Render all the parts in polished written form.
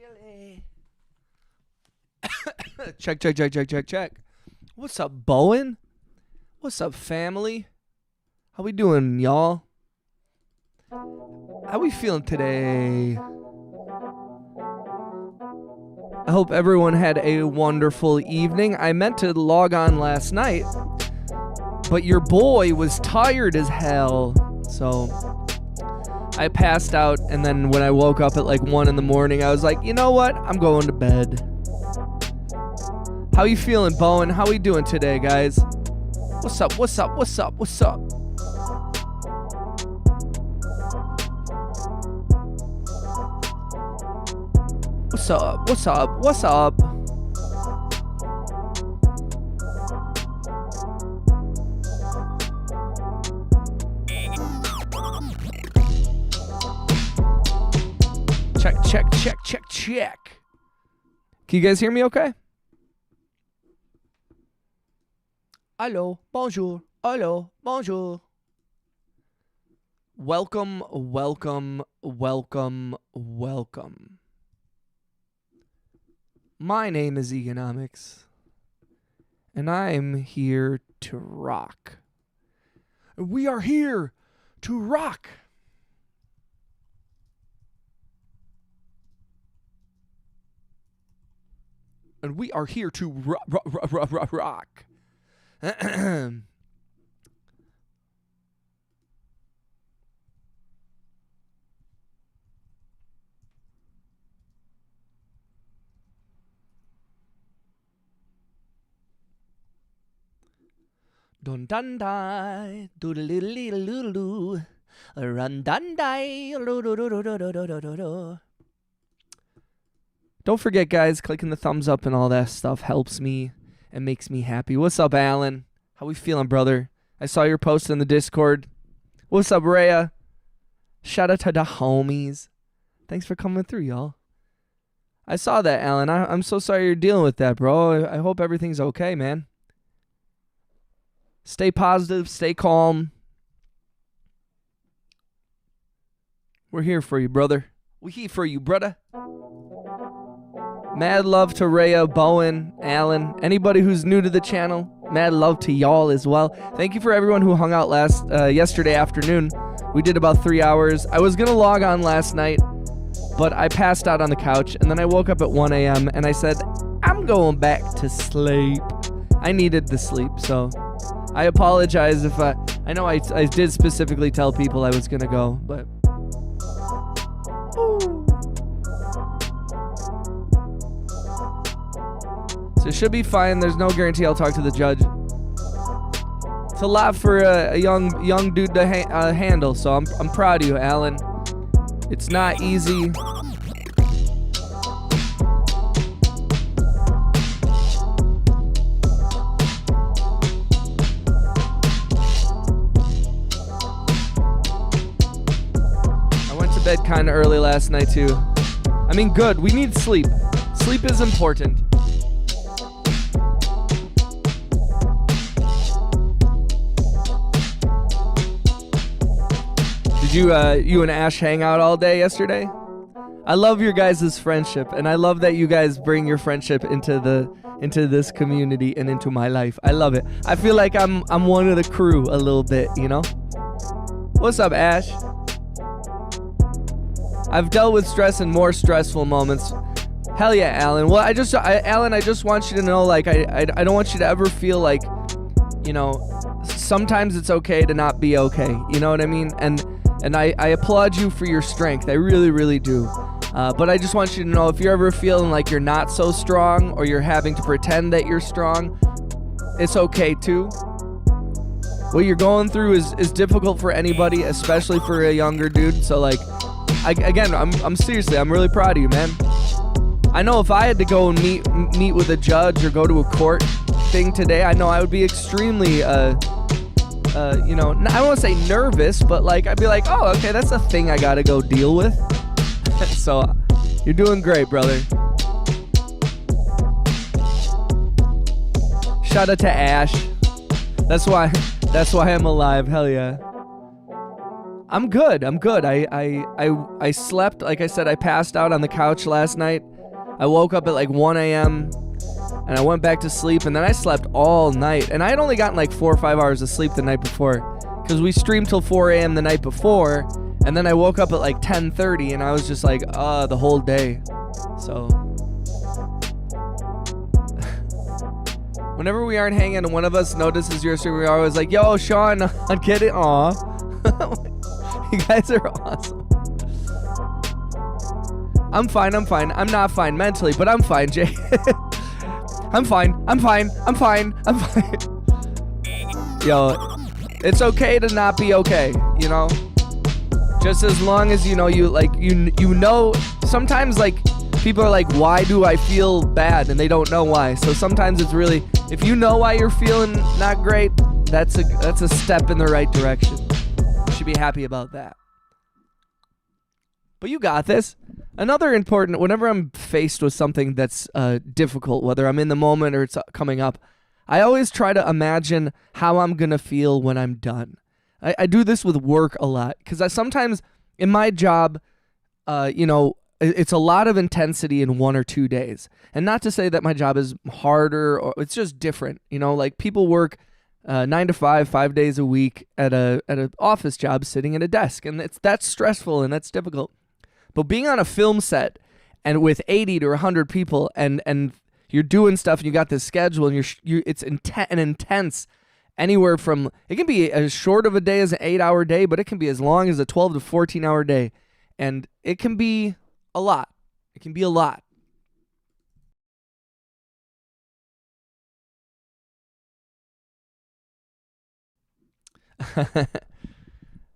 Really? Check. What's up, Bowen? What's up, family? How we doing, y'all? How we feeling today? I hope everyone had a wonderful evening. I meant to log on last night, but your boy was tired as hell, so I passed out, and then when I woke up at like 1 in the morning, I was like, you know what? I'm going to bed. How you feeling, Bowen? How we doing today, guys? What's up? What's up? What's up? What's up? What's up? What's up? What's up? Check. Can you guys hear me okay? Hello, bonjour. Hello, bonjour. Welcome. My name is Economics, and I'm here to rock. We are here to rock. And we are here to rock. Dun dun die, do the little little do, run dun die, do. Don't forget, guys, clicking the thumbs up and all that stuff helps me and makes me happy. What's up, Alan? How we feeling, brother? I saw your post in the Discord. What's up, Rhea? Shout out to the homies. Thanks for coming through, y'all. I saw that, Alan. I'm so sorry you're dealing with that, bro. I hope everything's okay, man. Stay positive. Stay calm. We're here for you, brother. We're here for you, brother. Mad love to Rhea, Bowen, Alan, anybody who's new to the channel. Mad love to y'all as well. Thank you for everyone who hung out yesterday afternoon. We did about 3 hours. I was gonna log on last night, but I passed out on the couch, and then I woke up at 1 a.m. and I said, I'm going back to sleep. I needed the sleep, so I apologize if I know I did specifically tell people I was gonna go, but. So it should be fine. There's no guarantee I'll talk to the judge. It's a lot for a young dude to handle, so I'm proud of you, Alan. It's not easy. I went to bed kind of early last night too. I mean, good. We need sleep. Sleep is important. Did you and Ash hang out all day yesterday? I love your guys' friendship, and I love that you guys bring your friendship into this community and into my life. I love it. I feel like I'm one of the crew a little bit, you know? What's up, Ash? I've dealt with stress and more stressful moments. Hell yeah, Alan. Well, Alan, I just want you to know, like, I don't want you to ever feel like, you know, sometimes it's okay to not be okay. You know what I mean? And I applaud you for your strength. I really, really do. But I just want you to know, if you're ever feeling like you're not so strong, or you're having to pretend that you're strong, it's okay too. What you're going through is difficult for anybody, especially for a younger dude. So like, I'm seriously, I'm really proud of you, man. I know if I had to go and meet with a judge or go to a court thing today, I know I would be extremely you know, I don't want to say nervous, but like, I'd be like, oh, okay, that's a thing I gotta go deal with. So, you're doing great, brother. Shout out to Ash. That's why I'm alive. Hell yeah. I'm good. I slept, like I said, I passed out on the couch last night. I woke up at like 1 a.m. and I went back to sleep, and then I slept all night. And I had only gotten like 4 or 5 hours of sleep the night before, because we streamed till 4 a.m. the night before, and then I woke up at like 10:30, and I was just like, the whole day. So whenever we aren't hanging and one of us notices your stream, we're always like, yo, Sean, I'm kidding. Aw. You guys are awesome. I'm fine. I'm not fine mentally, but I'm fine, Jay. I'm fine. Yo, it's okay to not be okay, you know? Just as long as you know, you know, sometimes like people are like, why do I feel bad? And they don't know why. So sometimes it's really, if you know why you're feeling not great, that's a step in the right direction. You should be happy about that. But you got this. Another important, whenever I'm faced with something that's difficult, whether I'm in the moment or it's coming up, I always try to imagine how I'm going to feel when I'm done. I do this with work a lot, because sometimes in my job, it's a lot of intensity in 1 or 2 days. And not to say that my job is harder, or it's just different. You know, like people work 9 to 5, 5 days a week at an office job sitting at a desk. And that's stressful and that's difficult. But being on a film set and with 80 to 100 people and you're doing stuff and you got this schedule and it's intense. Anywhere from, it can be as short of a day as an 8-hour day, but it can be as long as a 12 to 14-hour day. And it can be a lot. It can be a lot.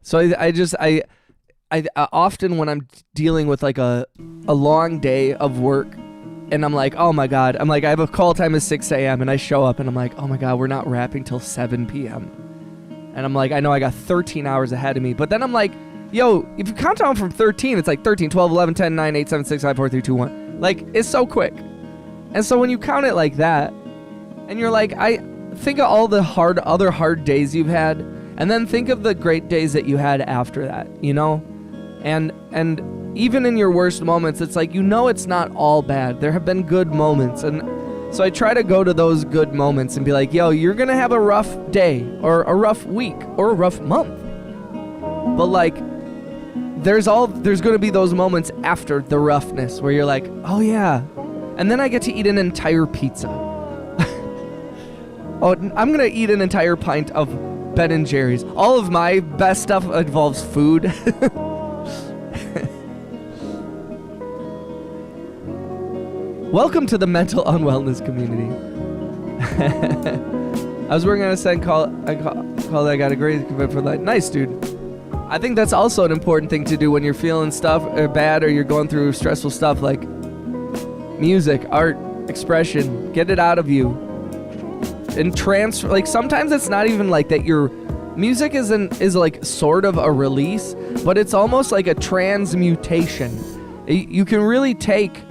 So I often when I'm dealing with like a long day of work, and I'm like, oh my God, I have a call time at 6 a.m. and I show up and I'm like, oh my God, we're not wrapping till 7 p.m. And I'm like, I know I got 13 hours ahead of me. But then I'm like, yo, if you count down from 13, it's like 13, 12, 11, 10, 9, 8, 7, 6, 5, 4, 3, 2, 1. Like, it's so quick. And so when you count it like that, and you're like, I think of all the other hard days you've had, and then think of the great days that you had after that, you know? And even in your worst moments, it's like, you know, it's not all bad. There have been good moments. And so I try to go to those good moments and be like, yo, you're going to have a rough day or a rough week or a rough month. But like, there's going to be those moments after the roughness where you're like, oh yeah. And then I get to eat an entire pizza. I'm going to eat an entire pint of Ben & Jerry's. All of my best stuff involves food. Welcome to the mental unwellness community. I was working on a second call. I got a great commit for that. Nice, dude. I think that's also an important thing to do when you're feeling stuff or bad or you're going through stressful stuff, like music, art, expression. Get it out of you. And transfer. Like sometimes it's not even like that. Your music is like sort of a release, but it's almost like a transmutation. You can really take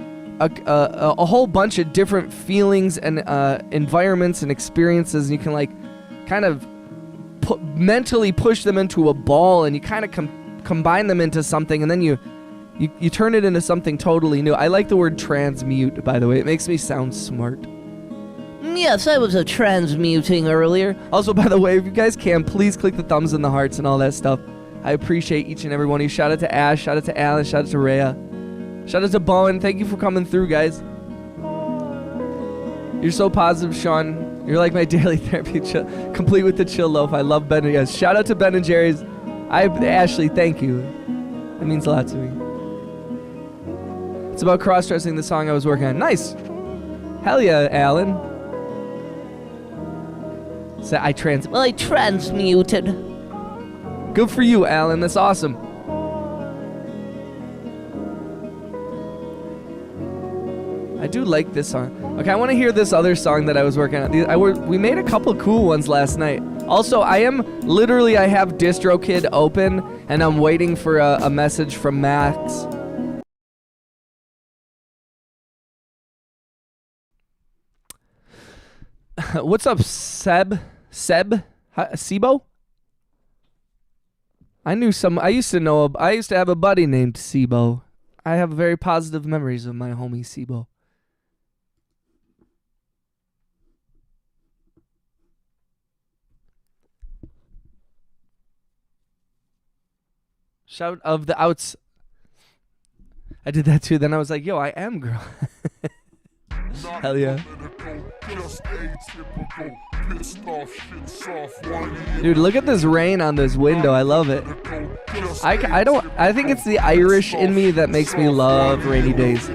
a whole bunch of different feelings and environments and experiences, and you can like kind of mentally push them into a ball, and you kind of combine them into something, and then you turn it into something totally new. I like the word transmute, by the way. It makes me sound smart. Yes, I was transmuting earlier. Also, by the way, if you guys can, please click the thumbs and the hearts and all that stuff. I appreciate each and every one of you. Shout out to Ash, shout out to Alan, shout out to Rhea. Shout out to Bowen. Thank you for coming through, guys. You're so positive, Sean. You're like my daily therapy, complete with the chill loaf. I love Ben. Yes. Shout out to Ben & Jerry's. Ashley, thank you. That means a lot to me. It's about cross-dressing, the song I was working on. Nice. Hell yeah, Alan. So I transmuted. Good for you, Alan. That's awesome. I do like this song. Okay, I want to hear this other song that I was working on. We made a couple cool ones last night. Also, I have DistroKid open, and I'm waiting for a message from Max. What's up, Sebo? I used to have a buddy named Sebo. I have very positive memories of my homie Sebo. Shout of the outs. I did that too. Then I was like, yo, I am girl. Hell yeah. Dude, look at this rain on this window. I love it. I think it's the Irish in me that makes me love rainy days.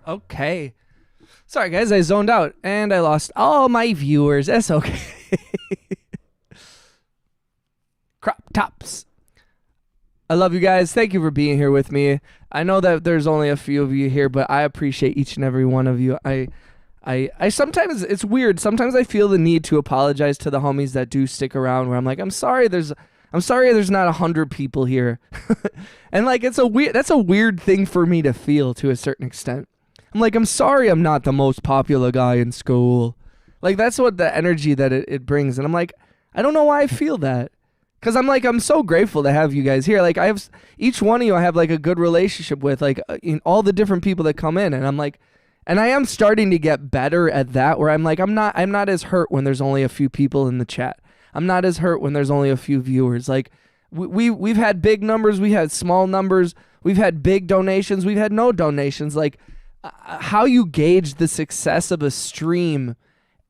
Okay. Sorry, guys, I zoned out and I lost all my viewers. That's okay. Crop tops. I love you guys. Thank you for being here with me. I know that there's only a few of you here, but I appreciate each and every one of you. I sometimes, it's weird. Sometimes I feel the need to apologize to the homies that do stick around, where I'm like, I'm sorry there's not 100 people here. And like, that's a weird thing for me to feel to a certain extent. I'm like, I'm sorry I'm not the most popular guy in school. Like, that's what the energy that it brings. And I'm like, I don't know why I feel that. Because I'm like, I'm so grateful to have you guys here. Like, I have, each one of you I have like a good relationship with, like in all the different people that come in. And I'm like, and I am starting to get better at that, where I'm like, I'm not as hurt when there's only a few people in the chat. I'm not as hurt when there's only a few viewers. Like, we've had big numbers, we had small numbers, we've had big donations, we've had no donations. Like, how you gauge the success of a stream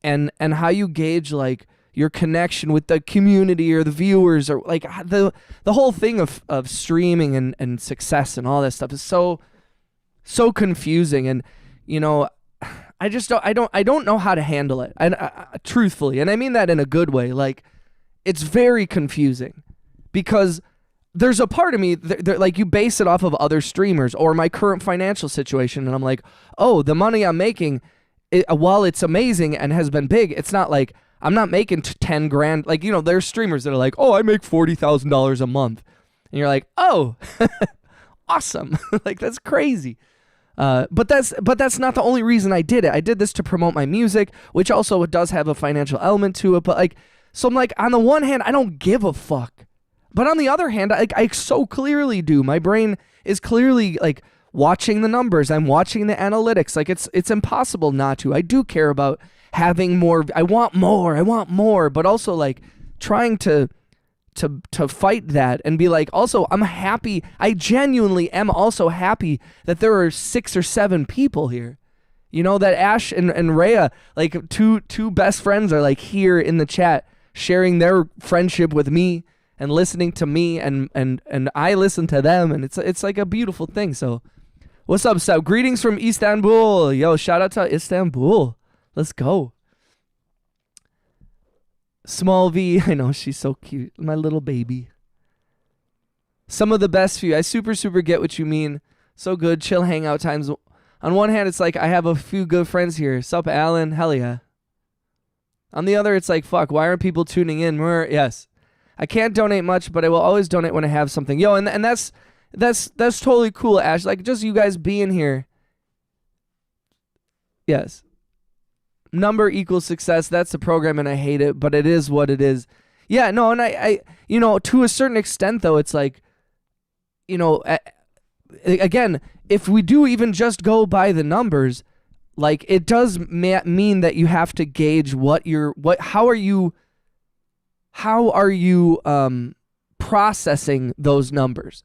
and how you gauge like your connection with the community or the viewers, or like the whole thing of streaming and success and all that stuff is so confusing. And you know, I don't know how to handle it. And truthfully, and I mean that in a good way, like, it's very confusing because there's a part of me that like, you base it off of other streamers or my current financial situation, and I'm like, oh, the money I'm making, while it's amazing and has been big, it's not like I'm not making 10 grand. Like, you know, there's streamers that are like, oh, I make $40,000 a month, and you're like, oh, awesome. Like, that's crazy. But that's not the only reason I did it. I did this to promote my music, which also does have a financial element to it. But like, so I'm like, on the one hand, I don't give a fuck. But on the other hand, I so clearly do. My brain is clearly like, watching the numbers. I'm watching the analytics. Like it's impossible not to. I do care about having more. I want more, but also like trying to fight that and be like, also, I'm happy. I genuinely am also happy that there are 6 or 7 people here. You know, that Ash and Rhea, like two best friends, are like here in the chat sharing their friendship with me and listening to me, and I listen to them, and it's like a beautiful thing. So what's up, Seb? Greetings from Istanbul. Yo, shout out to Istanbul. Let's go. Small V, I know, she's so cute. My little baby. Some of the best for you. I super get what you mean. So good. Chill hangout times. On one hand, it's like, I have a few good friends here. Sup, Alan? Hell yeah. On the other, it's like, fuck, why aren't people tuning in? Yes. I can't donate much, but I will always donate when I have something. Yo, and that's totally cool, Ash. Like, just you guys being here. Yes. Number equals success. That's the program, and I hate it, but it is what it is. Yeah, no, and I you know, to a certain extent, though, it's like, you know, again, if we do even just go by the numbers, like, it does mean that you have to gauge how are you processing those numbers.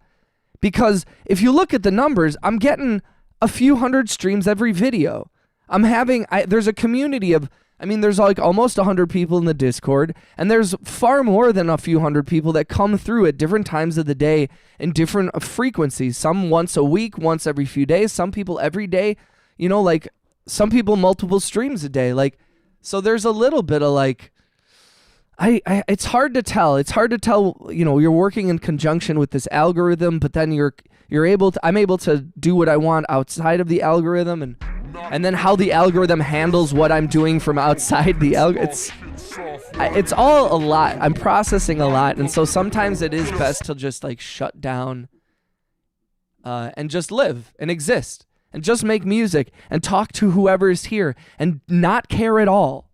Because if you look at the numbers, I'm getting a few hundred streams every video. There's a community of, there's like almost 100 people in the Discord, and there's far more than a few hundred people that come through at different times of the day in different frequencies. Some once a week, once every few days, some people every day, you know, like some people multiple streams a day. Like, so there's a little bit of like, it's hard to tell. It's hard to tell, you know, you're working in conjunction with this algorithm, but then I'm able to do what I want outside of the algorithm, and then how the algorithm handles what I'm doing from outside the algorithm. It's all a lot. I'm processing a lot, and so sometimes it is best to just like shut down and just live and exist and just make music and talk to whoever is here and not care at all.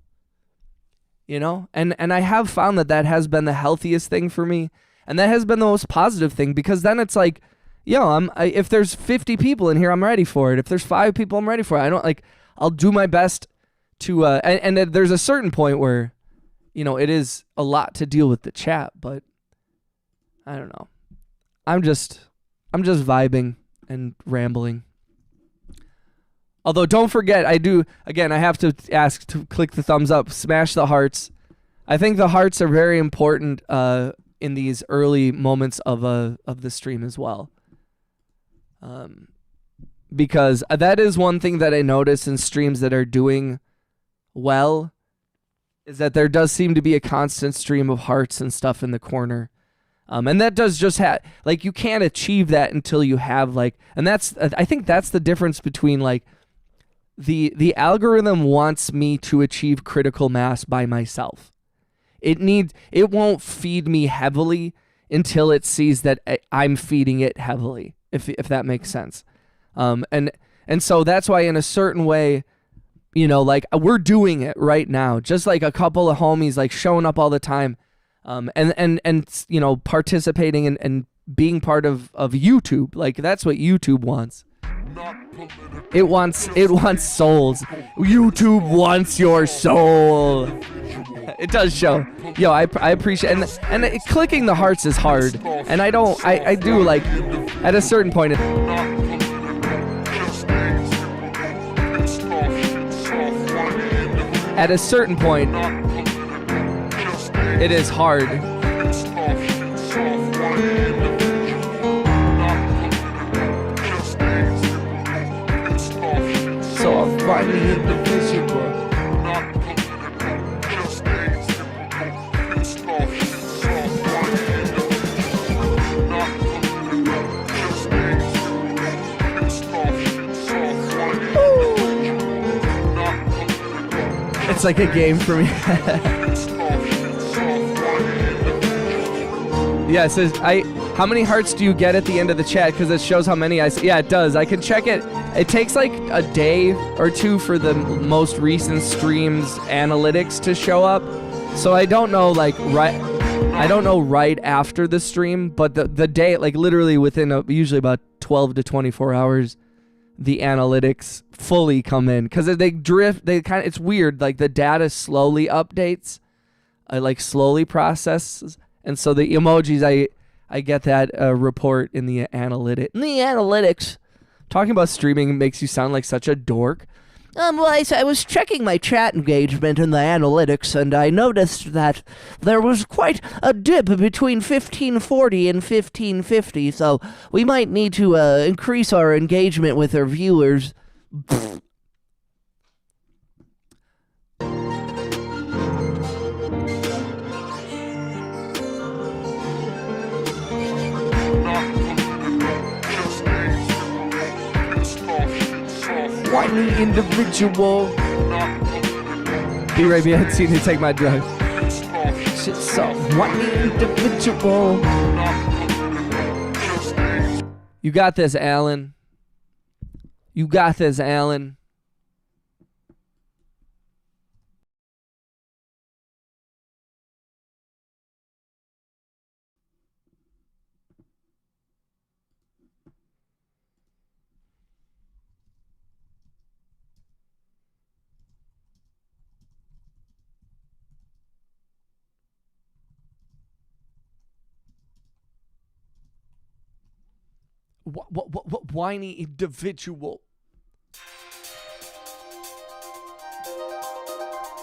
You know, and I have found that has been the healthiest thing for me, and that has been the most positive thing, because then it's like, yo, if there's 50 people in here, I'm ready for it. If there's 5 people, I'm ready for it. I'll do my best to, and there's a certain point where, you know, it is a lot to deal with the chat, but I don't know. I'm just vibing and rambling. Although, don't forget, I have to ask to click the thumbs up, smash the hearts. I think the hearts are very important in these early moments of the stream as well. Because that is one thing that I notice in streams that are doing well, is that there does seem to be a constant stream of hearts and stuff in the corner. And that does just like, you can't achieve that until you have like, and I think that's the difference between like, the algorithm wants me to achieve critical mass by myself. It won't feed me heavily until it sees that I'm feeding it heavily, if that makes sense. And so that's why, in a certain way, you know, like, we're doing it right now, just like a couple of homies like showing up all the time, and you know, participating and being part of YouTube. Like, that's what YouTube wants. It wants souls. YouTube wants your soul. It does show. Yo, I appreciate, and clicking the hearts is hard, and I do like, at a certain point it is hard. So I'm finally indivisible. It's like a game for me. Yeah, it says, how many hearts do you get at the end of the chat? Because it shows how many yeah, it does. I can check it. It takes like a day or two for the most recent streams analytics to show up. So I don't know, like, right after the stream, but the day, like, literally within usually about 12 to 24 hours, the analytics fully come in, because they drift. It's weird. Like the data slowly updates, like slowly processes, and so the emojis I get that report in the analytics. Talking about streaming makes you sound like such a dork. Well, I was checking my chat engagement in the analytics, and I noticed that there was quite a dip between 1540 and 1550, so we might need to increase our engagement with our viewers. Whiny individual. Be right behind the scene to take my drug. Shit, so whiny individual. You got this, Alan. You got this, Alan. What whiny individual.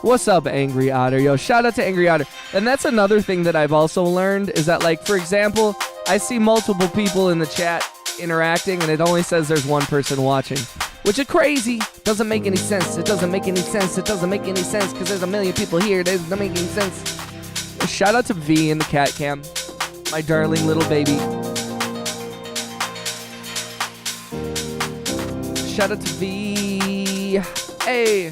What's up, Angry Otter? Yo, shout out to Angry Otter. And that's another thing that I've also learned is that, like, for example, I see multiple people in the chat interacting and it only says there's one person watching, which is crazy. Doesn't make any sense. It doesn't make any sense. It doesn't make any sense because there's a million people here. It doesn't make any sense. Shout out to V in the cat cam, my darling little baby. Shout out to V. Hey.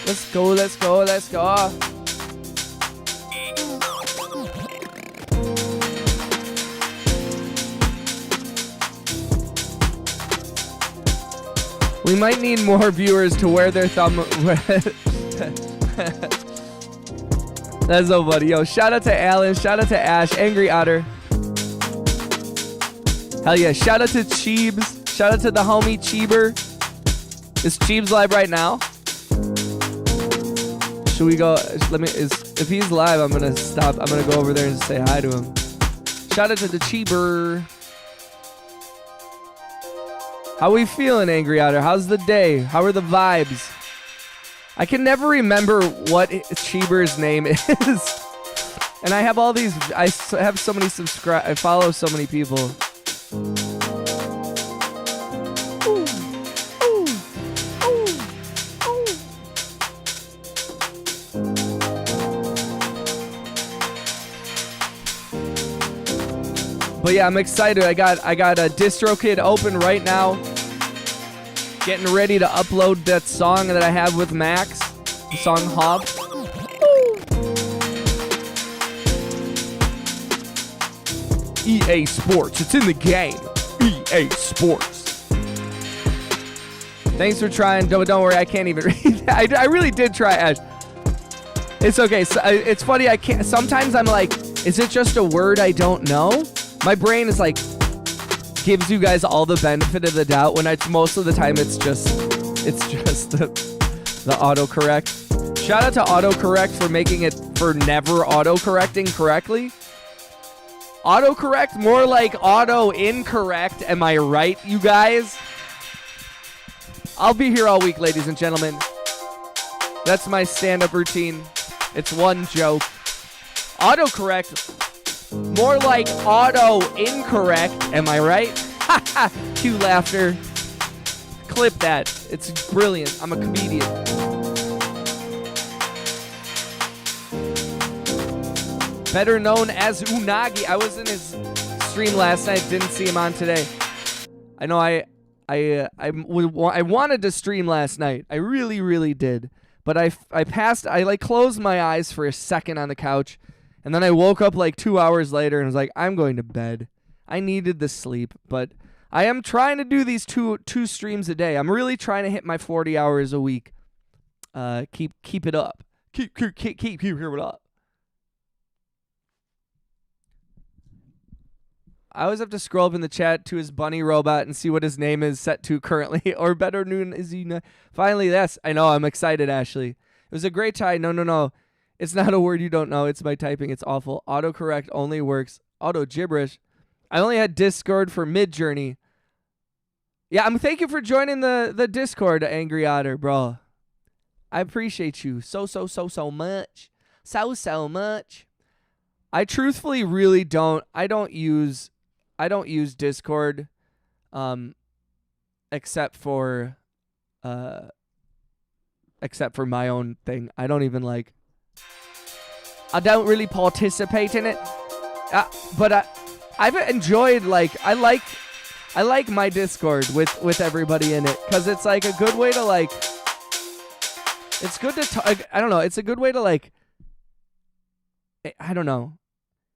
Let's go, let's go, let's go. We might need more viewers to wear their thumb. That's so funny. Yo, shout out to Alan. Shout out to Ash. Angry Otter. Hell yeah. Shout out to Cheebs. Shout out to the homie Cheeber. Is Cheebs live right now? Should we go? If he's live, I'm gonna stop. I'm gonna go over there and say hi to him. Shout out to the Cheeber. How we feeling, Angry Otter? How's the day? How are the vibes? I can never remember what Cheeber's name is. And I have all these, I have so many I follow so many people. Ooh, ooh, ooh, ooh. But yeah, I'm excited. I got a DistroKid open right now. Getting ready to upload that song that I have with Max. The song Hop. EA Sports. It's in the game. EA Sports. Thanks for trying. Don't worry, I can't even read that. I really did try, Ash. It's okay. So, it's funny. I can't. Sometimes I'm like, is it just a word I don't know? My brain is like, gives you guys all the benefit of the doubt when most of the time it's just the autocorrect. Shout out to autocorrect for making it for never autocorrecting correctly. Autocorrect, more like auto incorrect. Am I right, you guys? I'll be here all week, ladies and gentlemen. That's my stand-up routine. It's one joke. Autocorrect. More like auto incorrect, am I right? Cue laughter. Clip that. It's brilliant. I'm a comedian. Better known as Unagi. I was in his stream last night. Didn't see him on today. I know I wanted to stream last night. I really, really did. But I closed my eyes for a second on the couch. And then I woke up like 2 hours later and was like, I'm going to bed. I needed the sleep, but I am trying to do these two streams a day. I'm really trying to hit my 40 hours a week. Keep it up. Keep it up. I always have to scroll up in the chat to his bunny robot and see what his name is set to currently. Or better noon is he not? Finally, yes. I know. I'm excited, Ashley. It was a great tie. No. It's not a word you don't know. It's my typing. It's awful. Autocorrect only works. Auto gibberish. I only had Discord for Mid-Journey. Yeah, thank you for joining the Discord, Angry Otter, bro. I appreciate you so much. So much. I truthfully really don't. I don't use Discord, except for my own thing. I don't even like. I don't really participate in it, but I've enjoyed I like my Discord with everybody in it because it's like a good way to like. It's good to talk. I don't know. It's a good way to like. I don't know.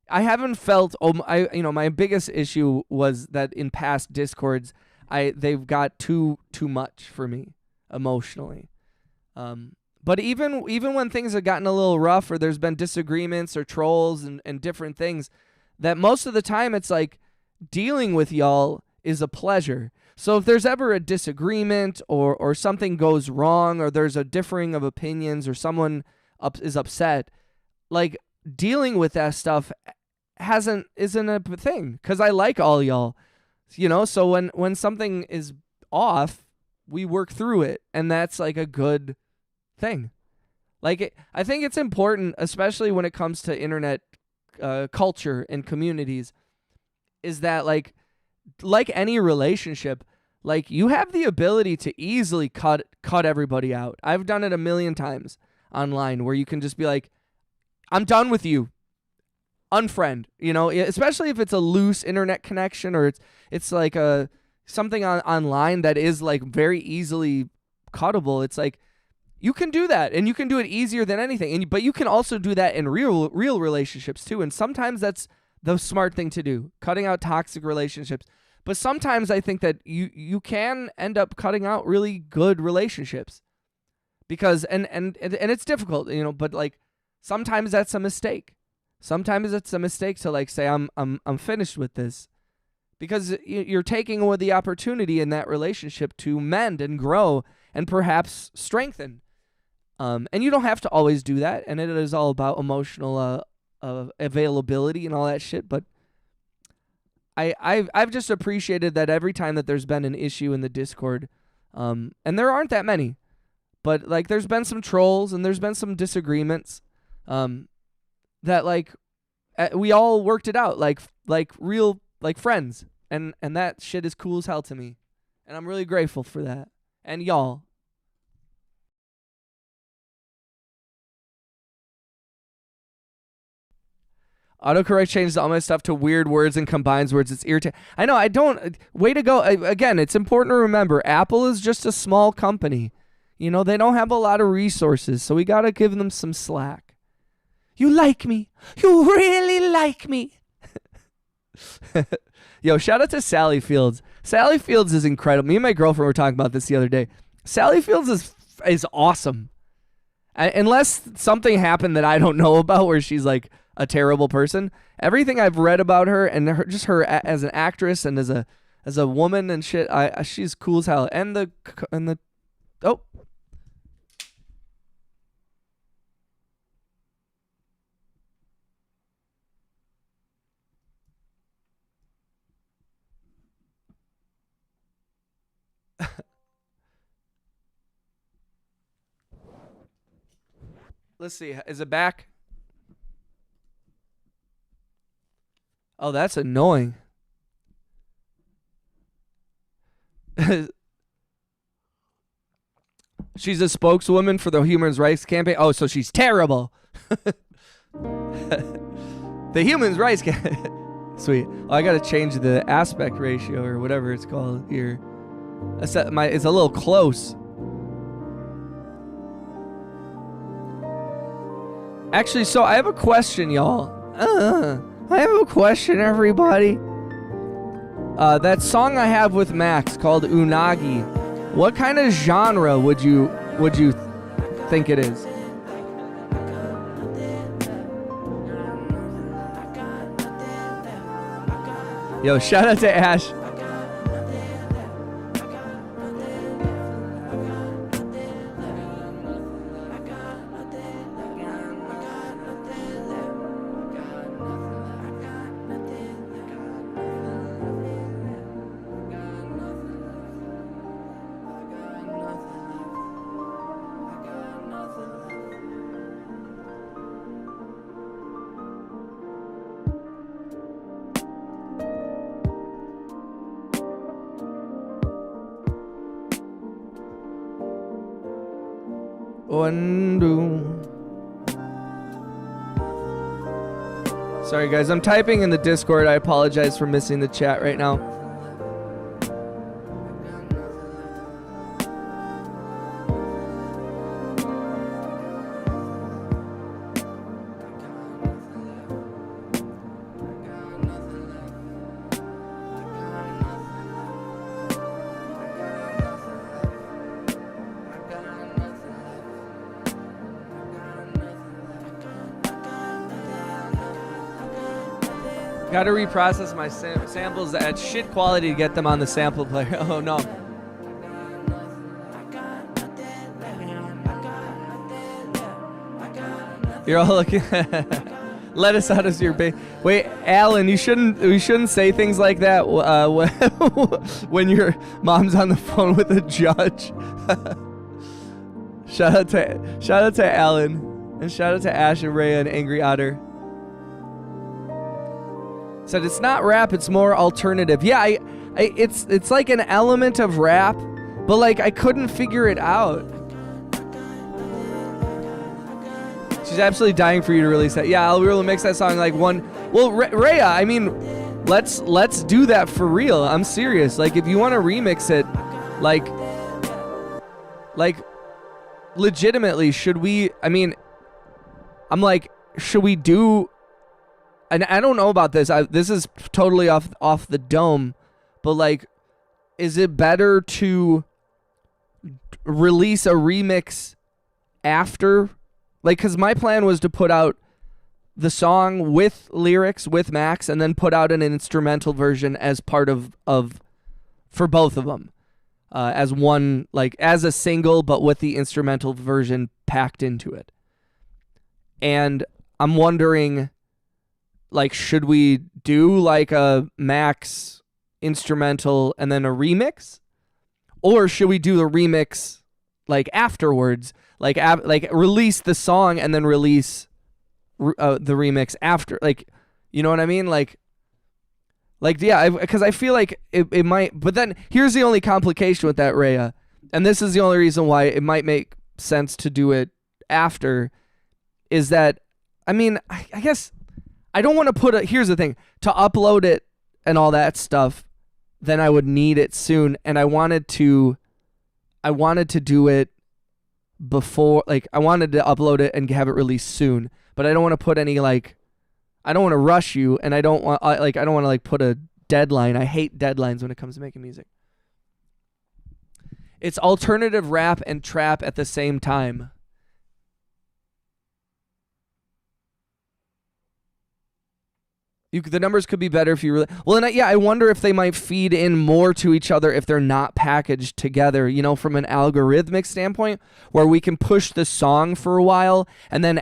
I haven't felt. My biggest issue was that in past Discords, they've got too much for me emotionally. But even when things have gotten a little rough or there's been disagreements or trolls and different things, that most of the time it's like dealing with y'all is a pleasure. So if there's ever a disagreement or something goes wrong or there's a differing of opinions or someone is upset, like dealing with that stuff isn't a thing because I like all y'all, so when something is off, we work through it, and that's like a good thing. I think it's important, especially when it comes to internet culture and communities, is that like any relationship, like you have the ability to easily cut everybody out. I've done it a million times online where you can just be like, I'm done with you. Unfriend, especially if it's a loose internet connection or it's like something online that is like very easily cuttable. It's like you can do that, and you can do it easier than anything. But you can also do that in real relationships too. And sometimes that's the smart thing to do, cutting out toxic relationships. But sometimes I think that you can end up cutting out really good relationships because and it's difficult, but like sometimes that's a mistake. Sometimes it's a mistake to like say I'm finished with this, because you're taking away the opportunity in that relationship to mend and grow and perhaps strengthen. And you don't have to always do that, and it is all about emotional availability and all that shit. But I've just appreciated that every time that there's been an issue in the Discord, and there aren't that many, but like there's been some trolls and there's been some disagreements, that like we all worked it out like real like friends, and that shit is cool as hell to me, and I'm really grateful for that. And y'all. Autocorrect changes all my stuff to weird words and combines words. It's irritating. I know. I don't. Way to go. Again, it's important to remember Apple is just a small company. They don't have a lot of resources, so we got to give them some slack. You like me. You really like me. Yo, shout out to Sally Fields. Sally Fields is incredible. Me and my girlfriend were talking about this the other day. Sally Fields is awesome. Unless something happened that I don't know about where she's like a terrible person. Everything I've read about her and her as an actress and as a woman and shit, she's cool as hell. And the oh. Let's see. Is it back? Oh, that's annoying. She's a spokeswoman for the Human Rights Campaign. Oh, so she's terrible. The Human Rights Campaign. Sweet. Oh, I gotta change the aspect ratio or whatever it's called here. It's a little close. Actually, so I have a question, y'all. I have a question, everybody. That song I have with Max called Unagi, what kind of genre would you think it is? Yo, shout out to Ash. Sorry guys, I'm typing in the Discord. I apologize for missing the chat right now. Got to reprocess my samples at shit quality to get them on the sample player. Oh no. You're all looking. Let us out as your bait. Wait, Alan, we shouldn't say things like that when your mom's on the phone with a judge. Shout out to Alan, and shout out to Ash and Rhea and Angry Otter. Said it's not rap, it's more alternative. Yeah, it's like an element of rap, but like I couldn't figure it out. She's absolutely dying for you to release that. Yeah, I'll really mix that song like one. Well, Rhea, I mean, let's do that for real. I'm serious. Like if you want to remix it, like legitimately, should we? I mean, I'm like, should we do? And I don't know about this. This is totally off the dome, but like, is it better to release a remix after? Like, because my plan was to put out the song with lyrics with Max, and then put out an instrumental version as part of for both of them, as one, like as a single, but with the instrumental version packed into it. And I'm wondering, like, should we do like a Max instrumental and then a remix, or should we do the remix like afterwards, like release the song and then release the remix after, like, you know what I mean? Like yeah, because I feel like it might. But then here's the only complication with that, Rhea, and this is the only reason why it might make sense to do it after, is that, I mean, I guess I don't want to put it. Here's the thing: to upload it and all that stuff, then I would need it soon, and I wanted to do it before, like I wanted to upload it and have it released soon, but I don't want to put any, like, I don't want to rush you, and I don't want to like put a deadline. I hate deadlines when it comes to making music. It's alternative rap and trap at the same time. The numbers could be better if you really... Well, and I wonder if they might feed in more to each other if they're not packaged together, you know, from an algorithmic standpoint, where we can push the song for a while, and then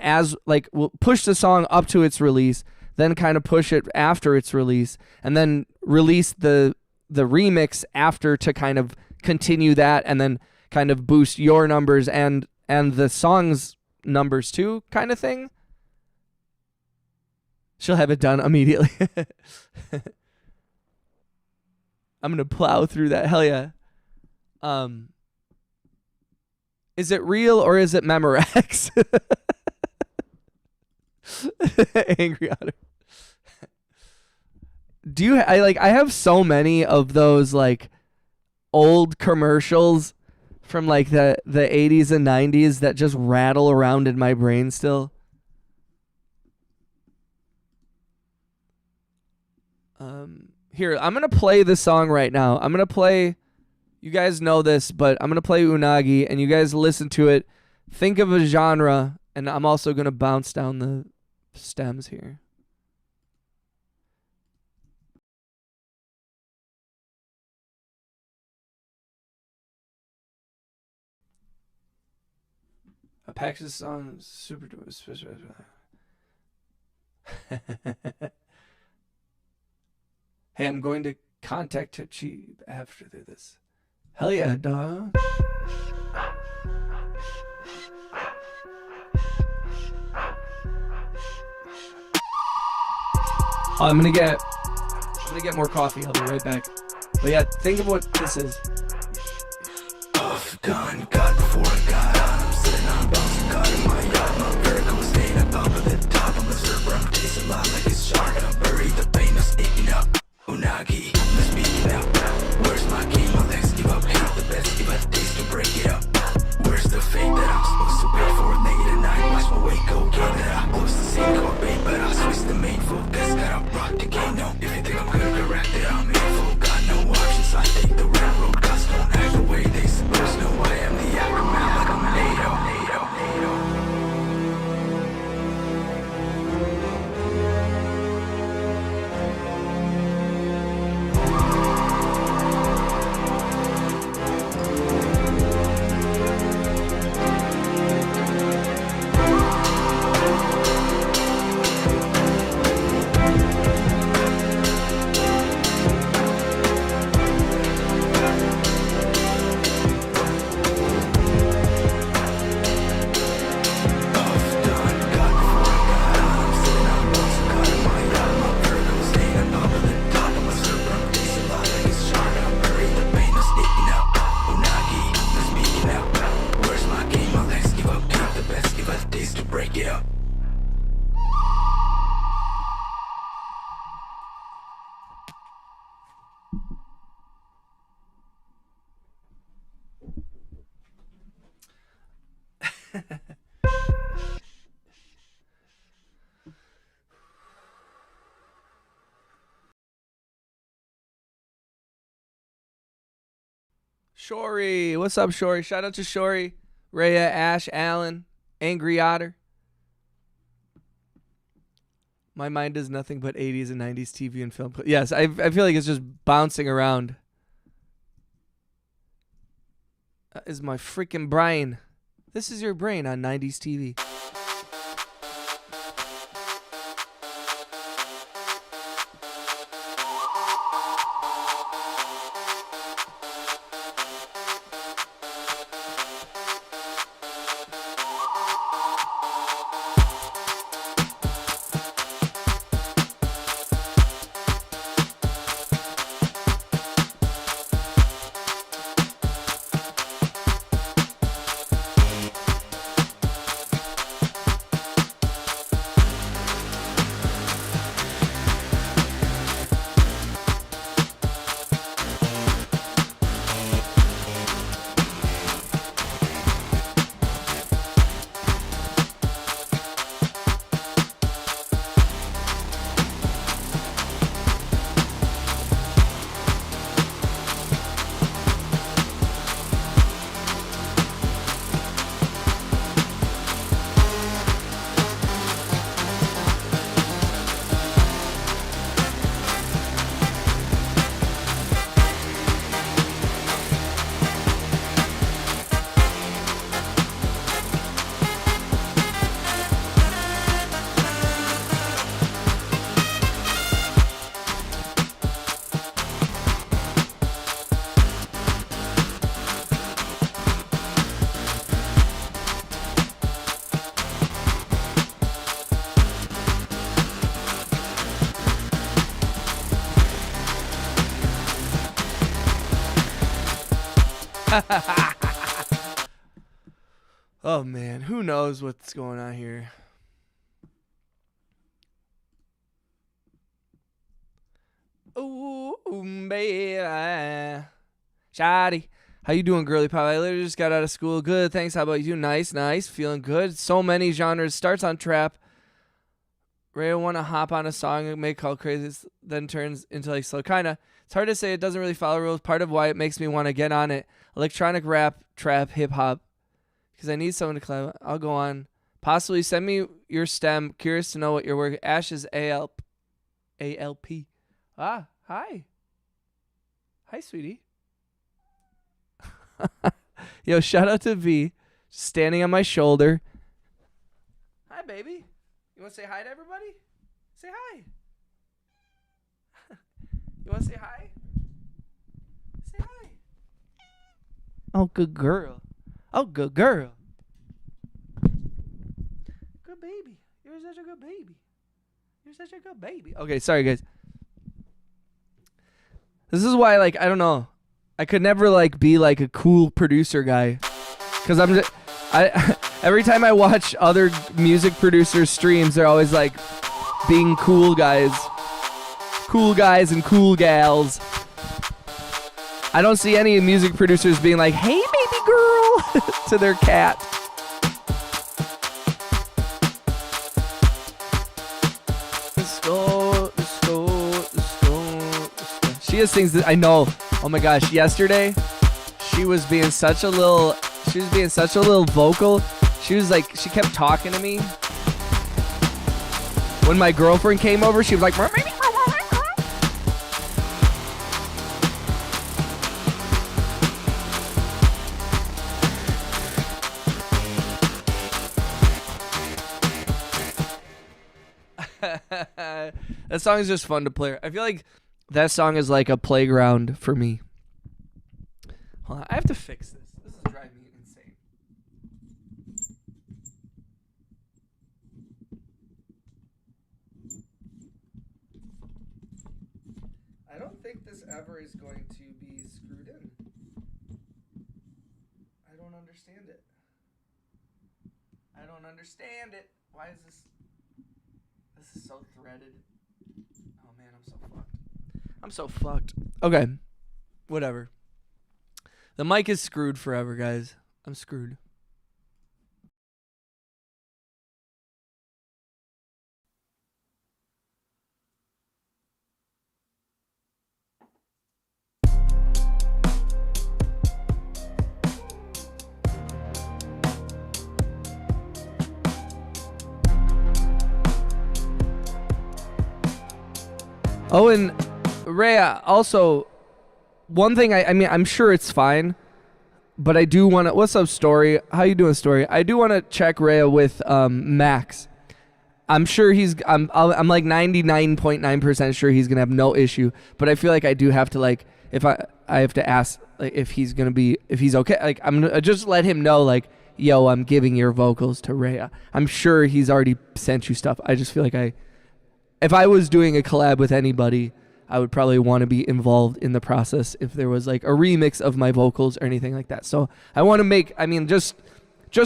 we'll push the song up to its release, then kind of push it after its release, and then release the remix after to kind of continue that, and then kind of boost your numbers and the song's numbers too, kind of thing. She'll have it done immediately. I'm going to plow through that. Hell yeah. Is it real or is it Memorex? Angry Otter. I have so many of those like old commercials from like the 80s and 90s that just rattle around in my brain still. Here, I'm going to play the song right now. I'm going to play, you guys know this, but I'm going to play Unagi, and you guys listen to it. Think of a genre, and I'm also going to bounce down the stems here. A Pax's song super special. Hey, I'm going to contact Chi after this. Hell yeah, dog. Oh, I'm gonna get more coffee. I'll be right back. But yeah, think of what this is. Off, done, God before I got on. I'm sitting on bouncing, God in my yacht. My vertical is staying up at the top. I'm a surfer, I'm tasting a lot like a shark. I'm buried, the pain is eating up. Unagi, let's speak it out. Where's my game? My legs give up, hate the best, give a taste to break it up. Where's the fate that I'm supposed to wait for? Late at night, watch my weight go, get that I'm close to seeing core bait, but I'll switch the main focus. Got a rock the game, no. If you think I'm good, correct it, I'm info. Got no options, I take the red road. Cause don't act the way they suppose. No, I am the aftermath like I'm NATO. Shori, what's up, Shori? Shout out to Shori, Rhea, Ash, Alan, Angry Otter. My mind is nothing but 80s and 90s TV and film. Yes, I feel like it's just bouncing around. That is my freaking brain. This is your brain on 90s TV. Oh man, who knows what's going on here? Ooh, baby. Shotty. How you doing, girly pop? I literally just got out of school. Good, thanks. How about you? Nice. Feeling good. So many genres. Starts on trap. Ray want to hop on a song and make all crazy, then turns into like slow. Kinda. It's hard to say. It doesn't really follow rules. Part of why it makes me want to get on it. Electronic rap, trap, hip hop. Because I need someone to collab. I'll go on. Possibly send me your stem. Curious to know what your work. Ash is ALP. Ah, hi. Hi, sweetie. Yo, shout out to V. standing on my shoulder. Hi, baby. You want to say hi to everybody? Say hi. You want to say hi? Say hi. Oh, good girl. Oh, good girl. Good baby. You're such a good baby. You're such a good baby. Okay, sorry, guys. This is why, like, I don't know. I could never, like, be, like, a cool producer guy. Because every time I watch other music producers' streams, they're always, like, being cool guys. Cool guys and cool gals. I don't see any music producers being like, hey, baby girl, to their cat. Let's go. She has things that I know. Oh my gosh, yesterday she was being such a little vocal. She was like, she kept talking to me. When my girlfriend came over, she was like, that song is just fun to play. I feel like that song is like a playground for me. Hold on, I have to fix this. This is driving me insane. I don't think this ever is going to be screwed in. I don't understand it. I don't understand it. Why is this? This is so threaded. Oh man, I'm so fucked. I'm so fucked. Okay. Whatever. The mic is screwed forever, guys. I'm screwed. Oh, and Rhea, also, one thing, I mean, I'm sure it's fine, but I do want to, what's up, Story? How you doing, Story? I do want to check Rhea with Max. I'm sure I'm like 99.9% sure he's going to have no issue, but I feel like I do have to, like, if I have to ask, like, if he's going to be, if he's okay, like, I'm going to just let him know, like, yo, I'm giving your vocals to Rhea. I'm sure he's already sent you stuff. I just feel like if I was doing a collab with anybody, I would probably want to be involved in the process if there was like a remix of my vocals or anything like that. So I want to make, I mean, just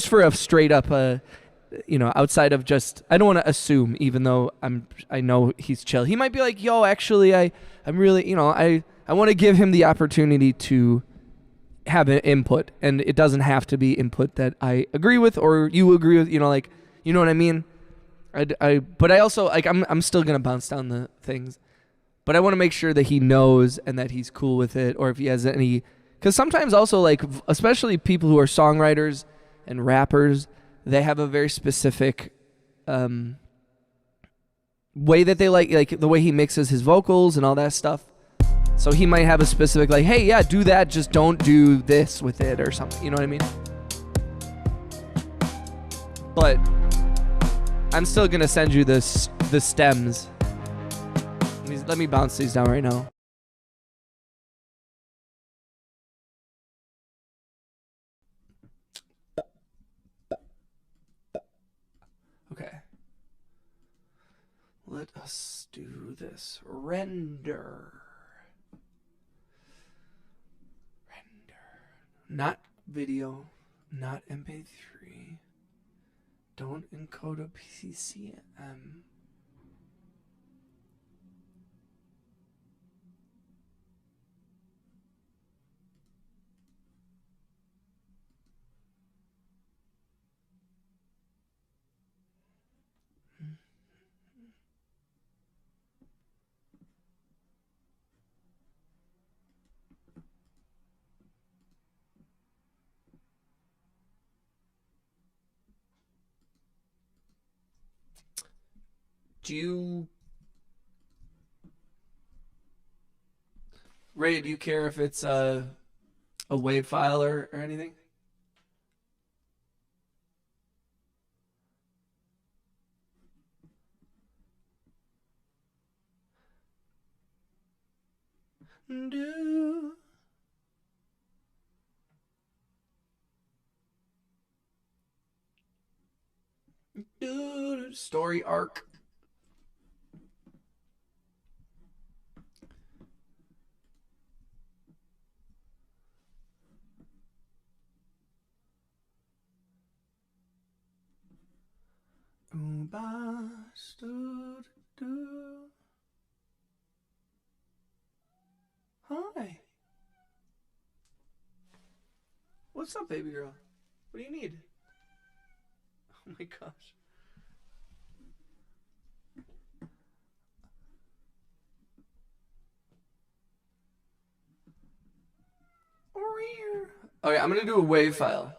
for a straight up, outside of just, I don't want to assume, even though I know he's chill. He might be like, yo, actually, I'm really, I want to give him the opportunity to have an input, and it doesn't have to be input that I agree with or you agree with, like, you know what I mean? But I also, like, I'm still gonna bounce down the things, but I want to make sure that he knows and that he's cool with it, or if he has any, because sometimes also, like, especially people who are songwriters and rappers, they have a very specific way that they like the way he mixes his vocals and all that stuff. So he might have a specific, like, hey, yeah, do that, just don't do this with it or something. You know what I mean? But I'm still gonna send you the stems. Let me bounce these down right now. Okay. Let us do this. Render. Not video, not MP3. Don't encode a PCM. Ray, do you care if it's a WAV file or anything? Do. Do. Story arc. Hi. What's up, baby girl? What do you need? Oh my gosh. Okay, I'm gonna do a wave file.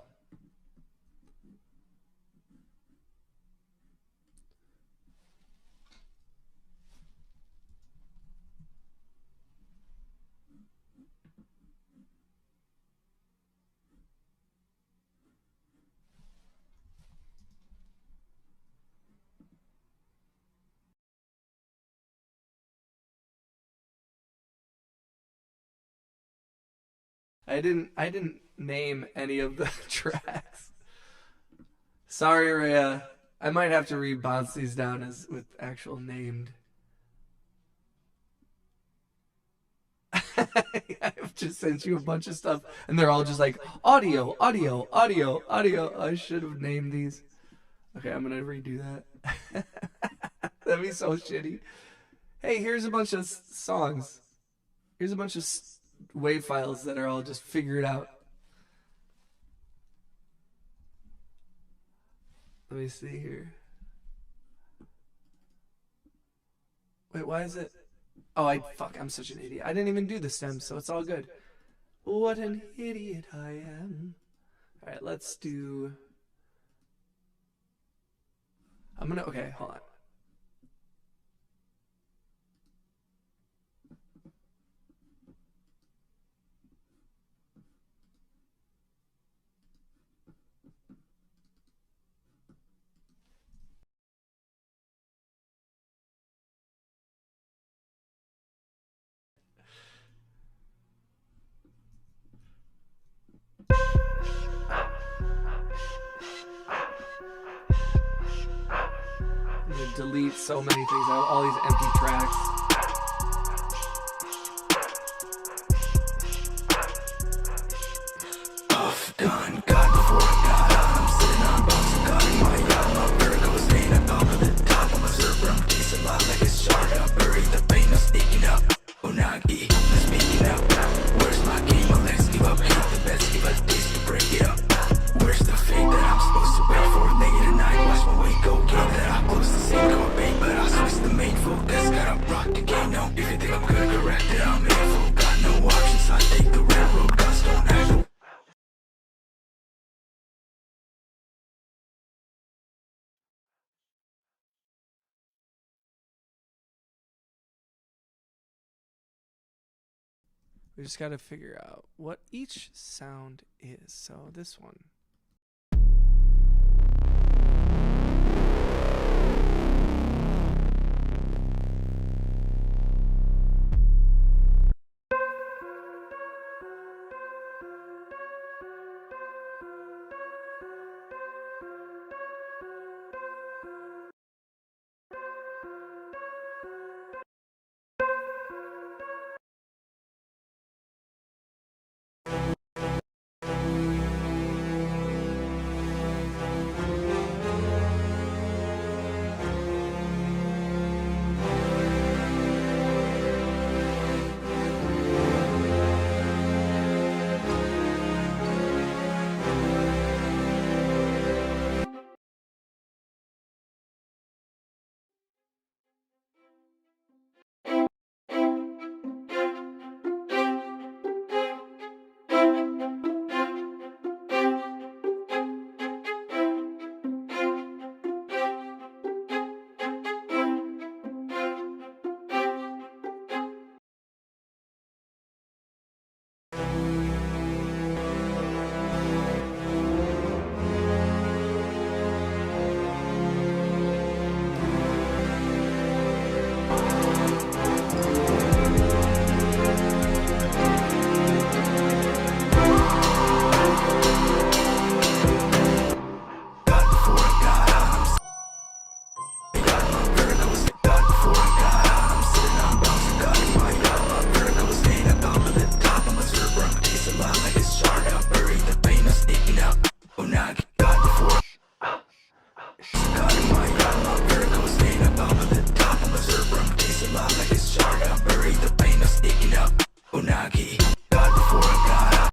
I didn't name any of the tracks. Sorry, Rhea. I might have to rebounce these down as with actual named. I've just sent you a bunch of stuff, and they're all just like audio, audio, audio, audio. I should have named these. Okay, I'm gonna redo that. That'd be so shitty. Hey, here's a bunch of songs. Here's a bunch of wave files that are all just figured out. Let me see here. Wait, why is it? Oh, I'm such an idiot. I didn't even do the stems, so it's all good. What an idiot I am. All right, let's do. Okay, hold on. I'm gonna delete so many things. I have all these empty tracks. Off, done, God before I got on. I'm sitting on bones and God in my yacht. My Virgo staying at top of the top. I'm a server, I'm tasting lot like a shark. I buried the pain, I'm sneaking up. Unagi, I'm speaking up. Where's my game? My legs give up. Hate the best, give a taste to break it up. Where's the fate that I'm supposed to wait for? Late at night, watch my weight go. Game that I close the same core bait, but I switch the main focus. Gotta rock the game, no. If you think I'm good, correct it, I'm in full. Got no options, I take the railroad. Guns don't act. We just gotta figure out what each sound is. So this one. sneaking up. Unagi, God before. God in my yard, my Virgo staying up on the top. I'm a Cerebrum, taste a lot like it's charred. I buried the pain of sneaking up. Unagi, God before I got up.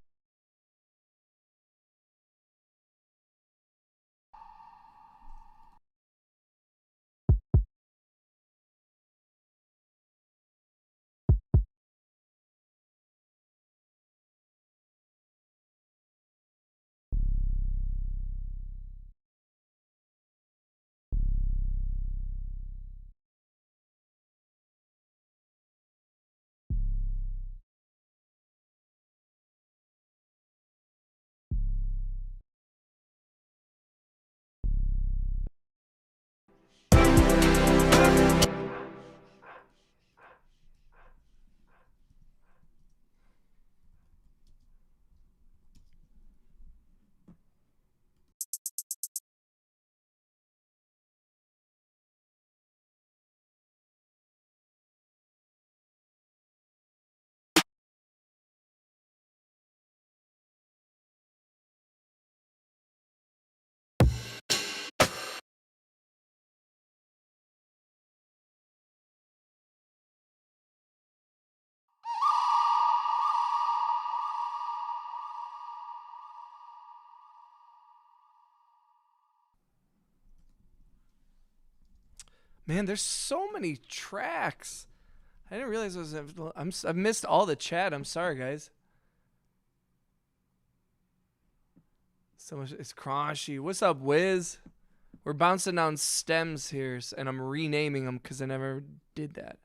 Man, there's so many tracks. I didn't realize I've missed all the chat. I'm sorry, guys. So much. It's Croshy. What's up, Wiz? We're bouncing down stems here, and I'm renaming them because I never did that.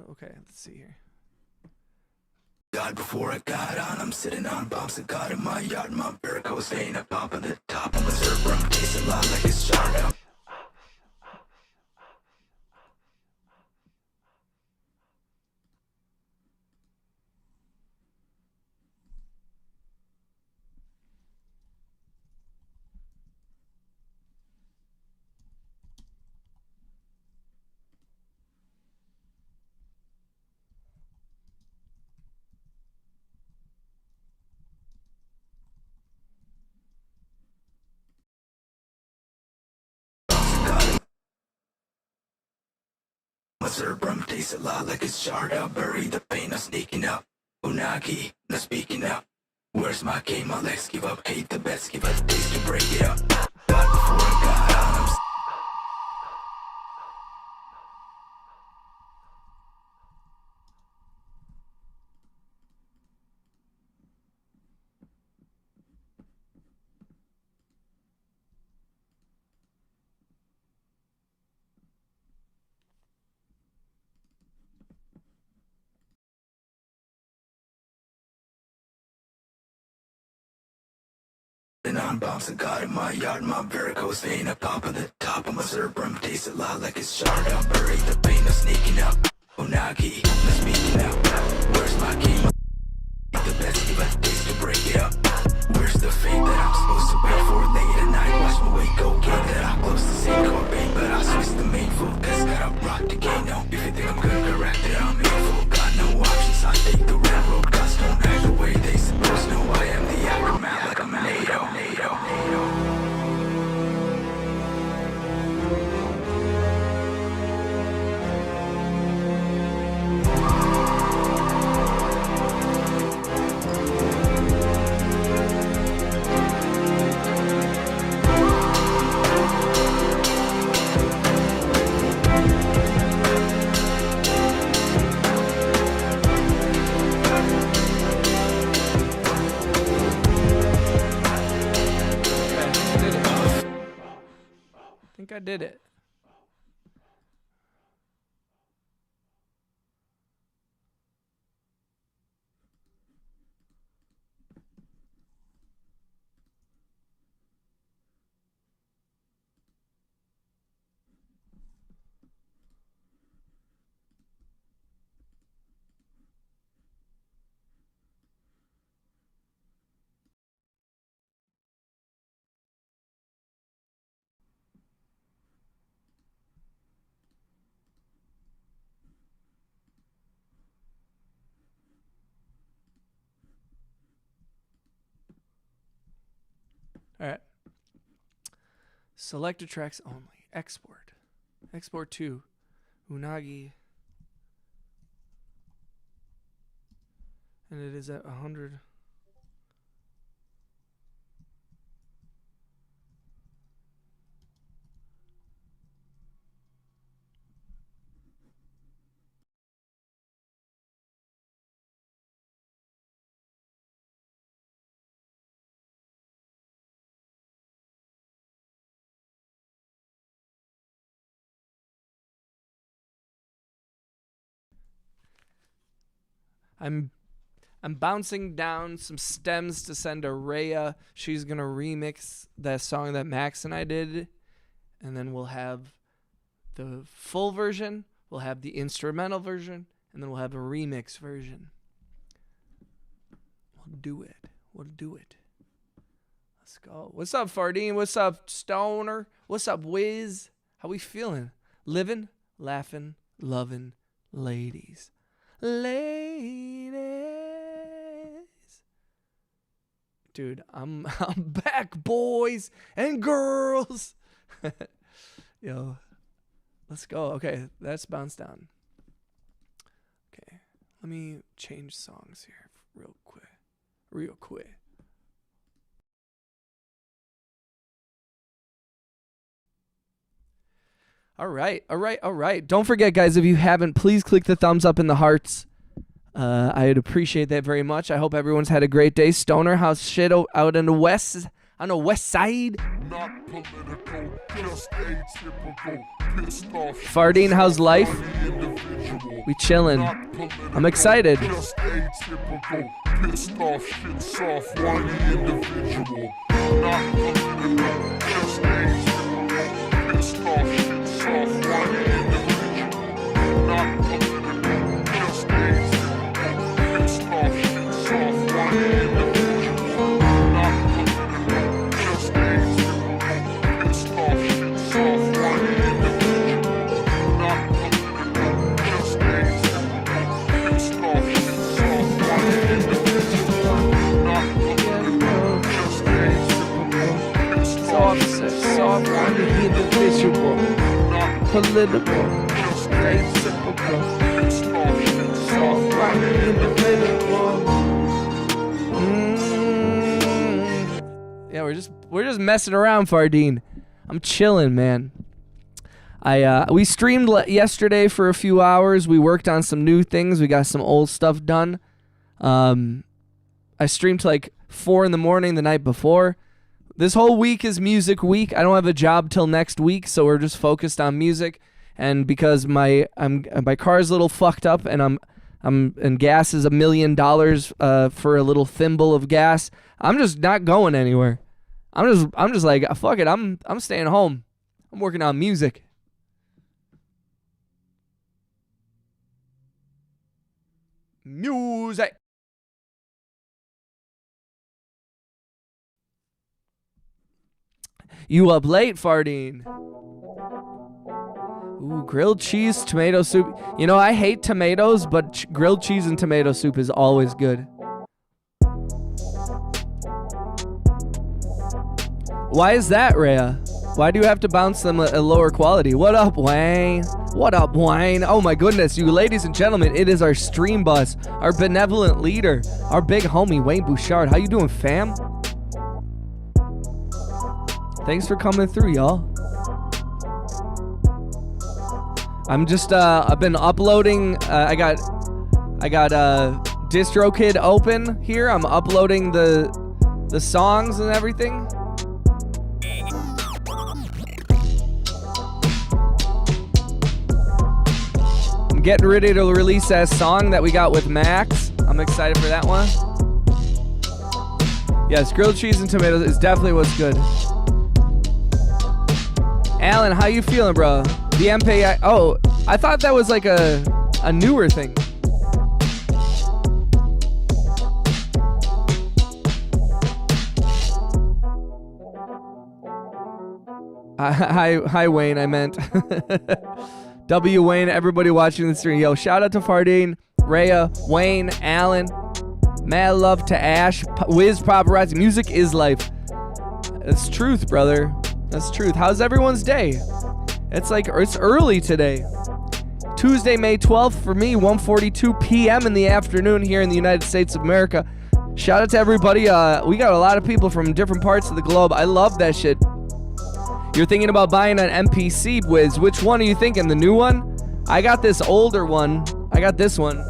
Okay, let's see here. God before I got on, I'm sitting on bombs. I got in my yard, my Virgo staying up on the top. I'm a Cerebrum, taste a lot like it's charred up. My Cerebrum tastes a lot like it's charred up. Bury the pain of sneaking up. Unagi, not speaking up. Where's my game? My legs give up. Hate the best, give a taste to break it up. God before I got on, I'm sitting on bombs. I got in my yard, my Virgo staying up on the top. I'm a Cerebrum, tastes a lot like it's charred up. Bury the pain of sneaking up. Unagi, not speaking up. Where's my game? The best give a taste to break it up. Where's the fate that I'm supposed to wait for late at night? Watch my weight go get that I'm close to same core bait, but I switch the main focus. Got a rock the game now. If you think I'm good, correct it, I'm hateful. Got no options, I take the railroad. Gods don't act the way they supposed to. I am the aftermath like I'm NATO. I think I did it. All right. Selected tracks only. Export. Export to Unagi. And it is at 100. I'm bouncing down some stems to send to Rhea. She's going to remix that song that Max and I did. And then we'll have the full version. We'll have the instrumental version. And then we'll have a remix version. We'll do it. Let's go. What's up, Fardine? What's up, Stoner? What's up, Wiz? How we feeling? Living, laughing, loving, ladies. Dude, I'm back, boys and girls. Yo, let's go. Okay, that's bounced down. Okay, let me change songs here real quick. All right. Don't forget, guys, if you haven't, please click the thumbs up and the hearts. I'd appreciate that very much. I hope everyone's had a great day. Stoner, how's shit out on the west side? Not political, just atypical, pissed off. Fardine, how's life? We chillin'. I'm excited. Just atypical, pissed off, shit soft, whiny individual. Not political, just atypical, pissed off, shit soft, whiny individual. Not political, just atypical, pissed off, shit soft, whiny individual. Soft, whiny individual. Political, atypical. Soft, whiny individual. Yeah, we're just messing around, Fardine. I'm chilling, man. We streamed yesterday for a few hours. We worked on some new things. We got some old stuff done. I streamed till like 4 a.m. the night before. This whole week is music week. I don't have a job till next week, so we're just focused on music. And because my car's a little fucked up, and and gas is $1 million for a little thimble of gas, I'm just not going anywhere. I'm just like, fuck it. I'm staying home. I'm working on music. Music. You up late, Fardine? Ooh, grilled cheese, tomato soup. You know, I hate tomatoes, but grilled cheese and tomato soup is always good. Why is that, Rhea? Why do you have to bounce them at a lower quality? What up, Wayne? What up, Wayne? Oh my goodness, you ladies and gentlemen, it is our stream bus, our benevolent leader, our big homie, Wayne Bouchard. How you doing, fam? Thanks for coming through, y'all. I'm just, I've been uploading, I got DistroKid open here. I'm uploading the songs and everything. I'm getting ready to release that song that we got with Max. I'm excited for that one. Yes, grilled cheese and tomatoes is definitely what's good. Alan, how you feeling, bro? The MPI. Oh, I thought that was like a newer thing. Hi, Wayne. I meant W. Wayne. Everybody watching the stream. Yo, shout out to Fardine, Rhea, Wayne, Alan. Mad love to Ash. Wiz Paparazzi. Music is life. It's truth, brother. That's truth. How's everyone's day? It's like, it's early today. Tuesday, May 12th for me, 1:42 p.m. in the afternoon here in the United States of America. Shout out to everybody. We got a lot of people from different parts of the globe. I love that shit. You're thinking about buying an MPC, Wiz. Which one are you thinking? The new one? I got this older one. I got this one.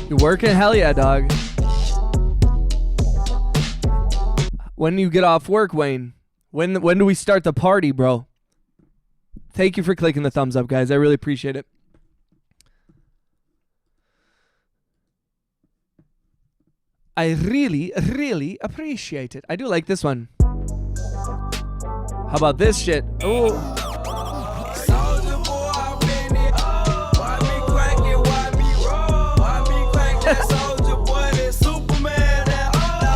You working? Hell yeah, dog. When do you get off work, Wayne? When do we start the party, bro? Thank you for clicking the thumbs up, guys. I really appreciate it. I really, really appreciate it. I do like this one. How about this shit? Oh.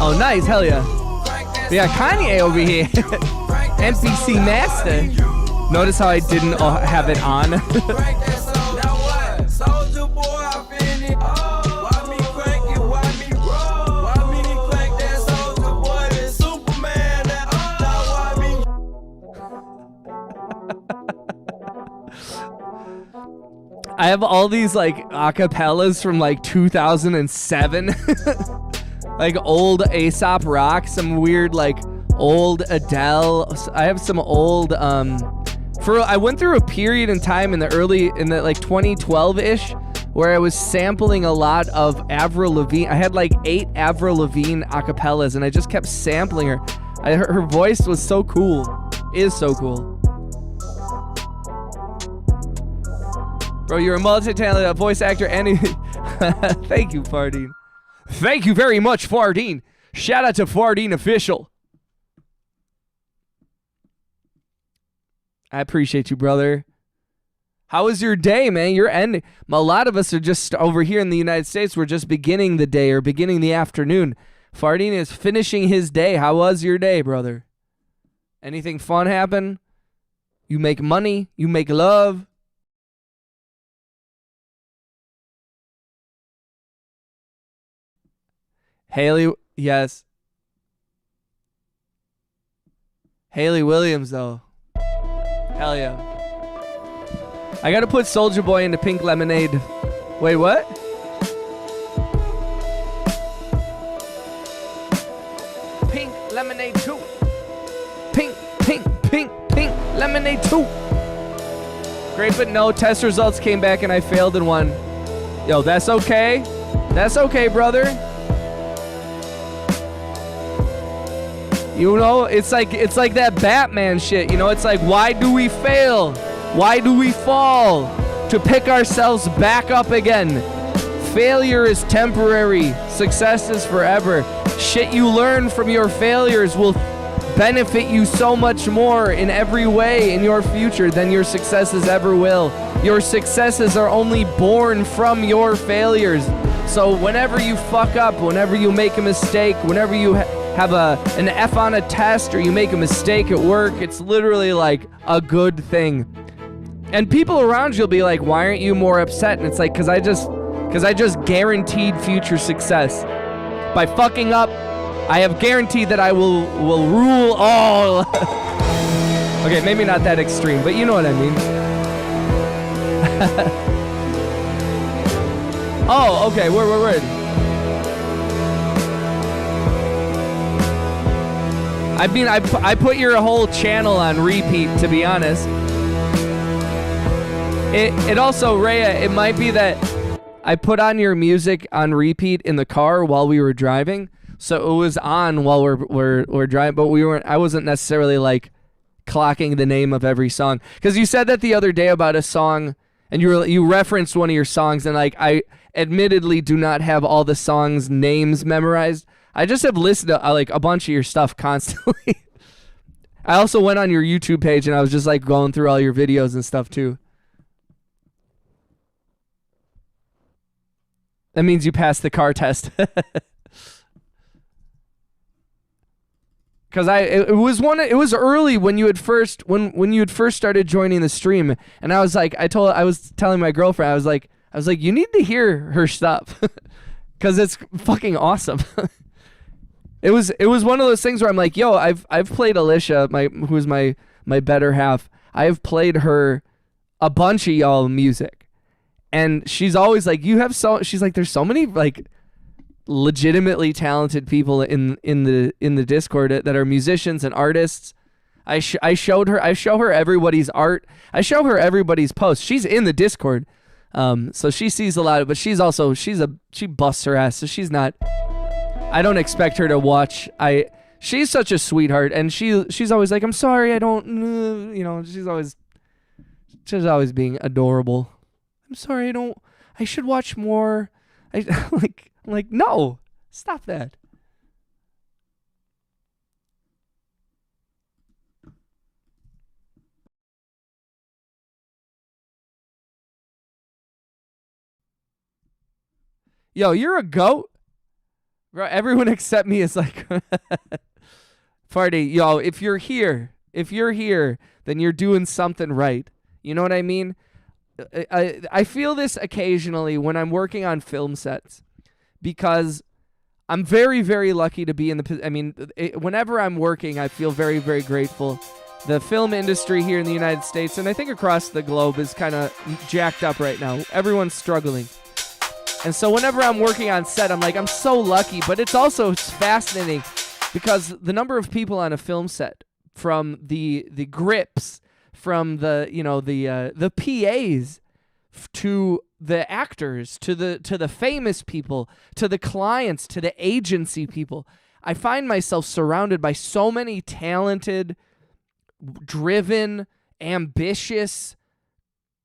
Oh, nice. Hell yeah. We got Kanye over here. MPC Master. Notice how I didn't have it on. I have all these like acapellas from like 2007. Like old Aesop Rock, some weird like old Adele. I have some old I went through a period in time in the like 2012-ish where I was sampling a lot of Avril Lavigne. I had like 8 Avril Lavigne acapellas and I just kept sampling her. Her voice was so cool. Is so cool. Bro, you're a multi-talented voice actor and thank you, Fardine. Thank you very much, Fardine. Shout out to Fardine Official. I appreciate you, brother. How was your day, man? You're ending. A lot of us are just over here in the United States. We're just beginning the day or beginning the afternoon. Fardine is finishing his day. How was your day, brother? Anything fun happen? You make money? You make love? Haley, yes. Haley Williams, though. Hell yeah. I gotta put Soulja Boy into Pink Lemonade. Wait, what? Pink Lemonade 2. Pink Lemonade 2. Great, but no. Test results came back and I failed in one. Yo, that's okay. That's okay, brother. You know, it's like that Batman shit, you know, it's like, why do we fail? Why do we fall? To pick ourselves back up again. Failure is temporary. Success is forever. Shit you learn from your failures will benefit you so much more in every way in your future than your successes ever will. Your successes are only born from your failures. So whenever you fuck up, whenever you make a mistake, whenever you have an F on a test or you make a mistake at work, it's literally like a good thing. And people around you'll be like, why aren't you more upset? And it's like, because I just guaranteed future success. By fucking up, I have guaranteed that I will rule all. Okay, maybe not that extreme, but you know what I mean. Oh, okay, word. I mean, I put your whole channel on repeat, to be honest. It also, Rhea, it might be that I put on your music on repeat in the car while we were driving, so it was on while we're driving, but I wasn't necessarily like clocking the name of every song. Because you said that the other day about a song, and you referenced one of your songs, and like I admittedly do not have all the songs' names memorized. I just have listened to like a bunch of your stuff constantly. I also went on your YouTube page and I was just like going through all your videos and stuff too. That means you passed the car test. Because it was early when you had first started joining the stream, and I was telling my girlfriend, I was like you need to hear her stuff, because it's fucking awesome. It was one of those things where I'm like, yo, I've played Alicia, who's my better half. I've played her a bunch of y'all music, and she's always like, she's like, there's so many like legitimately talented people in the Discord that are musicians and artists. I show her everybody's art. I show her everybody's posts. She's in the Discord, so she sees a lot of. But she busts her ass. So she's not. I don't expect her to watch. She's such a sweetheart, and she's always like, I'm sorry, I don't. She's always being adorable. I'm sorry, I should watch more. Like, no, stop that. Yo, you're a goat. Bro, everyone except me is like, party. Yo, if you're here, then you're doing something right. You know what I mean? I feel this occasionally when I'm working on film sets, because I'm very, very lucky to be in whenever I'm working, I feel very, very grateful. The film industry here in the United States, and I think across the globe, is kind of jacked up right now. Everyone's struggling. And so whenever I'm working on set, I'm like, I'm so lucky, but it's fascinating, because the number of people on a film set, from the grips, from the PAs, to the actors, to the famous people, to the clients, to the agency people. I find myself surrounded by so many talented, driven, ambitious,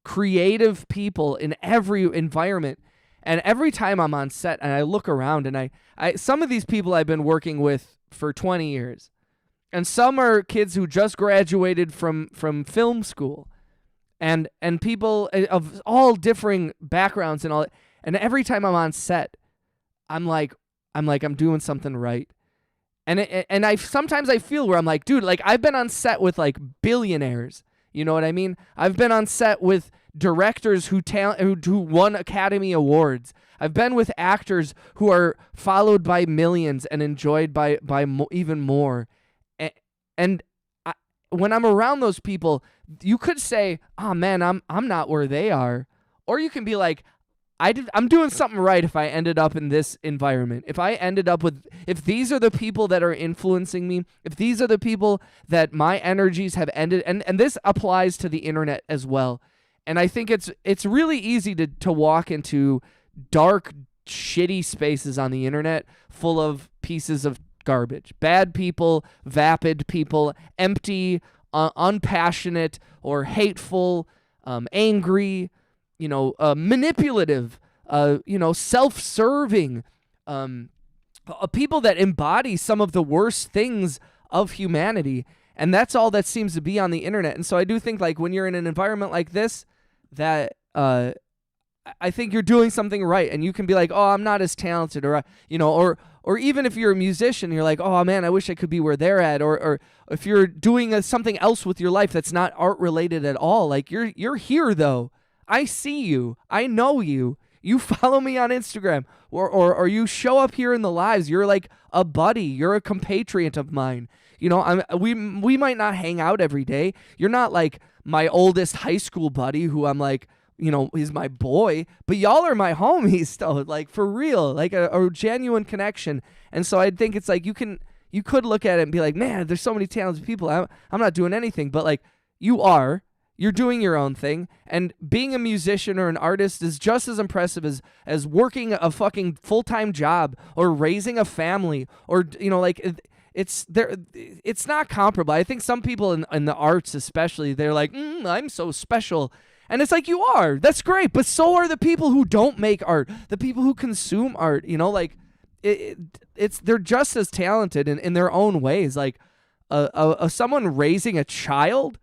creative people in every environment. And every time I'm on set and I look around, and I some of these people I've been working with for 20 years. And some are kids who just graduated from film school. And people of all differing backgrounds and all. And every time I'm on set, I'm like I'm doing something right. And I sometimes I feel where I'm like, dude, like I've been on set with like billionaires. You know what I mean? I've been on set with directors who won Academy Awards. I've been with actors who are followed by millions and enjoyed by even more. And when I'm around those people, you could say, "Oh man, I'm not where they are," or you can be like, I'm doing something right if I ended up in this environment. If these are the people that are influencing me, if these are the people that my energies have ended, and this applies to the internet as well. And I think it's really easy to walk into dark, shitty spaces on the internet full of pieces of garbage. Bad people, vapid people, empty, unpassionate, or hateful, angry, manipulative, self-serving, people that embody some of the worst things of humanity. And that's all that seems to be on the internet. And so I do think, like, when you're in an environment like this, that I think you're doing something right. And you can be like, oh, I'm not as talented, or even if you're a musician, you're like, oh man, I wish I could be where they're at. Or if you're doing something else with your life that's not art related at all, like you're here though. I see you. I know you. You follow me on Instagram, or you show up here in the lives. You're like a buddy. You're a compatriot of mine. We might not hang out every day. You're not like my oldest high school buddy who I'm like, he's my boy, but y'all are my homies still, like for real, like a genuine connection. And so I think it's like you could look at it and be like, man, there's so many talented people. I'm not doing anything, but like you're doing your own thing, and being a musician or an artist is just as impressive as working a fucking full-time job or raising a family, or it's not comparable. I think some people in the arts especially, they're like, I'm so special. And it's like, you are. That's great. But so are the people who don't make art, the people who consume art. They're just as talented in their own ways. Like someone raising a child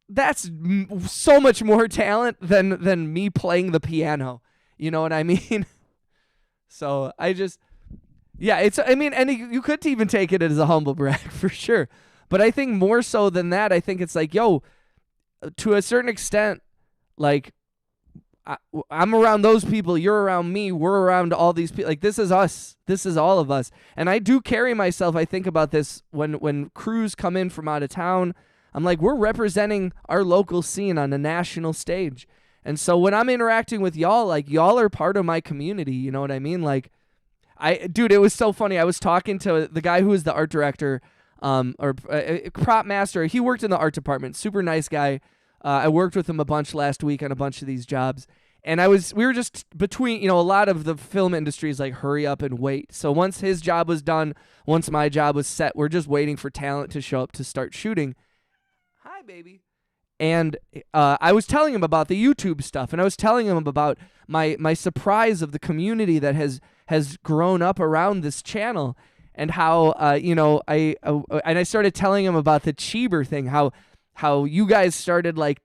that's so much more talent than me playing the piano. You know what I mean? So I just, yeah, and you could even take it as a humble brag for sure. But I think more so than that, I think it's like, yo, to a certain extent, like, I'm around those people, you're around me, we're around all these people. Like, this is us. This is all of us. And I do carry myself, I think about this when crews come in from out of town. I'm like, we're representing our local scene on a national stage. And so when I'm interacting with y'all, like, y'all are part of my community. You know what I mean? Like, dude, it was so funny. I was talking to the guy who was the art director, or prop master. He worked in the art department. Super nice guy. I worked with him a bunch last week on a bunch of these jobs. And we were just between, a lot of the film industry is like, hurry up and wait. So once his job was done, once my job was set, we're just waiting for talent to show up to start shooting. Hi, baby. And I was telling him about the YouTube stuff, and I was telling him about my surprise of the community that has grown up around this channel, and how I started telling him about the Cheeber thing, how you guys started like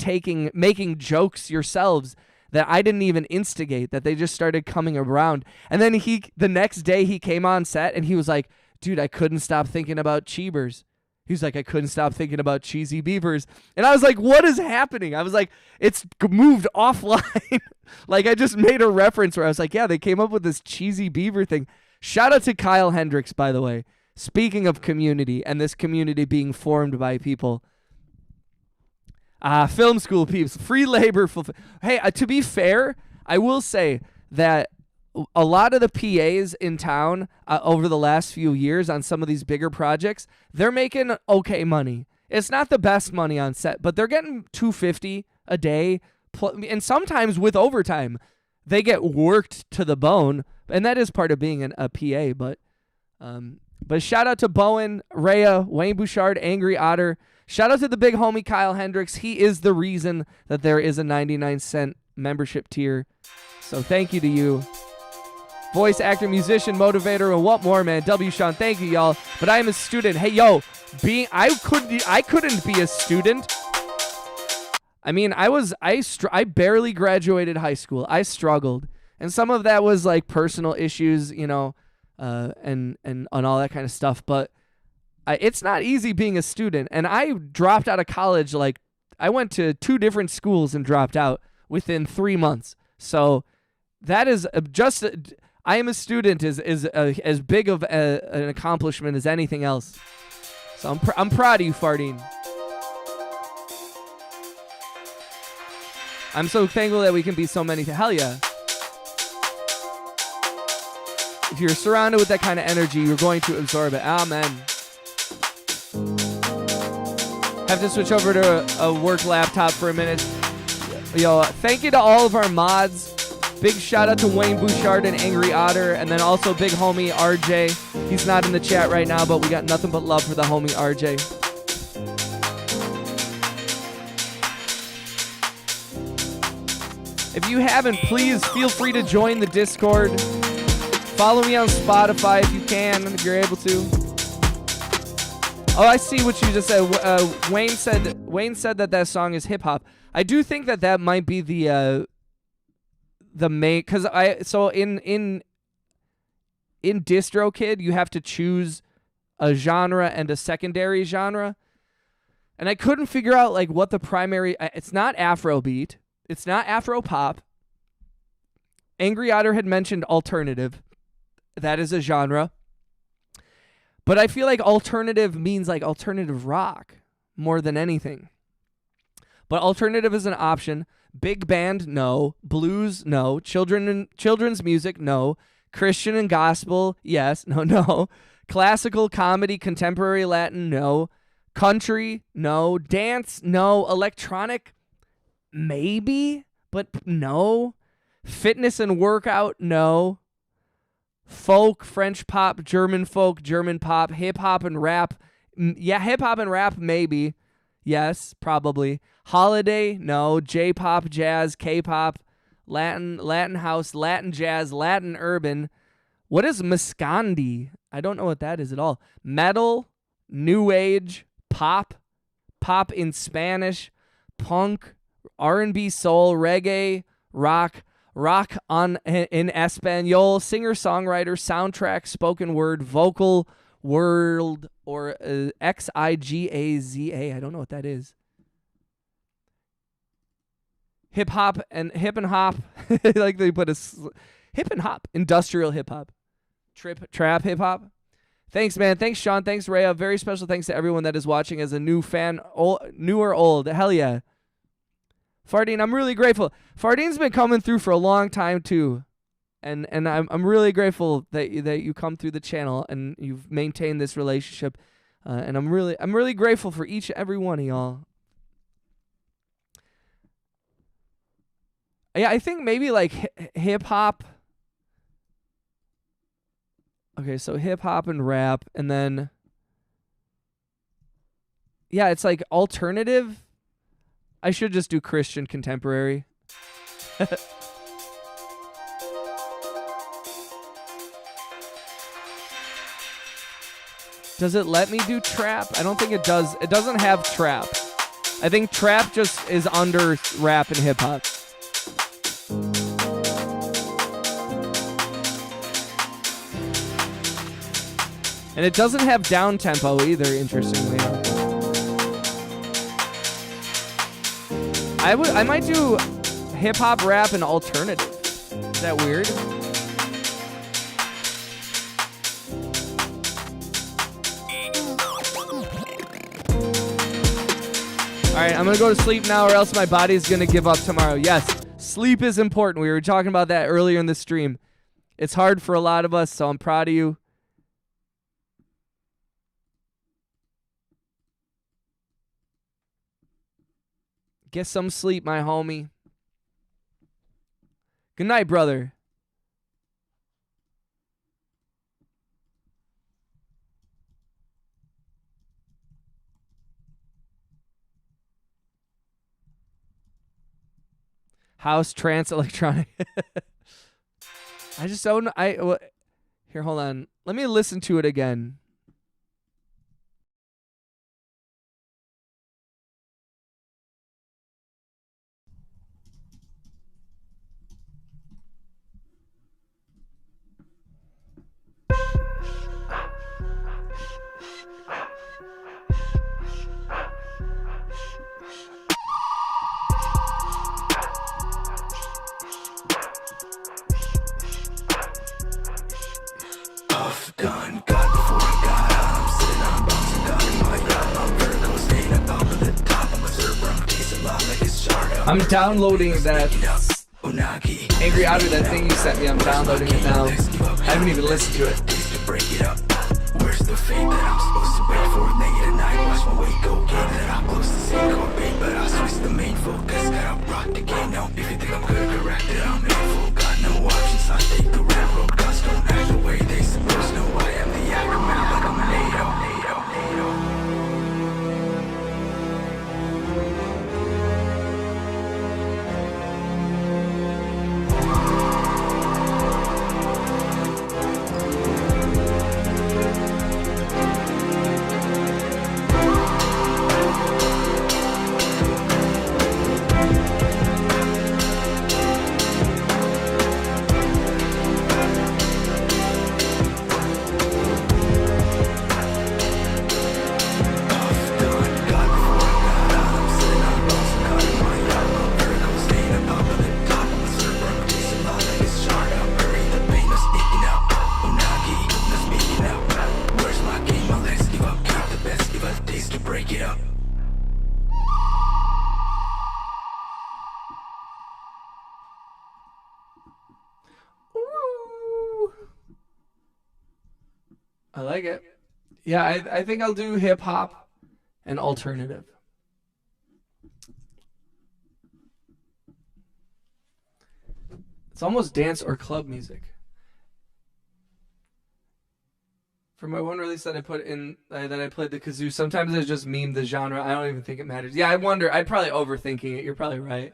making jokes yourselves that I didn't even instigate, that they just started coming around. And then the next day he came on set and he was like, dude, I couldn't stop thinking about Cheebers. He was like, I couldn't stop thinking about cheesy beavers. And I was like, what is happening? I was like, it's moved offline. Like, I just made a reference where I was like, yeah, they came up with this cheesy beaver thing. Shout out to Kyle Hendricks, by the way. Speaking of community and this community being formed by people. Film school peeps, free labor. Hey, to be fair, I will say that a lot of the PAs in town over the last few years on some of these bigger projects, they're making okay money. It's not the best money on set, but they're getting $250 a day, and sometimes with overtime, they get worked to the bone, and that is part of being a PA. But shout out to Bowen, Rhea, Wayne Bouchard, Angry Otter. Shout out to the big homie Kyle Hendricks. He is the reason that there is a 99-cent membership tier. So thank you to you. Voice actor, musician, motivator, and what more, man. W. Sean, thank you, y'all. But I am a student. Hey, yo, I couldn't be a student. I mean, I barely graduated high school. I struggled, and some of that was like personal issues, and all that kind of stuff. But it's not easy being a student, and I dropped out of college. Like, I went to 2 different schools and dropped out within 3 months. So that is just. I am a student is as big of an accomplishment as anything else. So I'm proud of you, Fardine. I'm so thankful that we can be so many. Hell yeah. If you're surrounded with that kind of energy, you're going to absorb it. Amen. Have to switch over to a work laptop for a minute. Yo, thank you to all of our mods. Big shout out to Wayne Bouchard and Angry Otter, and then also big homie RJ. He's not in the chat right now, but we got nothing but love for the homie RJ. If you haven't, please feel free to join the Discord. Follow me on Spotify if you can, if you're able to. Oh, I see what you just said. Wayne said that song is hip hop. I do think that might be the main, because in DistroKid you have to choose a genre and a secondary genre, and I couldn't figure out like what the primary. It's not Afrobeat, it's not Afro pop. Angry Otter had mentioned alternative. That is a genre, but I feel like alternative means like alternative rock more than anything. But alternative is an option. Big band, no. Blues, no. Children's music, no. Christian and gospel, yes. No. Classical, comedy, contemporary Latin, no. Country, no. Dance, no. Electronic, maybe, but no. Fitness and workout, no. Folk, French pop, German folk, German pop, hip-hop and rap. Yeah, hip-hop and rap, maybe. Yes, probably. Holiday, no. J-pop, jazz, K-pop, Latin house, Latin jazz, Latin urban. What is Muscandi? I don't know what that is at all. Metal, new age, pop in Spanish, punk, R&B, soul, reggae, rock, rock on in Espanol, singer-songwriter, soundtrack, spoken word, vocal, world, or Xigaza. I don't know what that is. Hip hop and hop. Like they put hip and hop, industrial hip hop, trap hip hop. Thanks, man. Thanks, Sean. Thanks, Rhea. Very special thanks to everyone that is watching as a new fan, new or old. Hell yeah. Fardine, I'm really grateful. Fardine's been coming through for a long time too, and I'm really grateful that you come through the channel and you've maintained this relationship, and I'm really grateful for each and every one of y'all. Yeah, I think maybe like hip hop. Okay, so hip hop and rap, and then yeah, it's like alternative. I should just do Christian contemporary. Does it let me do trap? I don't think it does. It doesn't have trap. I think trap just is under rap and hip hop. And it doesn't have down tempo either, interestingly. I might do hip hop, rap, and alternative. Is that weird? All right, I'm gonna go to sleep now, or else my body's gonna give up tomorrow. Yes, sleep is important. We were talking about that earlier in the stream. It's hard for a lot of us, so I'm proud of you. Get some sleep, my homie. Good night, brother. House, trance, electronic. I just don't. Here, hold on. Let me listen to it again. Done, God before I got out. I'm sitting on a box and got in my yacht. My vertical staying up to the top. I'm a server, I'm tasting lot like it's charred. I'm downloading that Angry Otter, that thing you sent me. I'm downloading it now. I haven't even listened to it. Break it up. Where's the fate that I'm supposed to wait for? Late at night, watch my weight go. Game that I'm close to seeing corbate, but I switch the main focus. Gotta rock the game now. If you think I'm good, correct it. I'm in full. Got no options. I take the railroad. Gods don't act the way they supposed to. I am the aftermath like I'm a NATO. I like it. Yeah, I think I'll do hip hop and alternative. It's almost dance or club music. For my one release that I put in, that I played the kazoo, sometimes I just meme the genre. I don't even think it matters. Yeah, I wonder. I'm probably overthinking it. You're probably right.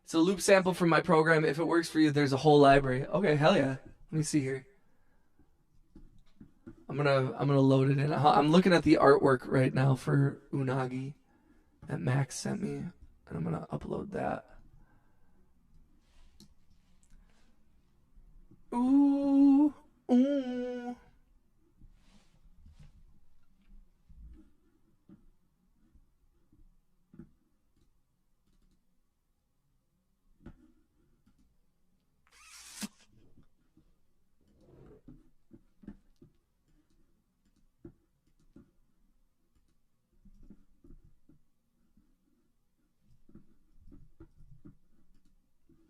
It's a loop sample from my program. If it works for you, there's a whole library. Okay, hell yeah. Let me see here. I'm gonna load it in. I'm looking at the artwork right now for Unagi that Max sent me, and I'm gonna upload that. Ooh, ooh.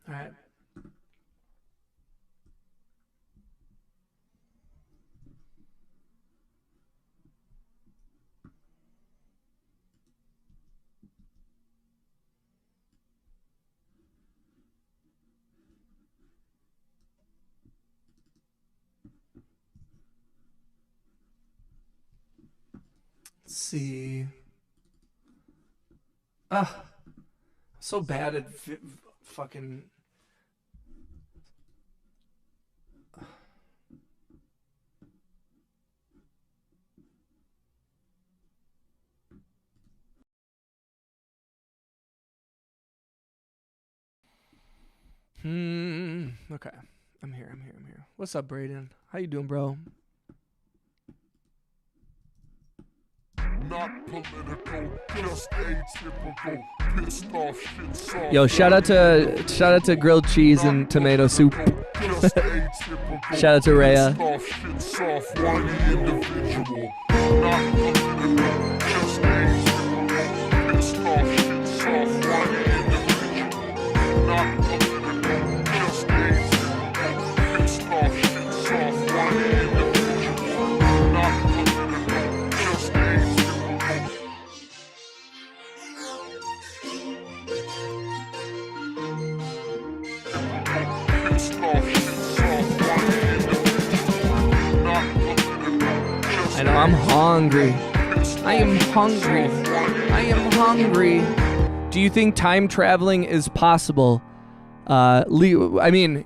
All right. Let's see. So bad at fucking. Okay. I'm here. What's up, Brayden? How you doing, bro? Not political, just atypical. Pissed off shit soft. Yo, shout out to grilled cheese and tomato soup. Just atypical. Shout out to Rhea. Pissed off shit soft, whiny individual. Not political, just atypical. Pissed off shit soft, whiny individual. Not political, just atypical. Pissed off shit soft, whiny individual. Not political, just atypical. Pissed off shit soft, whiny individual. Not political, just I know I'm hungry. I am hungry. Do you think time traveling is possible? I mean,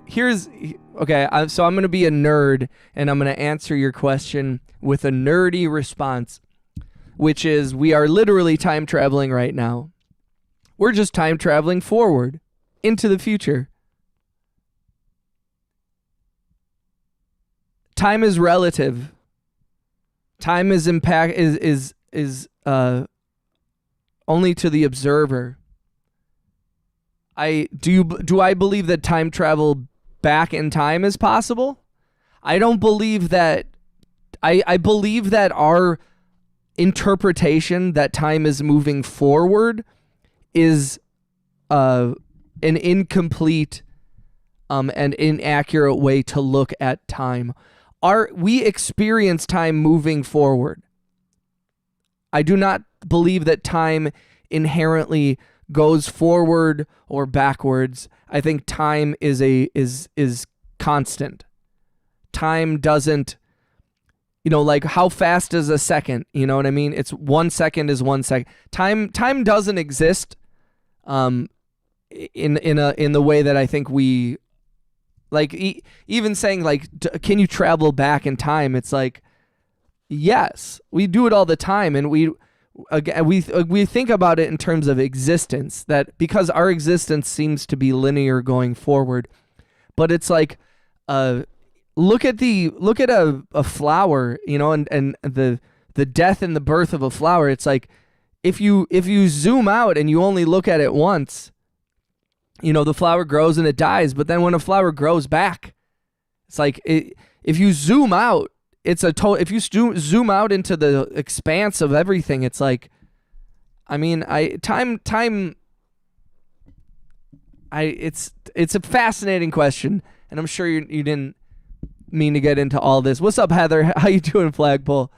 okay. So I'm gonna be a nerd, and I'm gonna answer your question with a nerdy response, which is we are literally time traveling right now. We're just time traveling forward into the future. Time is relative. Time is only to the observer. Do I believe that time travel back in time is possible? I don't believe that. I believe that our interpretation that time is moving forward is an incomplete and inaccurate way to look at time. We experience time moving forward. I do not believe that time inherently goes forward or backwards. I think time is constant. Time doesn't, like how fast is a second? You know what I mean? It's 1 second is 1 second. Time doesn't exist in the way that I think we like even saying like can you travel back in time? It's like yes, we do it all the time, and we think about it in terms of existence, that because our existence seems to be linear going forward, but it's like look at a flower, and the death and the birth of a flower. It's like if you zoom out and you only look at it once, the flower grows and it dies, but then when a flower grows back, it's like if you zoom out, it's a total. If you zoom out into the expanse of everything, it's like, I mean, it's a fascinating question, and I'm sure you didn't mean to get into all this. What's up, Heather? How you doing, Flagpole?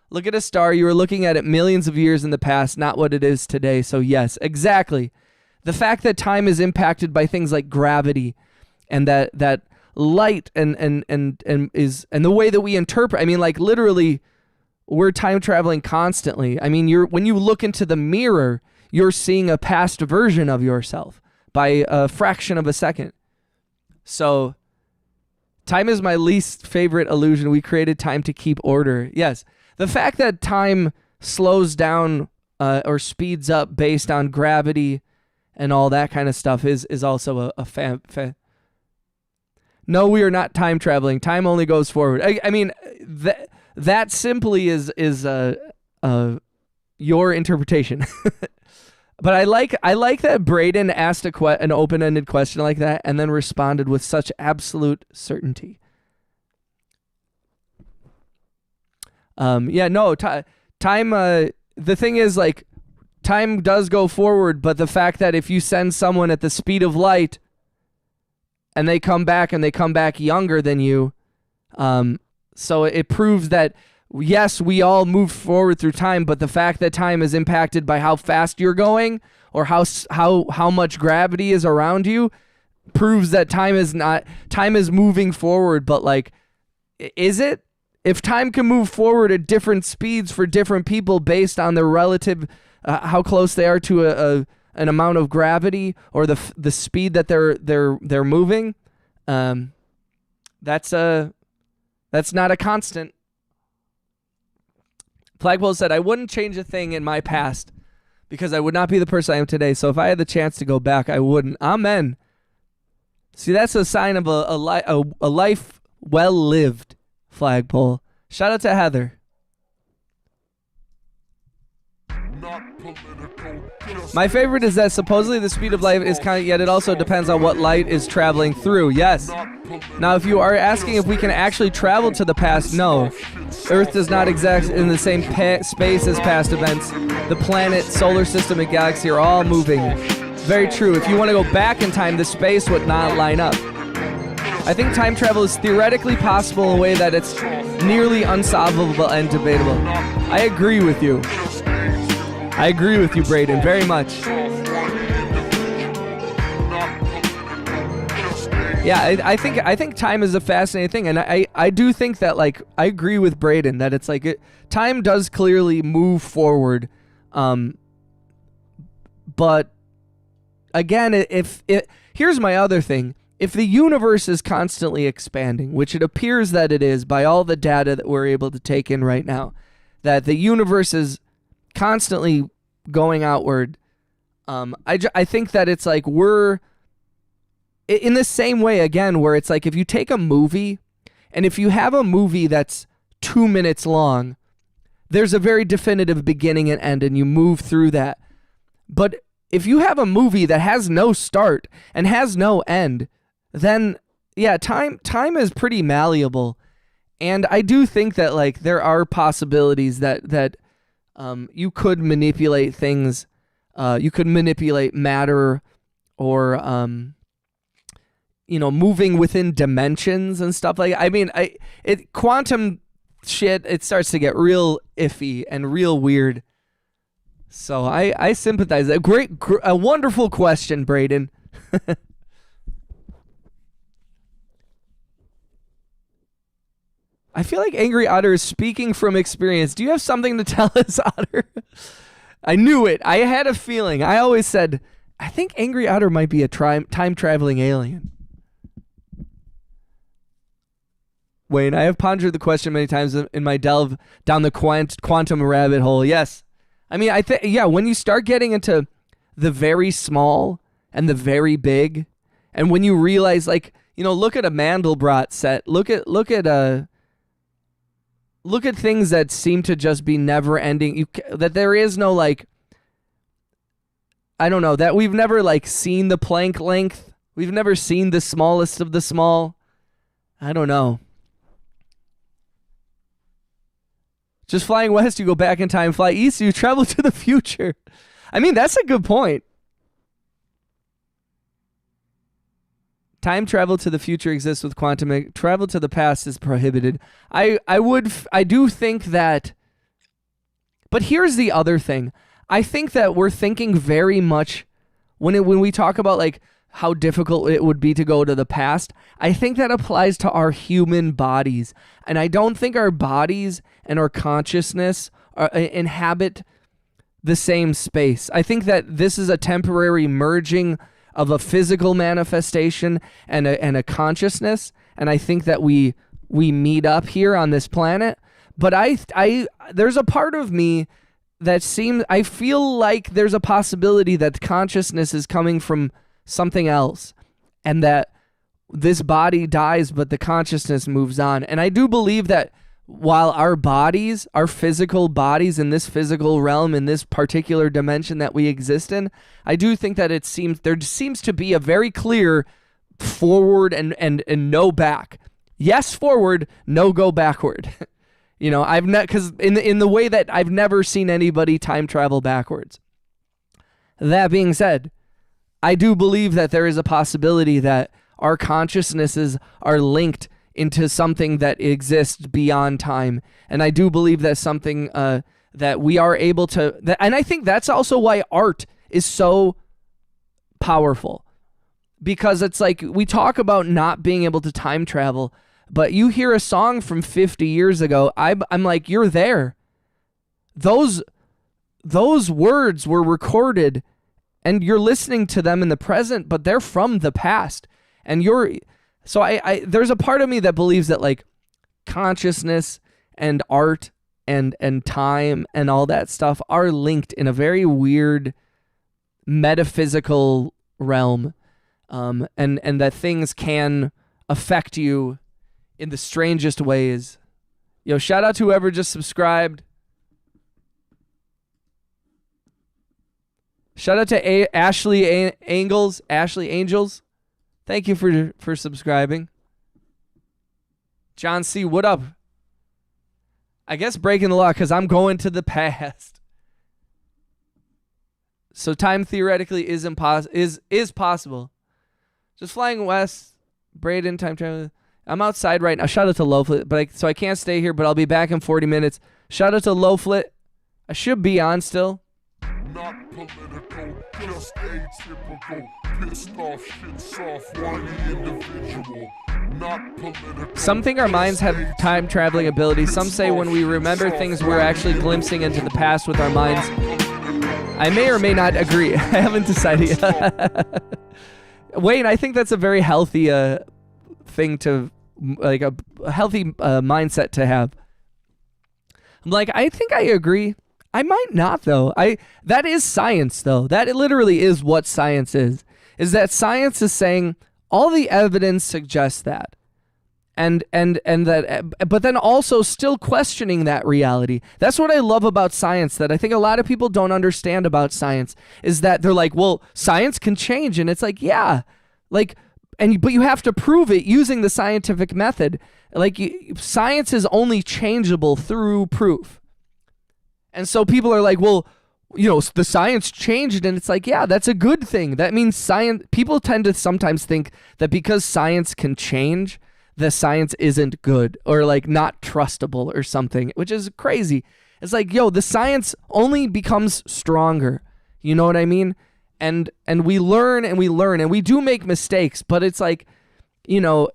Look at a star. You were looking at it millions of years in the past, not what it is today. So yes, exactly. The fact that time is impacted by things like gravity, and that light and the way that we interpret. I mean, like literally, we're time traveling constantly. I mean, when you look into the mirror, you're seeing a past version of yourself by a fraction of a second. So, time is my least favorite illusion. We created time to keep order. Yes, the fact that time slows down or speeds up based on gravity and all that kind of stuff is also a No, we are not time traveling. Time only goes forward. I mean, that simply is your interpretation. But I like that Braden asked an open-ended question like that and then responded with such absolute certainty. Time. The thing is, like, time does go forward, but the fact that if you send someone at the speed of light and they come back younger than you, so it proves that yes, we all move forward through time, but the fact that time is impacted by how fast you're going or how much gravity is around you proves that time is moving forward. But like, is it? If time can move forward at different speeds for different people based on their relative how close they are to an amount of gravity or the speed that they're moving, that's not a constant. Flagpole said, I wouldn't change a thing in my past because I would not be the person I am today. So if I had the chance to go back, I wouldn't. Amen. See, that's a sign of a life well lived, Flagpole. Shout out to Heather. My favorite is that supposedly the speed of light is yet it also depends on what light is traveling through. Yes. Now, if you are asking if we can actually travel to the past, no. Earth does not exist in the same space as past events. The planet, solar system, and galaxy are all moving. Very true. If you want to go back in time, the space would not line up. I think time travel is theoretically possible in a way that it's nearly unsolvable and debatable. I agree with you. I agree with you, Braden, very much. Yeah, I think time is a fascinating thing, and I do think that, like, I agree with Braden that it's like time does clearly move forward, but again, here's my other thing. If the universe is constantly expanding, which it appears that it is by all the data that we're able to take in right now, that the universe is constantly going outward, I think that it's like we're in the same way again where it's like if you take a movie and if you have a movie that's 2 minutes long, there's a very definitive beginning and end and you move through that. But if you have a movie that has no start and has no end, then yeah, time is pretty malleable. And I do think that like there are possibilities that you could manipulate things, you could manipulate matter or moving within dimensions and stuff like that. I mean, quantum shit, it starts to get real iffy and real weird. So I sympathize. A wonderful question, Braden. I feel like Angry Otter is speaking from experience. Do you have something to tell us, Otter? I knew it. I had a feeling. I always said, I think Angry Otter might be a time-traveling alien. Wayne, I have pondered the question many times in my delve down the quantum rabbit hole. Yes. I mean, when you start getting into the very small and the very big, and when you realize, like, look at a Mandelbrot set, look at things that seem to just be never ending, that there is no, like, I don't know, that we've never, like, seen the Planck length. We've never seen the smallest of the small. I don't know. Just flying west, you go back in time. Fly east, you travel to the future. I mean, that's a good point. Time travel to the future exists with quantum. Travel to the past is prohibited. I do think that. But here's the other thing. I think that we're thinking very much when we talk about like how difficult it would be to go to the past. I think that applies to our human bodies, and I don't think our bodies and our consciousness inhabit the same space. I think that this is a temporary merging of a physical manifestation and a consciousness, and I think that we meet up here on this planet. But I there's a part of me that I feel like there's a possibility that consciousness is coming from something else, and that this body dies, but the consciousness moves on. And I do believe that while our bodies, our physical bodies in this physical realm, in this particular dimension that we exist in, I do think that there seems to be a very clear forward and no back. Yes, forward, no go backward. You know, because in the way that I've never seen anybody time travel backwards. That being said, I do believe that there is a possibility that our consciousnesses are linked into something that exists beyond time. And I do believe that something that we are able to, and I think that's also why art is so powerful. Because it's like, we talk about not being able to time travel, but you hear a song from 50 years ago, I'm like, you're there. Those words were recorded and you're listening to them in the present, but they're from the past. And I there's a part of me that believes that like consciousness and art and time and all that stuff are linked in a very weird metaphysical realm. And that things can affect you in the strangest ways. Yo, shout out to whoever just subscribed. Shout out to Ashley Angels. Thank you for subscribing. John C., what up? I guess breaking the law because I'm going to the past. So time theoretically is possible. Just flying west, Braden, time travel. I'm outside right now. Shout out to Lowflit, so I can't stay here, but I'll be back in 40 minutes. Shout out to Lowflit. I should be on still. Not political, just atypical. Pissed off, shit soft, whiny individual. Not political. Some think our minds have time traveling abilities. Some say when we remember things, we're actually glimpsing into the past with our minds. I may or may not agree. I haven't decided yet. Wayne, I think that's a very healthy thing to, like a healthy mindset to have. I'm like, I think I agree. I might not though. That is science though. That literally is what science is that science is saying all the evidence suggests that. And that, but then also still questioning that reality. That's what I love about science, that I think a lot of people don't understand about science, is that they're like, well, science can change. And it's like, yeah, like, but you have to prove it using the scientific method. Like, science is only changeable through proof. And so people are like, well, you know, the science changed, and it's like, yeah, that's a good thing. That means science, people tend to sometimes think that because science can change, the science isn't good or like not trustable or something, which is crazy. It's like, yo, the science only becomes stronger. You know what I mean? And we learn and we do make mistakes, but it's like, you know,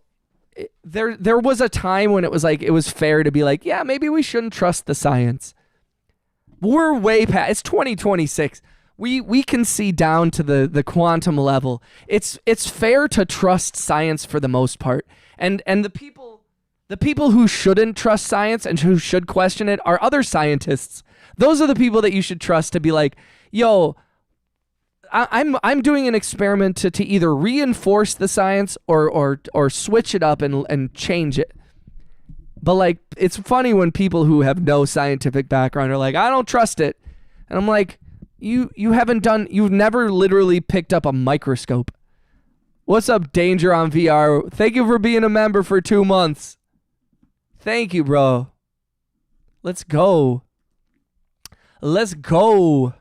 there was a time when it was like, it was fair to be like, yeah, maybe we shouldn't trust the science. We're way past, it's 2026. We can see down to the quantum level. It's fair to trust science for the most part. And the people who shouldn't trust science and who should question it are other scientists. Those are the people that you should trust to be like, yo, I'm doing an experiment to either reinforce the science or switch it up and change it. But like, it's funny when people who have no scientific background are like, I don't trust it. And I'm like, you've never literally picked up a microscope. What's up, Danger on VR? Thank you for being a member for 2 months. Thank you, bro. Let's go. Let's go.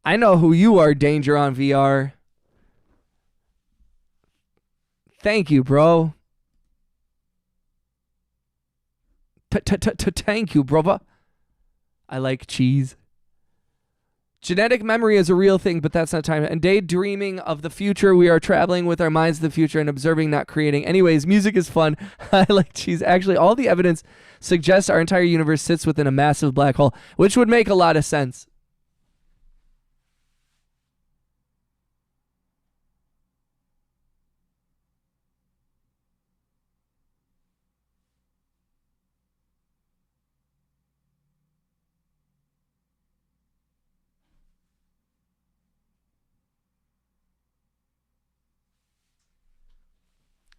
I know who you are, Danger on VR. Thank you, bro. Thank you, brother. I like cheese. Genetic memory is a real thing, but that's not time. And daydreaming of the future, we are traveling with our minds to the future and observing, not creating. Anyways, music is fun. I like cheese. Actually, all the evidence suggests our entire universe sits within a massive black hole, which would make a lot of sense.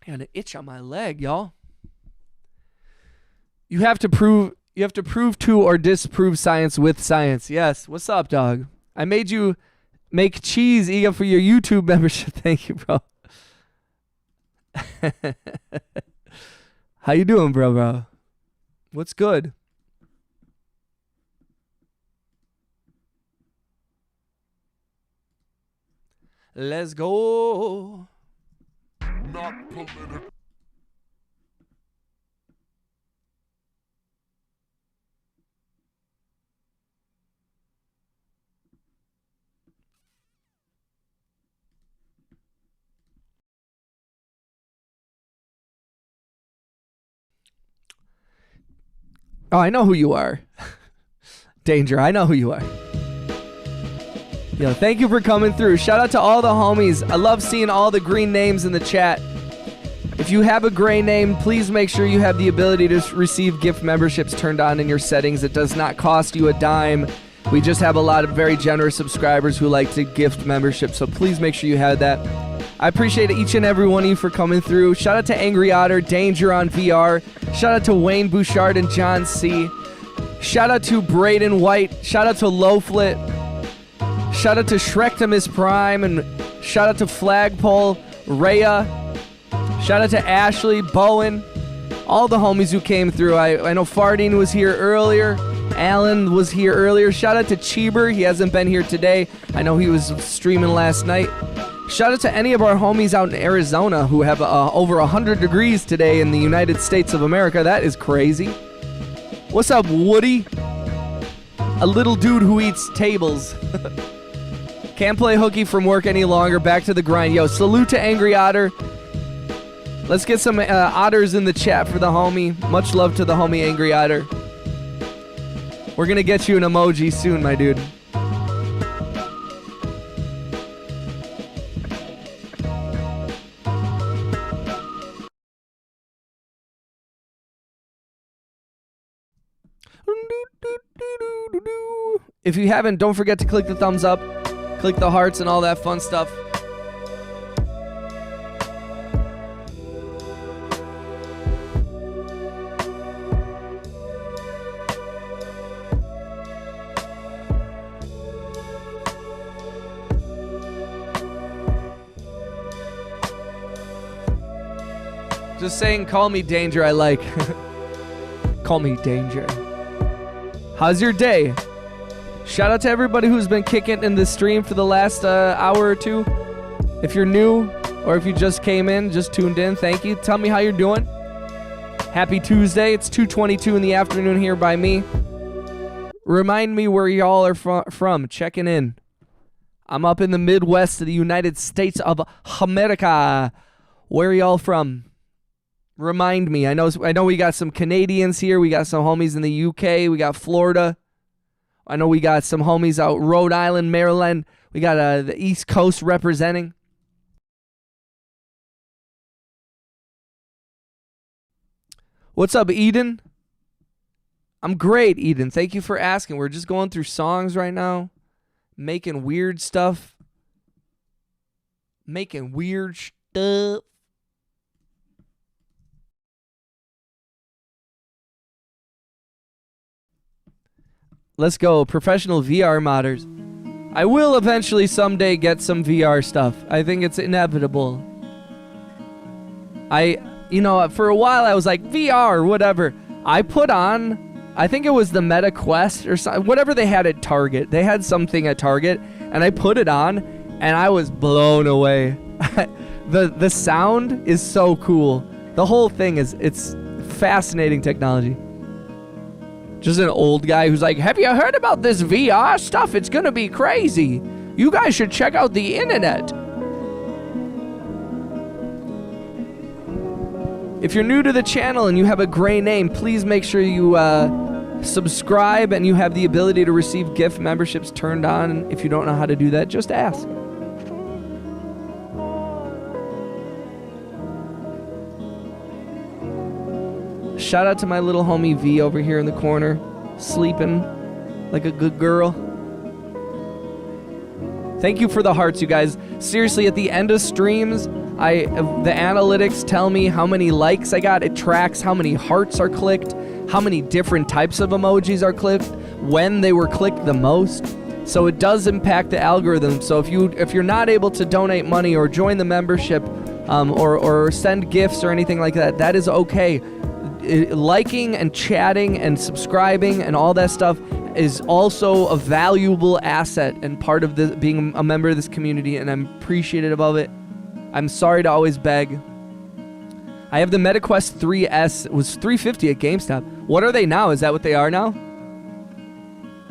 I got an itch on my leg, y'all. You have to prove to or disprove science with science. Yes. What's up, dog? I made you make cheese, Iga, for your YouTube membership. Thank you, bro. How you doing, bro? What's good? Let's go. Not political. Oh, I know who you are. Danger, I know who you are. Yo, thank you for coming through. Shout out to all the homies. I love seeing all the green names in the chat. If you have a gray name, please make sure you have the ability to receive gift memberships turned on in your settings. It does not cost you a dime. We just have a lot of very generous subscribers who like to gift memberships, so please make sure you have that. I appreciate each and every one of you for coming through. Shout out to Angry Otter, Danger on VR. Shout out to Wayne Bouchard and John C. Shout out to Braden White. Shout out to Lowflit. Shout out to Shrektimus Prime. And shout out to Flagpole, Rhea. Shout out to Ashley, Bowen. All the homies who came through. I know Fardine was here earlier. Alan was here earlier. Shout out to Cheeber. He hasn't been here today. I know he was streaming last night. Shout out to any of our homies out in Arizona who have over 100 degrees today in the United States of America. That is crazy. What's up, Woody? A little dude who eats tables. Can't play hooky from work any longer. Back to the grind. Yo, salute to Angry Otter. Let's get some otters in the chat for the homie. Much love to the homie Angry Otter. We're going to get you an emoji soon, my dude. If you haven't, don't forget to click the thumbs up, click the hearts and all that fun stuff. Just saying, call me Danger, I like. Call me Danger. How's your day? Shout out to everybody who's been kicking in the stream for the last hour or two. If you're new or if you just came in, just tuned in, thank you. Tell me how you're doing. Happy Tuesday. It's 2:22 in the afternoon here by me. Remind me where y'all are from. Checking in. I'm up in the Midwest of the United States of America. Where are y'all from? Remind me. I know we got some Canadians here. We got some homies in the UK. We got Florida. I know we got some homies out Rhode Island, Maryland. We got the East Coast representing. What's up, Eden? I'm great, Eden. Thank you for asking. We're just going through songs right now. Making weird stuff. Making weird stuff. Let's go. Professional VR modders. I will eventually someday get some VR stuff. I think it's inevitable. For a while I was like, VR, whatever. I put on, I think it was the Meta Quest or something, whatever they had at Target. They had something at Target, and I put it on, and I was blown away. The sound is so cool. The whole thing it's fascinating technology. Just an old guy who's like, have you heard about this VR stuff? It's gonna be crazy. You guys should check out the internet. If you're new to the channel and you have a gray name, please make sure you subscribe and you have the ability to receive gift memberships turned on. If you don't know how to do that, just ask. Shout out to my little homie V over here in the corner, sleeping like a good girl. Thank you for the hearts, you guys. Seriously, at the end of streams, The analytics tell me how many likes I got. It tracks how many hearts are clicked, how many different types of emojis are clicked, when they were clicked the most. So it does impact the algorithm. So if you're not able to donate money or join the membership, or send gifts or anything like that, that is okay. Liking and chatting and subscribing and all that stuff is also a valuable asset and part of being a member of this community, and I'm appreciative of it. I'm sorry to always beg. I have the MetaQuest 3S. It was $350 at GameStop. What are they now? Is that what they are now?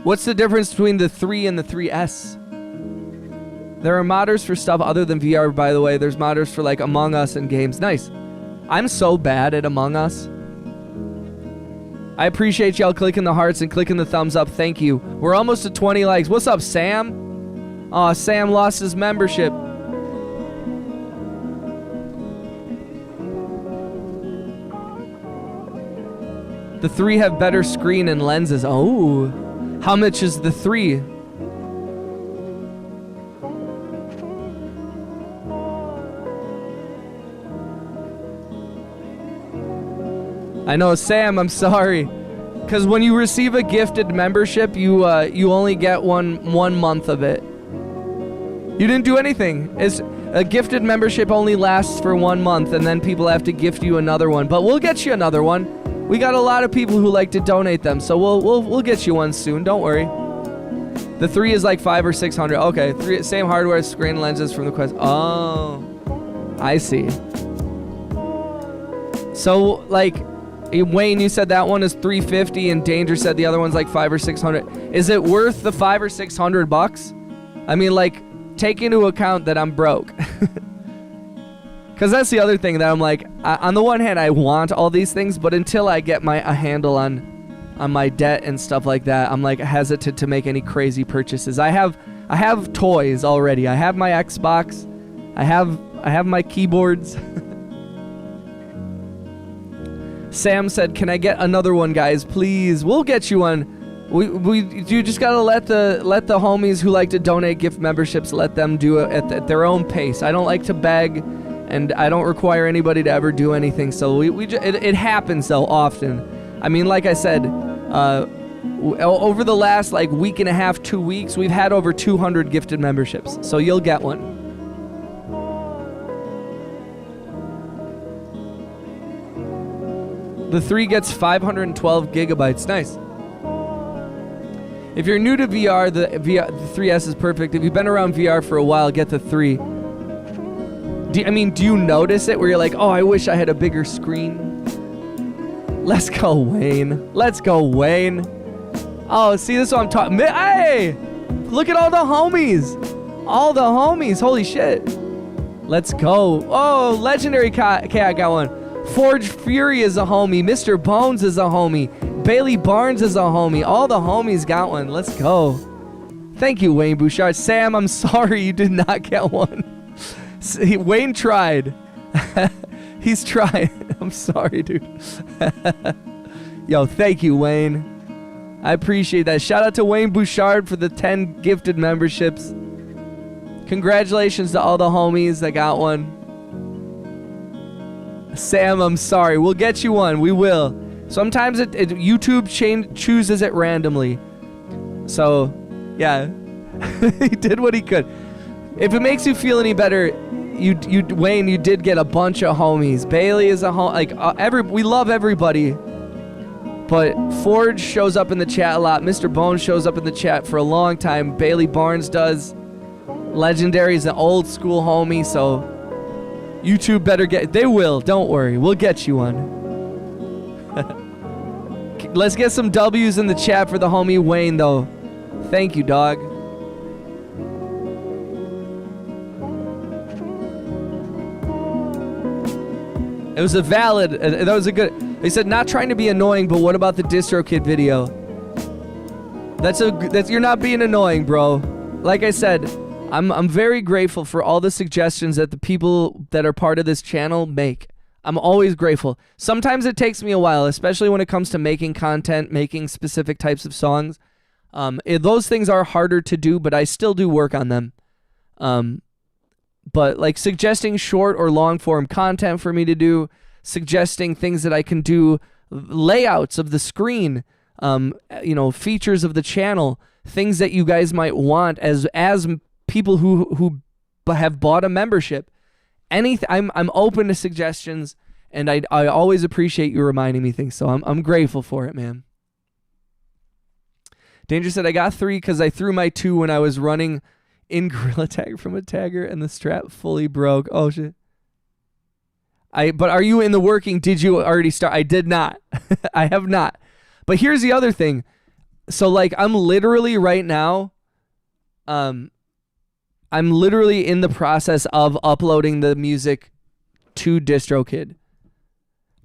What's the difference between the 3 and the 3S? There are modders for stuff other than VR, by the way. There's modders for like Among Us and games. Nice. I'm so bad at Among Us. I appreciate y'all clicking the hearts and clicking the thumbs up. Thank you. We're almost at 20 likes. What's up, Sam? Aw, Sam lost his membership. The 3 have better screen and lenses. Oh. How much is the 3? I know, Sam, I'm sorry. Because when you receive a gifted membership, you only get one month of it. You didn't do anything. A gifted membership only lasts for 1 month, and then people have to gift you another one. But we'll get you another one. We got a lot of people who like to donate them, so we'll get you one soon. Don't worry. The 3 is like $500 or $600. Okay, 3 same hardware, screen lenses from the Quest. Oh, I see. So like, Wayne, you said that one is $350, and Danger said the other one's like $500 or $600. Is it worth the $500 or $600? I mean, like, take into account that I'm broke. Because that's the other thing that I'm like, on the one hand, I want all these things, but until I get a handle on my debt and stuff like that, I'm like hesitant to make any crazy purchases. I have toys already. I have my Xbox. I have my keyboards. Sam said, "Can I get another one, guys? Please, we'll get you one. You just gotta let the homies who like to donate gift memberships, let them do it at their own pace. I don't like to beg." And I don't require anybody to ever do anything, so it happens though often. I mean, like I said, over the last like week and a half, 2 weeks, we've had over 200 gifted memberships, so you'll get one. The 3 gets 512 gigabytes. Nice. If you're new to VR, the 3S is perfect. If you've been around VR for a while, get the 3. Do you notice it where you're like, oh, I wish I had a bigger screen? Let's go, Wayne. Let's go, Wayne. Oh, see, this is what I'm talking. Hey! Look at all the homies. All the homies. Holy shit. Let's go. Oh, Legendary Cat got one. Forge Fury is a homie. Mr. Bones is a homie. Bailey Barnes is a homie. All the homies got one. Let's go. Thank you, Wayne Bouchard. Sam, I'm sorry you did not get one. Wayne tried. He's trying. I'm sorry, dude. Yo, thank you, Wayne. I appreciate that. Shout out to Wayne Bouchard for the 10 gifted memberships. Congratulations to all the homies that got one. Sam, I'm sorry. We'll get you one. We will. Sometimes YouTube chooses it randomly. So, yeah. He did what he could. If it makes you feel any better, Wayne, you did get a bunch of homies. Bailey is a home. We love everybody. But Forge shows up in the chat a lot. Mr. Bones shows up in the chat for a long time. Bailey Barnes does. Legendary is an old school homie, so YouTube better get. They will. Don't worry. We'll get you one. Let's get some W's in the chat for the homie Wayne, though. Thank you, dog. It was a valid, that was a good, they said not trying to be annoying, but what about the DistroKid video? You're not being annoying, bro. Like I said, I'm very grateful for all the suggestions that the people that are part of this channel make. I'm always grateful. Sometimes it takes me a while, especially when it comes to making content, making specific types of songs. Those things are harder to do, but I still do work on them. But like suggesting short or long form content for me to do, suggesting things that I can do, layouts of the screen, features of the channel, things that you guys might want as people who have bought a membership. I'm open to suggestions, and I always appreciate you reminding me things. So I'm grateful for it, man. Danger said I got 3 because I threw my 2 when I was running in Gorilla Tag from a tagger and the strap fully broke. Oh shit. But are you in the working? Did you already start? I did not. I have not. But here's the other thing. So like I'm literally right now, I'm literally in the process of uploading the music to DistroKid.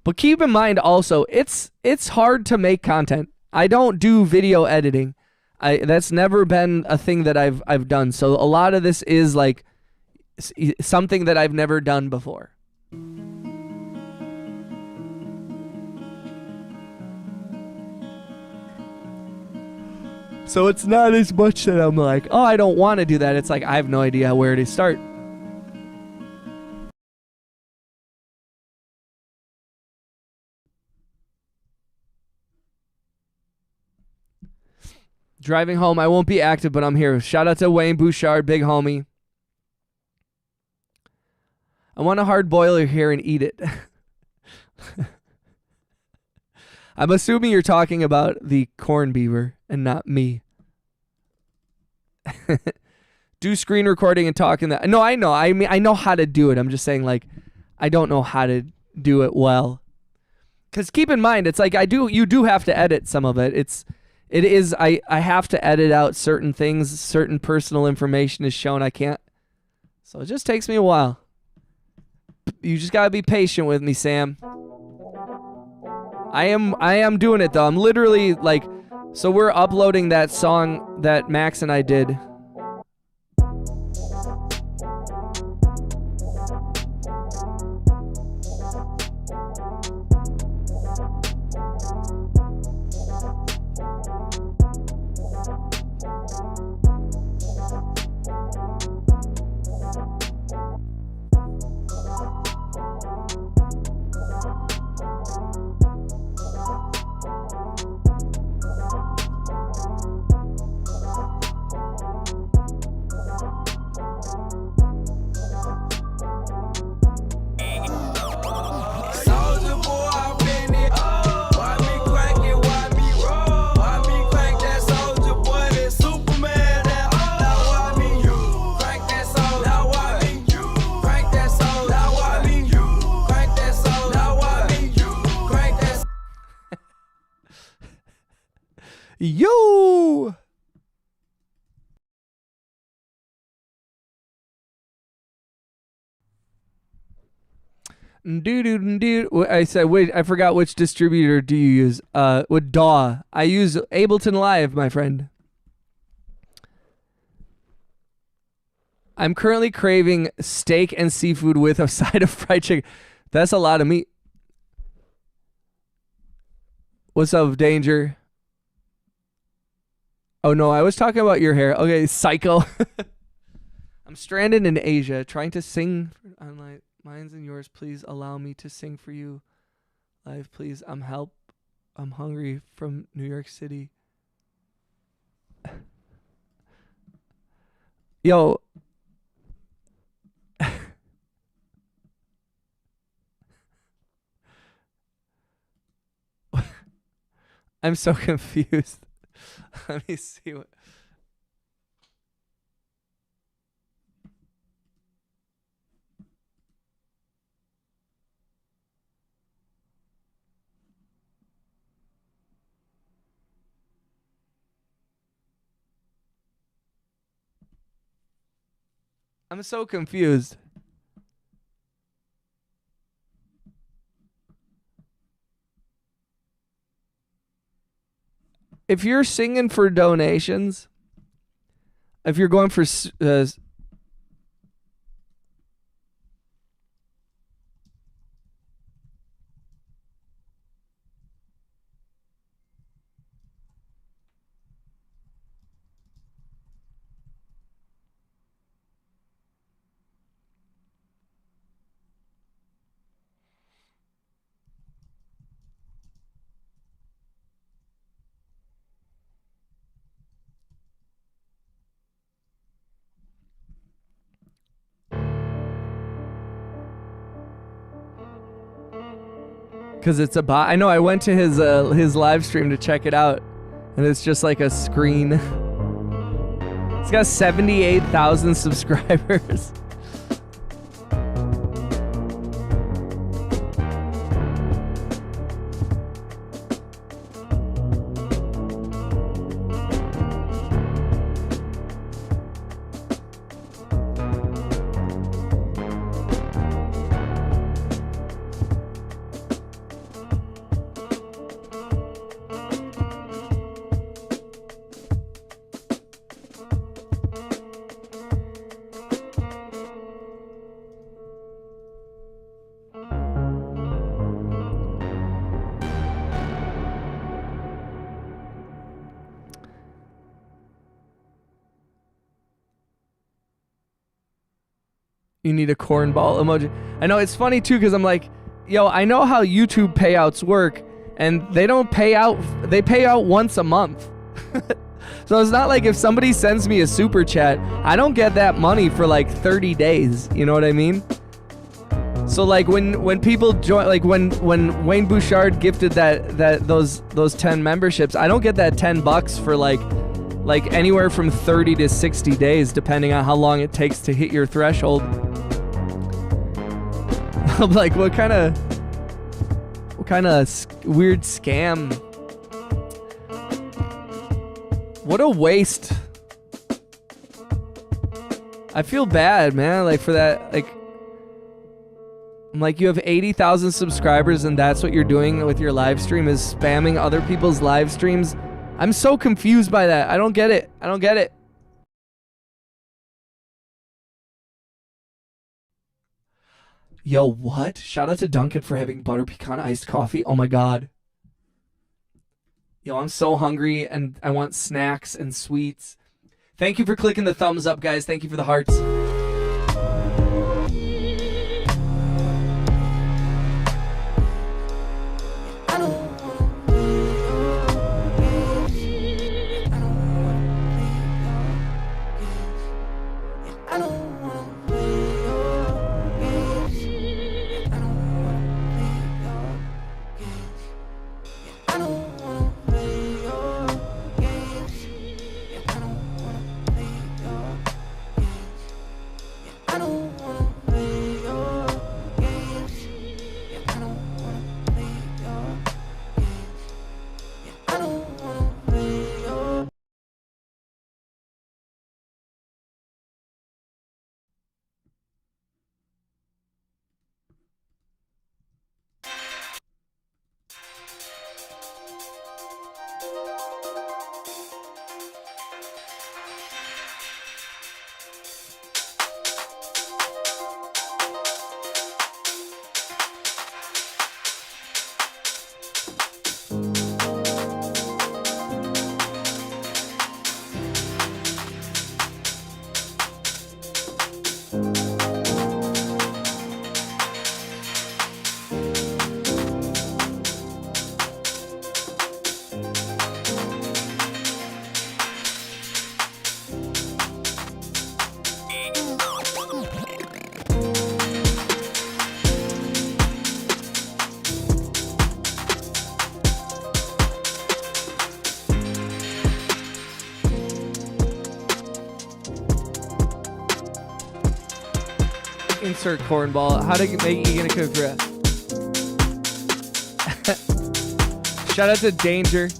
But keep in mind also, it's hard to make content. I don't do video editing. That's never been a thing that I've done. So a lot of this is like something that I've never done before. So it's not as much that I'm like, oh, I don't want to do that. It's like I have no idea where to start. Driving home, I won't be active, but I'm here. Shout out to Wayne Bouchard, big homie. I want a hard boiler here and eat it. I'm assuming you're talking about the corn beaver and not me. Do screen recording and talking that. No, I know. I mean, I know how to do it. I'm just saying, like, I don't know how to do it well. Because keep in mind, it's like you do have to edit some of it. I have to edit out certain things, certain personal information is shown. I can't. So it just takes me a while. You just gotta be patient with me, Sam. I am doing it though. I'm literally like, so we're uploading that song that Max and I did. Yo! I said, wait, I forgot which distributor do you use? With DAW. I use Ableton Live, my friend. I'm currently craving steak and seafood with a side of fried chicken. That's a lot of meat. What's up, Danger? Oh, no, I was talking about your hair. Okay, psycho. I'm stranded in Asia trying to sing online. Mine's and yours. Please allow me to sing for you live, please. I'm hungry from New York City. Yo. I'm so confused. Let me see what. I'm so confused. If you're singing for donations, if you're going for Cause it's a bot. I know. I went to his live stream to check it out, and it's just like a screen. It's got 78,000 subscribers. You need a cornball emoji. I know, it's funny too, because I'm like, yo, I know how YouTube payouts work, and they don't pay out, they pay out once a month. So it's not like if somebody sends me a super chat, I don't get that money for like 30 days. You know what I mean? So like when people join, like when Wayne Bouchard gifted those 10 memberships, I don't get that $10 for like anywhere from 30 to 60 days, depending on how long it takes to hit your threshold. I'm like, what kind of weird scam? What a waste. I feel bad, man, like for that. Like, I'm like, you have 80,000 subscribers and that's what you're doing with your live stream, is spamming other people's live streams. I'm so confused by that. I don't get it. I don't get it. Yo, what? Shout out to Duncan for having butter pecan iced coffee. Oh my god. Yo, I'm so hungry and I want snacks and sweets. Thank you for clicking the thumbs up, guys. Thank you for the hearts. Insert cornball. How do you make you gonna cook for it? Shout out to Danger.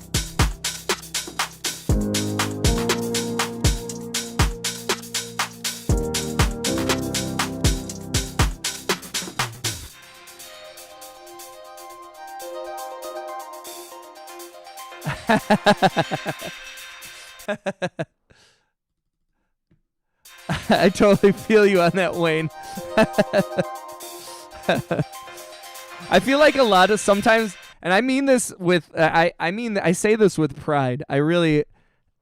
I totally feel you on that, Wayne. I feel like a lot of sometimes, and I mean this with, I say this with pride. I really,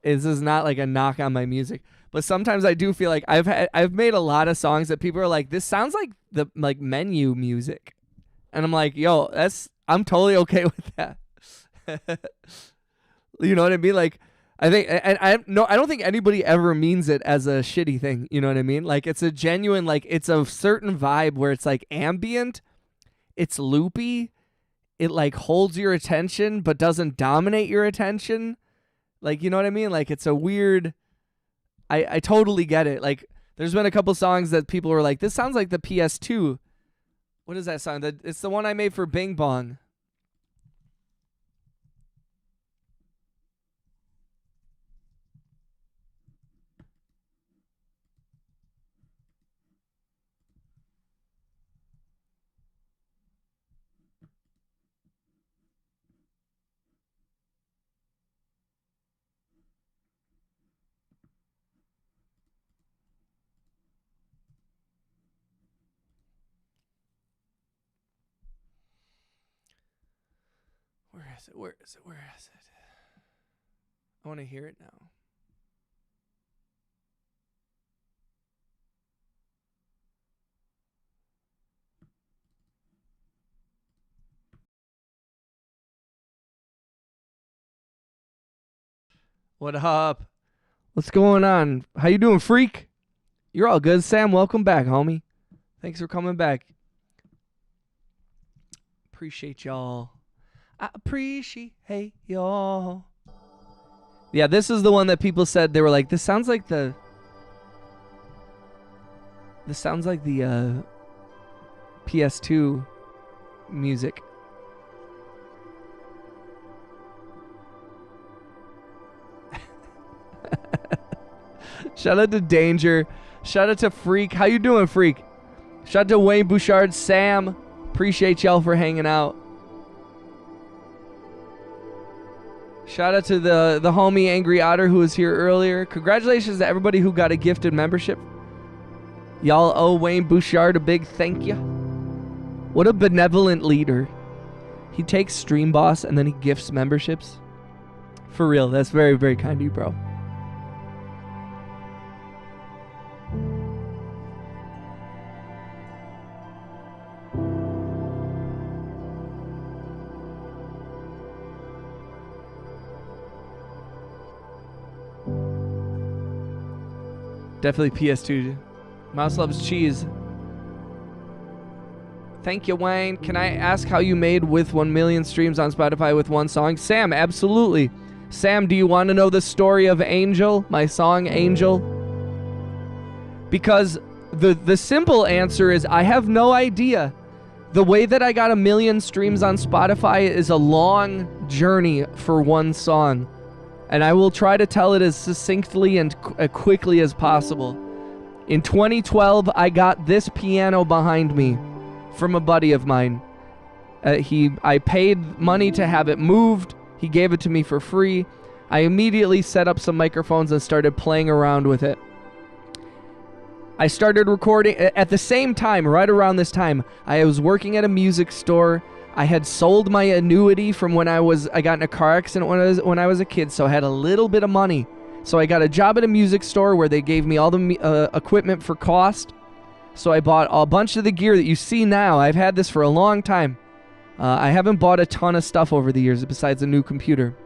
this is not like a knock on my music, but sometimes I do feel like I've made a lot of songs that people are like, this sounds like the menu music, and I'm like, yo, I'm totally okay with that. You know what I mean? Like, I think, and I don't think anybody ever means it as a shitty thing. You know what I mean? Like, it's a genuine, like, it's a certain vibe where it's like ambient, it's loopy, it like holds your attention but doesn't dominate your attention. Like, you know what I mean? Like, it's a weird, I totally get it. Like, there's been a couple songs that people were like, this sounds like the PS2. What is that song? It's the one I made for Bing Bong. Where is it? Where is it? Where is it? I want to hear it now. What up? What's going on? How you doing, freak? You're all good, Sam. Welcome back, homie. Thanks for coming back. Appreciate y'all. I appreciate y'all. Yeah, this is the one that people said, they were like, this sounds like the PS2 music. Shout out to Danger. Shout out to Freak. How you doing, Freak? Shout out to Wayne Bouchard, Sam. Appreciate y'all for hanging out. Shout out to the homie Angry Otter who was here earlier. Congratulations to everybody who got a gifted membership. Y'all owe Wayne Bouchard a big thank you. What a benevolent leader. He takes Stream Boss and then he gifts memberships. For real, that's very, very kind of you, bro. Definitely PS2. Mouse loves cheese. Thank you, Wayne. Can I ask how you made with 1 million streams on Spotify with one song? Sam, absolutely. Sam, do you want to know the story of Angel? My song, Angel? Because the simple answer is I have no idea. The way that I got 1 million streams on Spotify is a long journey for one song. And I will try to tell it as succinctly and quickly as possible. In 2012, I got this piano behind me from a buddy of mine. I paid money to have it moved. He gave it to me for free. I immediately set up some microphones and started playing around with it. I started recording at the same time, right around this time. I was working at a music store. I had sold my annuity from when I got in a car accident when I was a kid, so I had a little bit of money. So I got a job at a music store where they gave me all the equipment for cost. So I bought a bunch of the gear that you see now. I've had this for a long time. I haven't bought a ton of stuff over the years besides a new computer.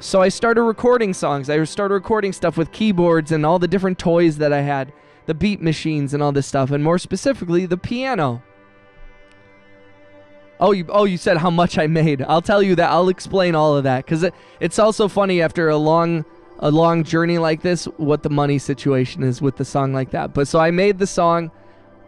So I started recording songs. I started recording stuff with keyboards and all the different toys that I had, the beat machines and all this stuff, and more specifically, the piano. Oh, you said how much I made. I'll tell you that. I'll explain all of that because it's also funny after a long journey like this what the money situation is with the song like that. But so I made the song.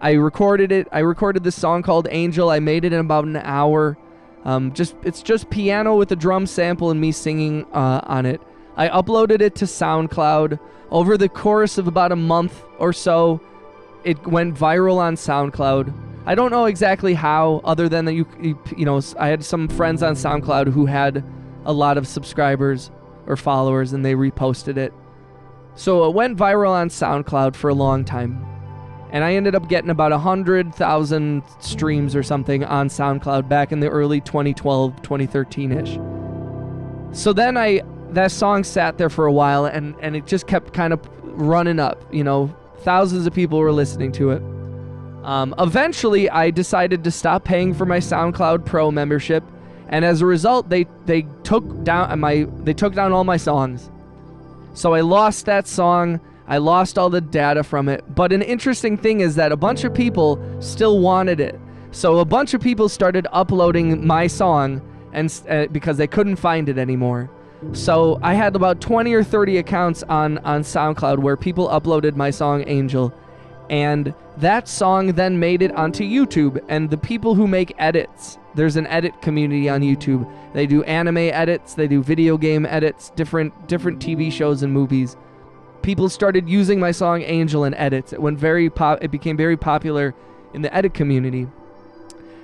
I recorded it. I recorded this song called Angel. I made it in about an hour. It's just piano with a drum sample and me singing on it. I uploaded it to SoundCloud. Over the course of about a month or so, it went viral on SoundCloud. I don't know exactly how, other than that you know, I had some friends on SoundCloud who had a lot of subscribers or followers and they reposted it. So it went viral on SoundCloud for a long time. And I ended up getting about 100,000 streams or something on SoundCloud back in the early 2012, 2013-ish. So then that song sat there for a while and it just kept kind of running up, you know, thousands of people were listening to it. Eventually, I decided to stop paying for my SoundCloud Pro membership, and as a result, they took down all my songs. So I lost that song. I lost all the data from it. But an interesting thing is that a bunch of people still wanted it. So a bunch of people started uploading my song and because they couldn't find it anymore. So I had about 20 or 30 accounts on SoundCloud where people uploaded my song Angel. And that song then made it onto YouTube. And the people who make edits, there's an edit community on YouTube. They do anime edits, they do video game edits, different TV shows and movies. People started using my song Angel in edits. It went it became very popular in the edit community.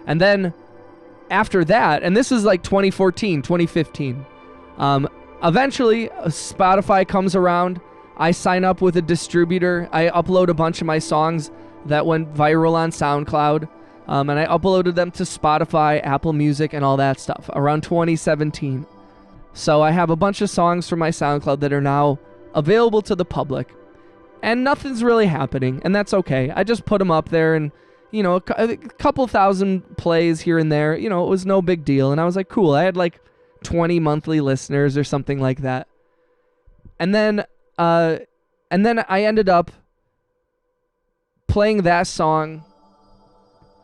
And then after that, and this is like 2014, 2015, eventually Spotify comes around. I sign up with a distributor. I upload a bunch of my songs that went viral on SoundCloud, and I uploaded them to Spotify, Apple Music, and all that stuff around 2017. So I have a bunch of songs from my SoundCloud that are now available to the public, and nothing's really happening, and that's okay. I just put them up there, and you know, a couple thousand plays here and there. You know, it was no big deal, and I was like, cool. I had like 20 monthly listeners or something like that, and then I ended up playing that song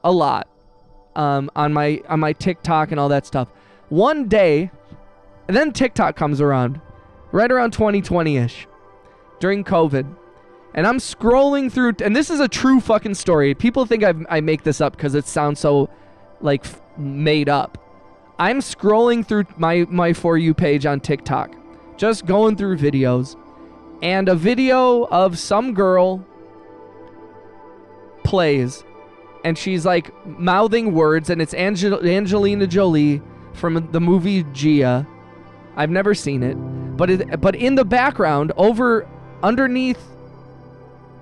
a lot on my TikTok and all that stuff. One day, and then TikTok comes around, right around 2020-ish, during COVID, and I'm scrolling through, and this is a true fucking story. People think I make this up because it sounds so like made up. I'm scrolling through my For You page on TikTok, just going through videos, and a video of some girl plays, and she's like mouthing words, and it's Angelina Jolie from the movie Gia. I've never seen it, but in the background, underneath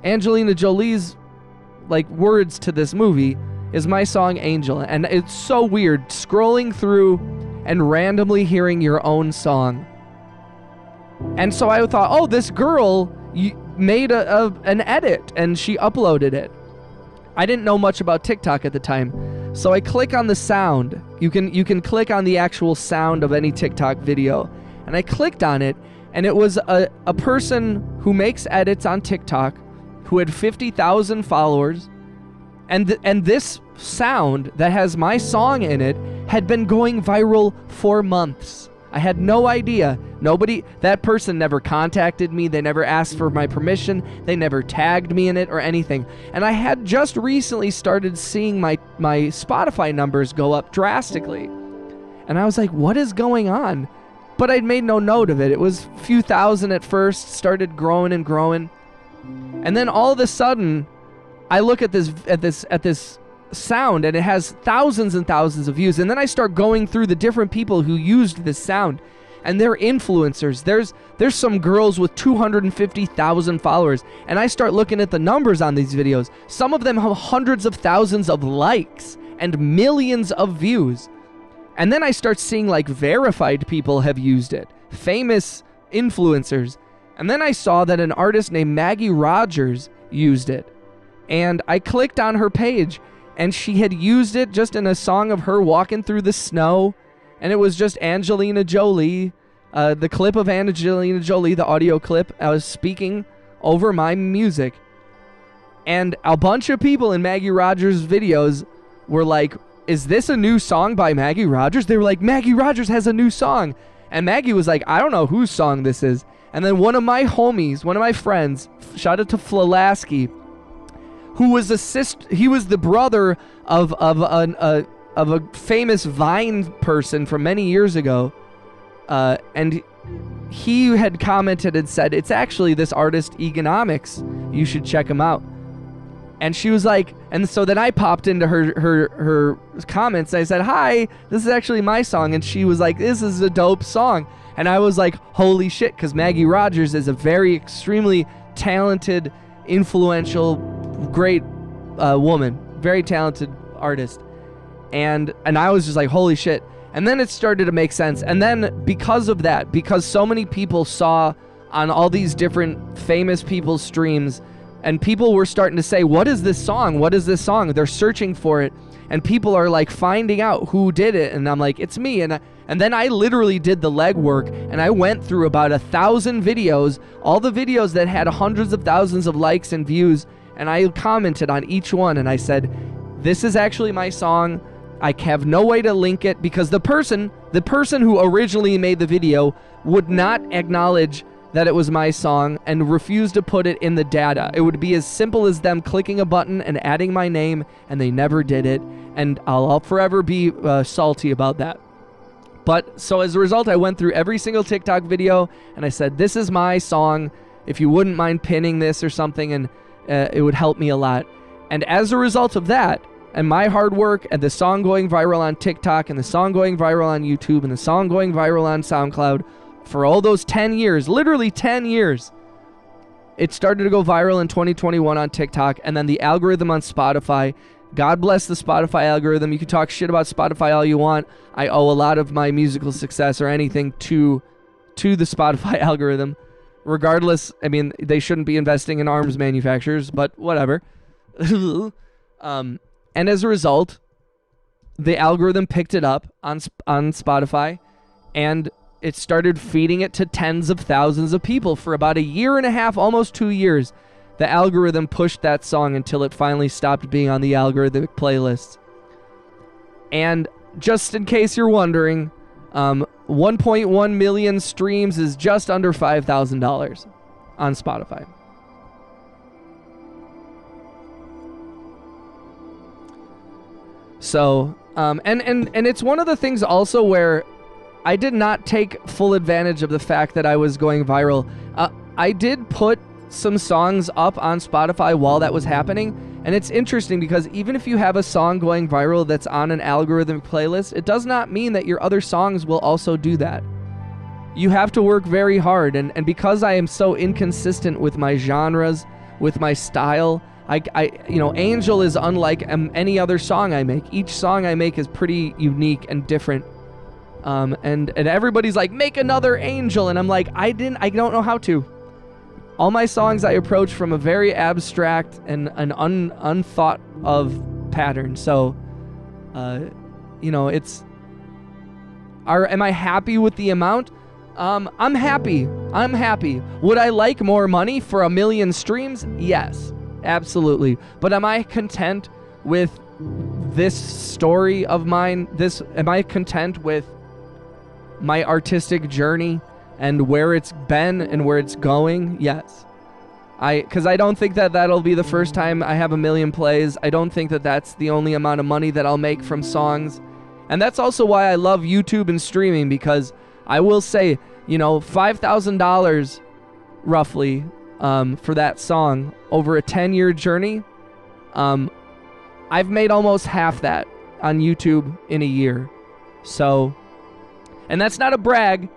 Angelina Jolie's like words to this movie is my song Angel. And it's so weird scrolling through and randomly hearing your own song. And so I thought, oh, this girl made an edit and she uploaded it. I didn't know much about TikTok at the time, so I click on the sound. You can click on the actual sound of any TikTok video, and I clicked on it, and it was a person who makes edits on TikTok who had 50,000 followers, and this sound that has my song in it had been going viral for months. I had no idea. That person never contacted me. They never asked for my permission. They never tagged me in it or anything. And I had just recently started seeing my Spotify numbers go up drastically. And I was like, what is going on? But I'd made no note of it. It was a few thousand at first, started growing and growing. And then all of a sudden, I look at this sound, and it has thousands and thousands of views. And then I start going through the different people who used this sound, and they're influencers. There's some girls with 250,000 followers, and I start looking at the numbers on these videos. Some of them have hundreds of thousands of likes and millions of views. And then I start seeing like verified people have used it, famous influencers. And then I saw that an artist named Maggie Rogers used it, and I clicked on her page, and she had used it just in a song of her walking through the snow, and it was just Angelina Jolie, the clip of Angelina Jolie, the audio clip. I was speaking over my music, and a bunch of people in Maggie Rogers' videos were like, is this a new song by Maggie Rogers? They were like, Maggie Rogers has a new song. And Maggie was like, I don't know whose song this is. And then one of my homies, one of my friends, shout out to Flalasky, who was he was the brother of a famous Vine person from many years ago, and he had commented and said, it's actually this artist Economics, you should check him out. And she was like, and so then I popped into her comments, and I said, hi, this is actually my song. And she was like, this is a dope song. And I was like, holy shit, because Maggie Rogers is a very extremely talented, influential, great woman, very talented artist. And I was just like, holy shit. And then it started to make sense. And then because of that, because so many people saw on all these different famous people's streams, and people were starting to say, what is this song? What is this song? They're searching for it. And people are like finding out who did it. And I'm like, it's me. And then I literally did the legwork, and I went through about 1,000 videos, all the videos that had hundreds of thousands of likes and views. And I commented on each one, and I said, this is actually my song. I have no way to link it because the person who originally made the video would not acknowledge that it was my song and refused to put it in the data. It would be as simple as them clicking a button and adding my name, and they never did it, and I'll forever be salty about that. But so as a result, I went through every single TikTok video and I said, this is my song. If you wouldn't mind pinning this or something, and it would help me a lot. And as a result of that, and my hard work, and the song going viral on TikTok, and the song going viral on YouTube, and the song going viral on SoundCloud, for all those 10 years, literally 10 years, it started to go viral in 2021 on TikTok, and then the algorithm on Spotify. God bless the Spotify algorithm. You can talk shit about Spotify all you want. I owe a lot of my musical success or anything to the Spotify algorithm. Regardless, I mean, they shouldn't be investing in arms manufacturers, but whatever. And as a result, the algorithm picked it up on Spotify, and it started feeding it to tens of thousands of people for about a year and a half, almost 2 years. The algorithm pushed that song until it finally stopped being on the algorithmic playlists. And just in case you're wondering, 1.1 million streams is just under $5,000 on Spotify. So, and it's one of the things also where I did not take full advantage of the fact that I was going viral. I did put some songs up on Spotify while that was happening, and it's interesting because even if you have a song going viral that's on an algorithm playlist, it does not mean that your other songs will also do that. You have to work very hard, and because I am so inconsistent with my genres, with my style, Angel is unlike any other song I make. Each song I make is pretty unique and different. And everybody's like, make another Angel, and I'm like, I don't know how to. All my songs I approach from a very abstract and an unthought of pattern. So, it's. Am I happy with the amount? I'm happy. Would I like more money for 1 million streams? Yes, absolutely. But am I content with this story of mine? Am I content with my artistic journey and where it's been and where it's going? Yes. Because I don't think that that'll be the first time I have 1 million plays. I don't think that that's the only amount of money that I'll make from songs. And that's also why I love YouTube and streaming, because I will say, $5,000 roughly for that song over a 10-year journey. I've made almost half that on YouTube in a year. So, and that's not a brag.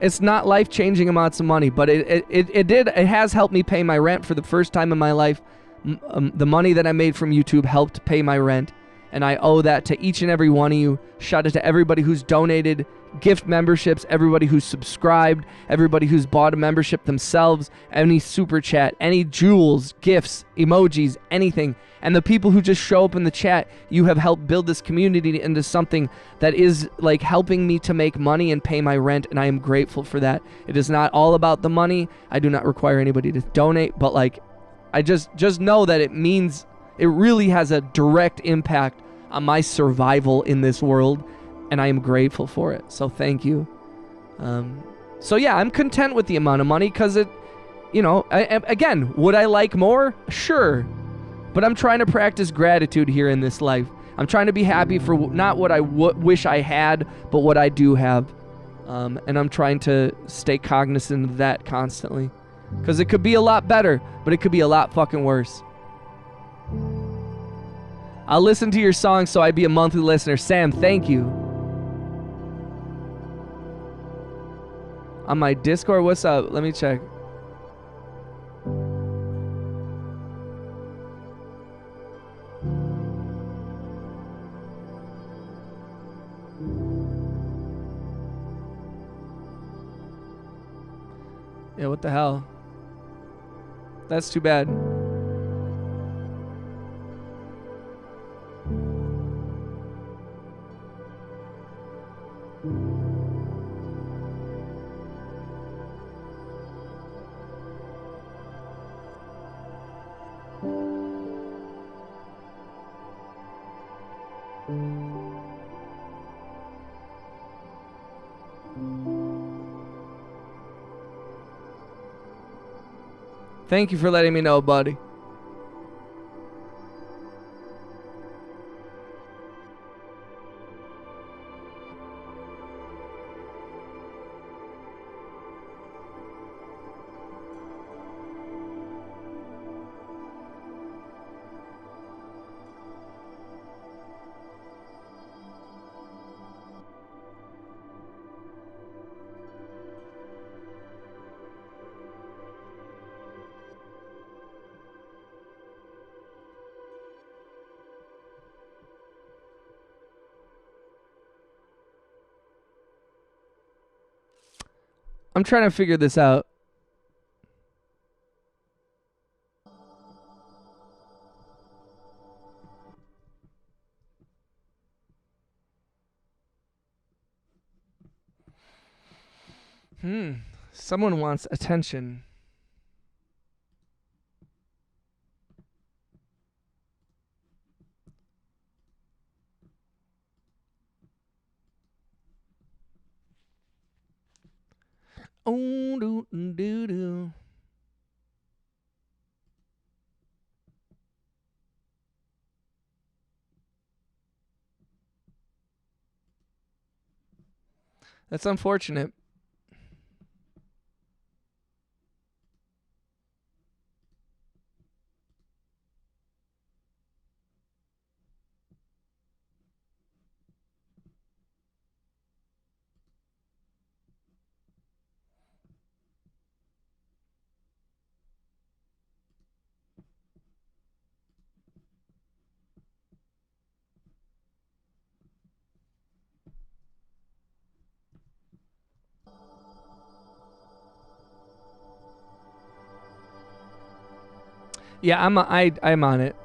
It's not life-changing amounts of money, but it has helped me pay my rent for the first time in my life. The money that I made from YouTube helped pay my rent, and I owe that to each and every one of you. Shout out to everybody who's donated gift memberships, everybody who's subscribed, everybody who's bought a membership themselves, any super chat, any jewels, gifts, emojis, anything. And the people who just show up in the chat, you have helped build this community into something that is like helping me to make money and pay my rent, and I am grateful for that. It is not all about the money. I do not require anybody to donate, but I just know that it really has a direct impact on my survival in this world, and I am grateful for it. So thank you. So yeah, I'm content with the amount of money because again, would I like more? Sure. But I'm trying to practice gratitude here in this life. I'm trying to be happy for not what I wish I had, but what I do have. And I'm trying to stay cognizant of that constantly. Because it could be a lot better, but it could be a lot fucking worse. I'll listen to your song so I'd be a monthly listener. Sam, thank you. On my Discord, what's up? Let me check. Yeah, what the hell? That's too bad. Thank you for letting me know, buddy. I'm trying to figure this out. Someone wants attention. Oh, do do do. That's unfortunate. Yeah, I'm on it.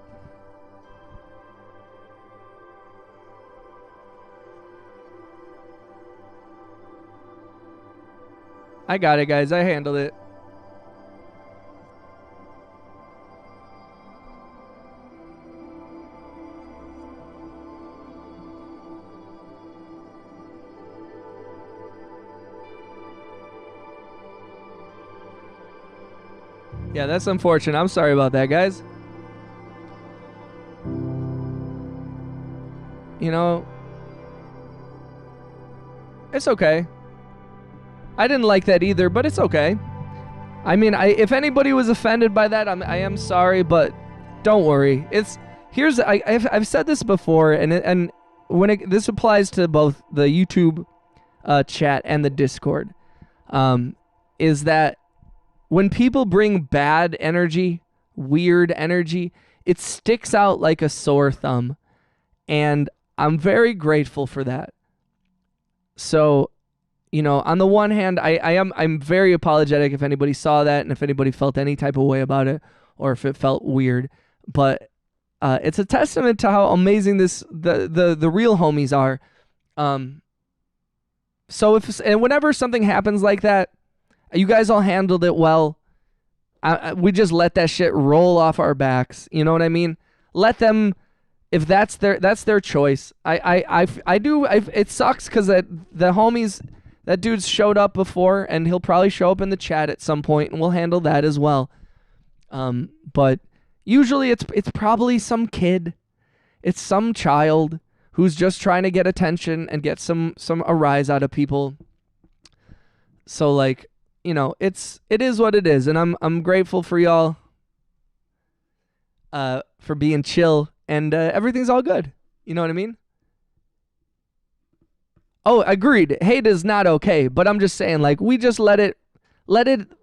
I got it, guys. I handled it. Yeah, that's unfortunate. I'm sorry about that, guys. You know, it's okay. I didn't like that either, but it's okay. I mean, if anybody was offended by that, I am sorry, but don't worry. I've said this before, and when this applies to both the YouTube chat and the Discord, is that when people bring bad energy, weird energy, it sticks out like a sore thumb, and I'm very grateful for that. So, you know, on the one hand, I'm very apologetic if anybody saw that and if anybody felt any type of way about it or if it felt weird. But it's a testament to how amazing the real homies are. So whenever something happens like that, you guys all handled it well. We just let that shit roll off our backs. You know what I mean? Let them. If that's their choice. It sucks because the homies. That dude's showed up before, and he'll probably show up in the chat at some point, and we'll handle that as well. But usually it's probably some kid, it's some child who's just trying to get attention and get some a rise out of people. So like, you know, it is what it is, and I'm grateful for y'all, for being chill, and everything's all good. You know what I mean? Oh, agreed. Hate is not okay, but I'm just saying, like, we just let it,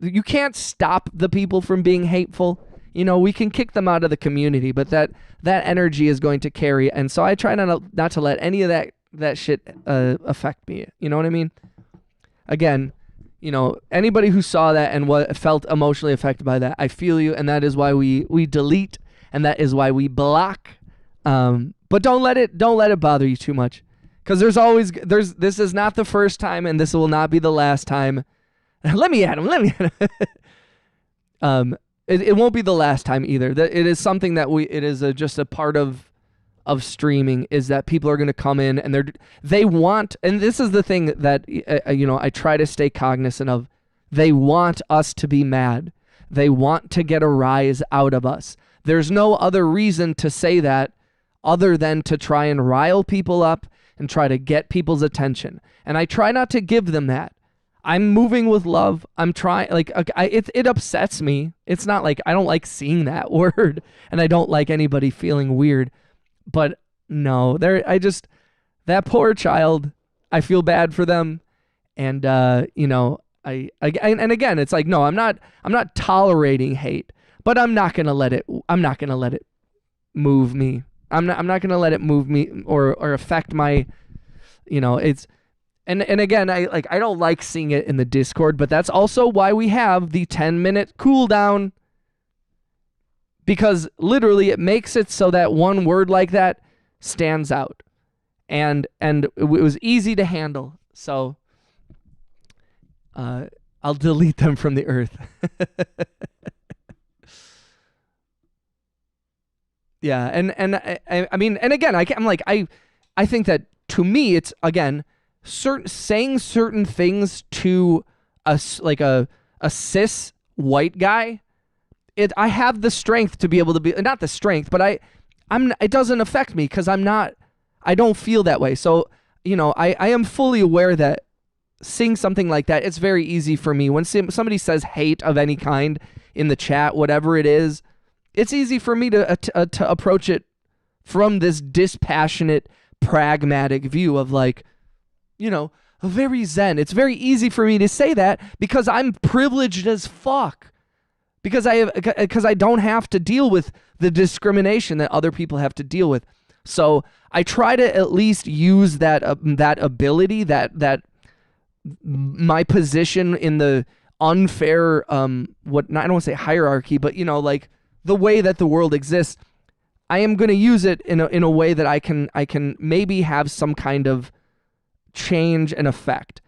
you can't stop the people from being hateful. You know, we can kick them out of the community, but that energy is going to carry, and so I try not to let any of that shit affect me. You know what I mean? Again, you know, anybody who saw that and felt emotionally affected by that, I feel you, and that is why we delete, and that is why we block. But don't let it bother you too much. Because this is not the first time, and this will not be the last time. Let me at him. It won't be the last time either. It is something that it is just a part of streaming, is that people are going to come in and they want, and this is the thing that, you know, I try to stay cognizant of. They want us to be mad. they want to get a rise out of us. There's no other reason to say that other than to try and rile people up and try to get people's attention. And I try not to give them that. I'm moving with love. I'm trying, like, it upsets me. It's not like I don't like seeing that word, and I don't like anybody feeling weird. But no, that poor child, I feel bad for them. And, and again, it's like, no, I'm not tolerating hate, but I'm not going to let it move me. I'm not going to let it move me or affect my, and again, I don't like seeing it in the Discord, but that's also why we have the 10-minute cooldown, because literally it makes it so that one word like that stands out, and it was easy to handle. So I'll delete them from the earth. Yeah, and I mean, and again, I'm like, I think that to me, it's again, saying certain things to a cis white guy, I have the strength to be able to be, not the strength, but it doesn't affect me because I don't feel that way. So, I am fully aware that seeing something like that, it's very easy for me. When somebody says hate of any kind in the chat, whatever it is, it's easy for me to approach it from this dispassionate, pragmatic view of like, very zen. It's very easy for me to say that because I'm privileged as fuck. Because I don't have to deal with the discrimination that other people have to deal with. So I try to at least use that ability, that my position in the unfair I don't want to say hierarchy, but like the way that the world exists, I am going to use it in a way that I can maybe have some kind of change and effect.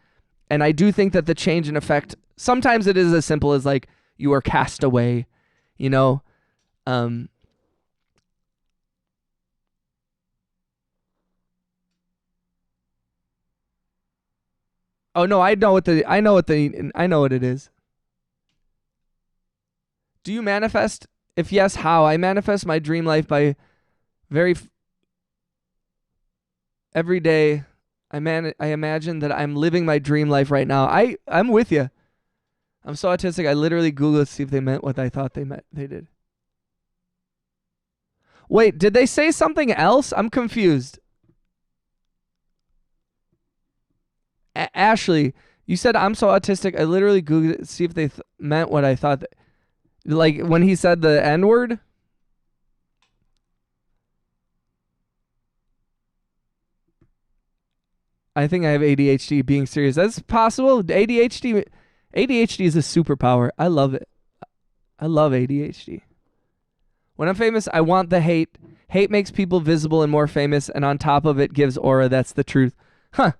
And I do think that the change and effect, sometimes it is as simple as like you are cast away, Oh no, I know what it is. Do you manifest? If yes, how? I manifest my dream life by every day. I imagine that I'm living my dream life right now. I'm with you. I'm so autistic. I literally Googled to see if they meant what I thought they did. Wait, did they say something else? I'm confused. Ashley, you said I'm so autistic. I literally Googled it to see if they meant what I thought. Like when he said the N-word? I think I have ADHD, being serious. That's possible. ADHD is a superpower. I love it. I love ADHD. When I'm famous, I want the hate. Hate makes people visible and more famous, and on top of it gives aura. That's the truth. Huh.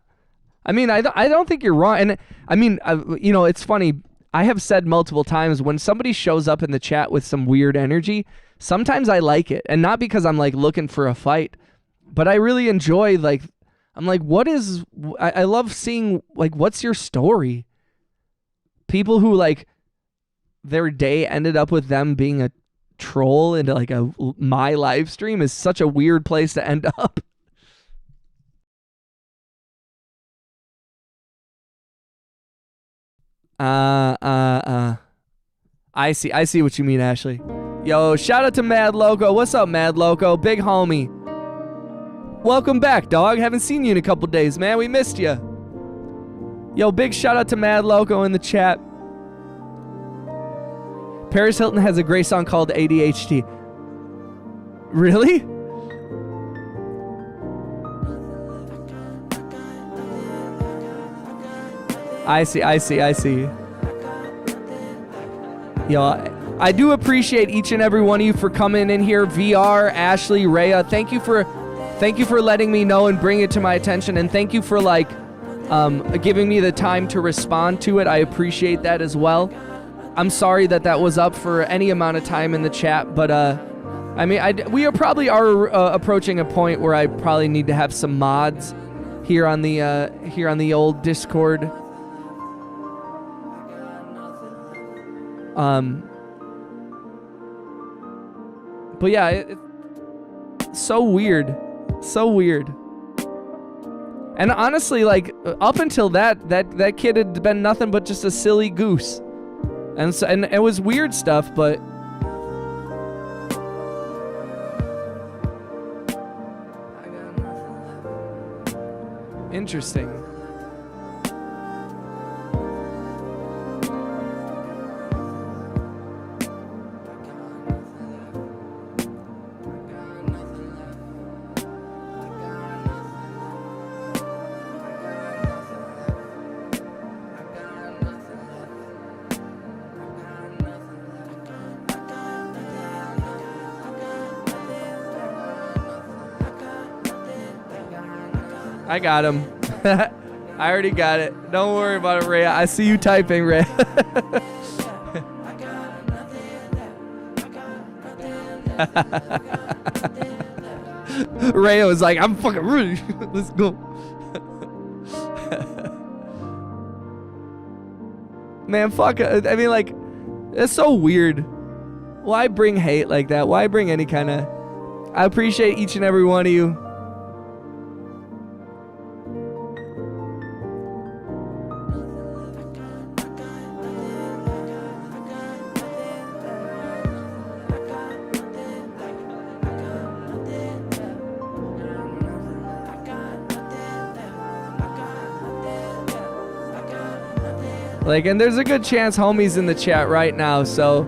I mean, I don't think you're wrong. And I mean, it's funny. I have said multiple times when somebody shows up in the chat with some weird energy, sometimes I like it. And not because I'm like looking for a fight, but I really enjoy, like, I'm like, I love seeing, like, what's your story? People who, like, their day ended up with them being a troll into, like, my live stream is such a weird place to end up. I see what you mean, Ashley. Yo, shout out to Mad Loco. What's up, Mad Loco? Big homie. Welcome back, dog. Haven't seen you in a couple days, man. We missed you. Yo, big shout out to Mad Loco in the chat. Paris Hilton has a great song called ADHD. Really? I see. Yo, I do appreciate each and every one of you for coming in here. VR, Ashley, Rhea, thank you for letting me know and bring it to my attention, and thank you for giving me the time to respond to it. I appreciate that as well. I'm sorry that was up for any amount of time in the chat, but I mean, we probably are approaching a point where I probably need to have some mods here on the old Discord. But yeah, it's so weird. So weird. And honestly, like, up until that kid had been nothing but just a silly goose. And so, and it was weird stuff, but interesting. I got him. I already got it. Don't worry about it, Ray. I see you typing, Ray. Ray was like, I'm fucking ready. Let's go. Man, fuck. I mean, like, it's so weird. Why bring hate like that? Why bring any kind of... I appreciate each and every one of you. Like, and there's a good chance homie's in the chat right now, so,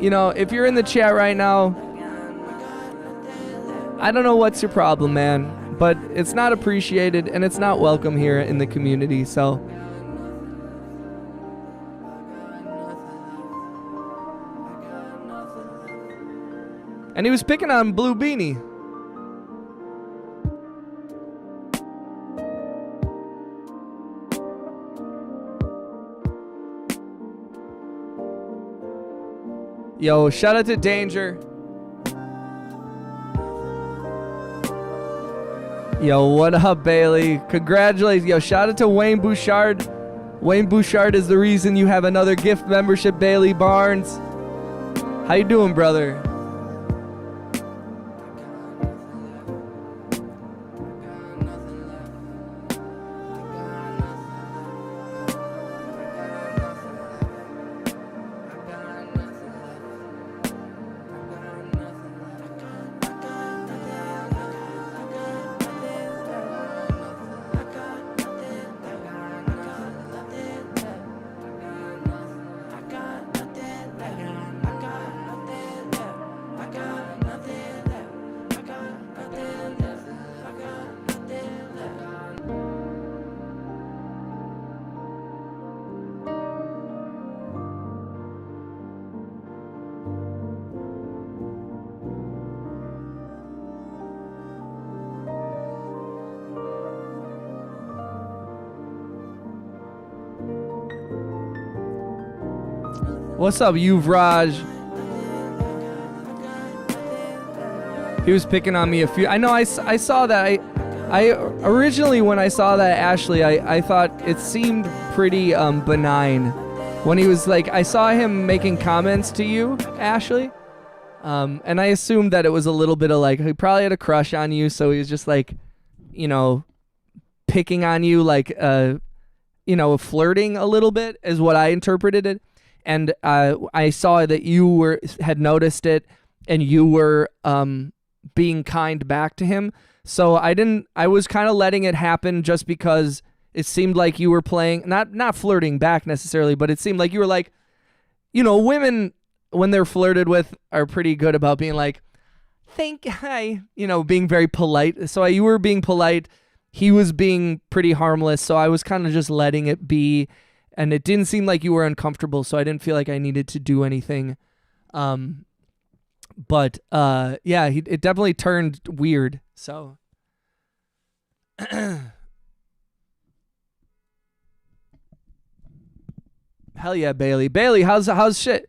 you know, if you're in the chat right now, I don't know what's your problem, man, but it's not appreciated and it's not welcome here in the community, so. And he was picking on Blue Beanie. Yo, shout out to Danger. Yo, what up, Bailey? Congratulations. Yo, shout out to Wayne Bouchard. Wayne Bouchard is the reason you have another gift membership, Bailey Barnes. How you doing, brother? What's up, Yuvraj? He was picking on me a few. I know I saw that. I originally, when I saw that, Ashley, I thought it seemed pretty benign. When he was like, I saw him making comments to you, Ashley. And I assumed that it was a little bit of like, he probably had a crush on you. So he was just like, you know, picking on you, like, you know, flirting a little bit is what I interpreted it. And I saw that you had noticed it, and you were being kind back to him. So I was kind of letting it happen just because it seemed like you were playing, not flirting back necessarily, but it seemed like you were like, you know, women, when they're flirted with, are pretty good about being like, hi, you know, being very polite. So you were being polite. He was being pretty harmless. So I was kind of just letting it be. And it didn't seem like you were uncomfortable, so I didn't feel like I needed to do anything. But yeah, it definitely turned weird. So hell yeah, Bailey. Bailey, how's shit?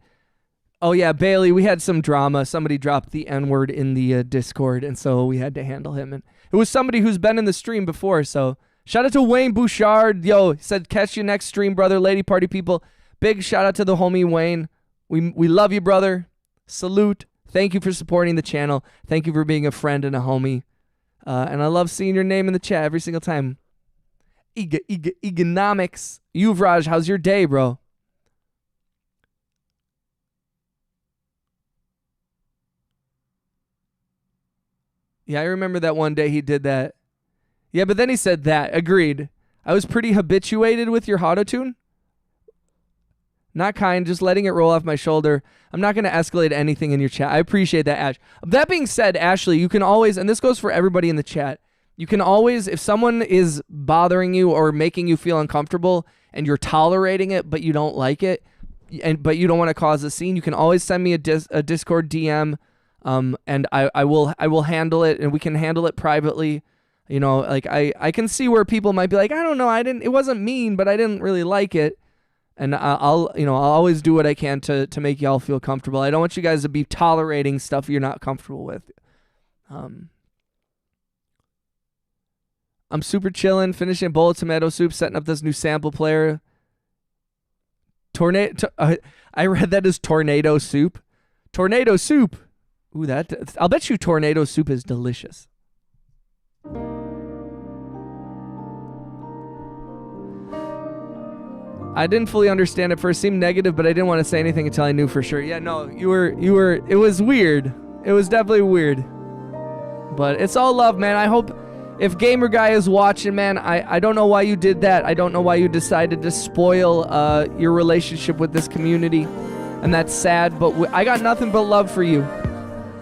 Oh yeah, Bailey, we had some drama. Somebody dropped the N-word in the Discord, and so we had to handle him. And it was somebody who's been in the stream before, so shout out to Wayne Bouchard. Yo, he said, catch you next stream, brother. Lady party people. Big shout out to the homie Wayne. We love you, brother. Salute. Thank you for supporting the channel. Thank you for being a friend and a homie. And I love seeing your name in the chat every single time. Economics. Yuvraj, how's your day, bro? Yeah, I remember that one day he did that. Yeah, but then he said that. Agreed. I was pretty habituated with your autotune. Not kind, just letting it roll off my shoulder. I'm not going to escalate anything in your chat. I appreciate that, Ash. That being said, Ashley, you can always, and this goes for everybody in the chat, you can always, if someone is bothering you or making you feel uncomfortable and you're tolerating it but you don't like it, but you don't want to cause a scene, you can always send me a Discord DM, and I will handle it, and we can handle it privately. You know, like I can see where people might be like, I don't know, it wasn't mean, but I didn't really like it. And I'll always do what I can to make y'all feel comfortable. I don't want you guys to be tolerating stuff you're not comfortable with. I'm super chilling, finishing a bowl of tomato soup, setting up this new sample player. I read that as tornado soup. Tornado soup. Ooh, I'll bet you tornado soup is delicious. I didn't fully understand it first. Seemed negative, but I didn't want to say anything until I knew for sure. Yeah, no, you were, it was weird. It was definitely weird. But it's all love, man. I hope, if Gamer Guy is watching, man, I don't know why you did that. I don't know why you decided to spoil your relationship with this community. And that's sad, but I got nothing but love for you.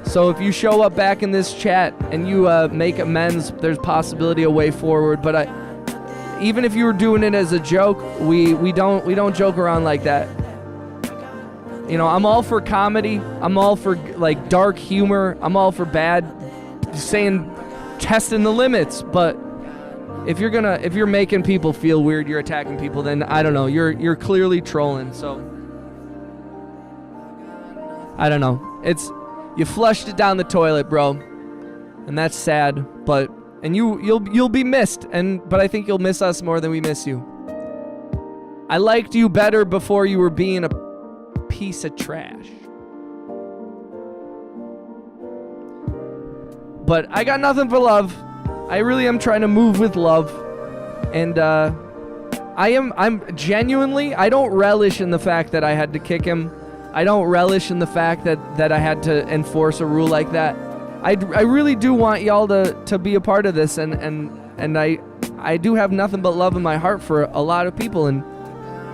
So if you show up back in this chat and you make amends, there's possibility a way forward. But even if you were doing it as a joke, we don't joke around like that. You know, I'm all for comedy. I'm all for like dark humor. I'm all for testing the limits. But if you're making people feel weird, you're attacking people, then I don't know. You're clearly trolling. So I don't know. You flushed it down the toilet, bro, and that's sad. And you'll be missed, but I think you'll miss us more than we miss you. I liked you better before you were being a piece of trash. But I got nothing but love. I really am trying to move with love. And I'm genuinely, I don't relish in the fact that I had to kick him. I don't relish in the fact that I had to enforce a rule like that. I really do want y'all to be a part of this, and I do have nothing but love in my heart for a lot of people, and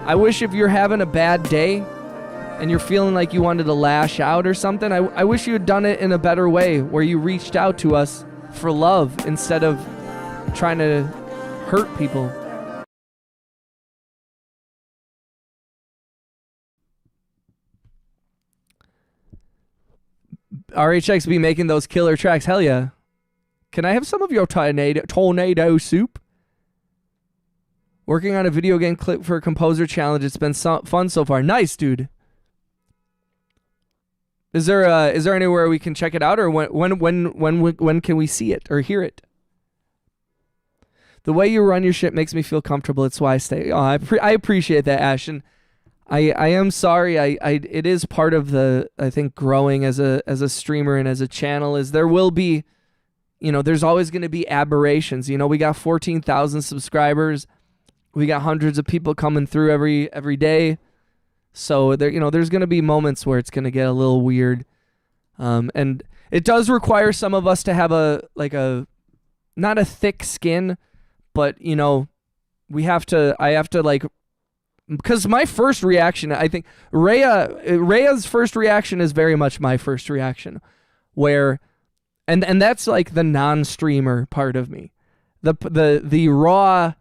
I wish if you're having a bad day and you're feeling like you wanted to lash out or something, I wish you had done it in a better way, where you reached out to us for love instead of trying to hurt people. RHX be making those killer tracks. Hell yeah. Can I have some of your tornado soup? Working on a video game clip for a composer challenge. It's been fun so far. Nice, dude. Is there anywhere we can check it out, or when can we see it or hear it? The way you run your shit makes me feel comfortable. It's why I stay. Oh, I appreciate that, Ash. And I am sorry. It is part of the, I think, growing as a streamer and as a channel, is there will be, there's always going to be aberrations. We got 14,000 subscribers. We got hundreds of people coming through every day. So there's going to be moments where it's going to get a little weird. And it does require some of us to have not a thick skin, but I have to because my first reaction, I think Rhea's first reaction is very much my first reaction, where, and that's like the non-streamer part of me, the raw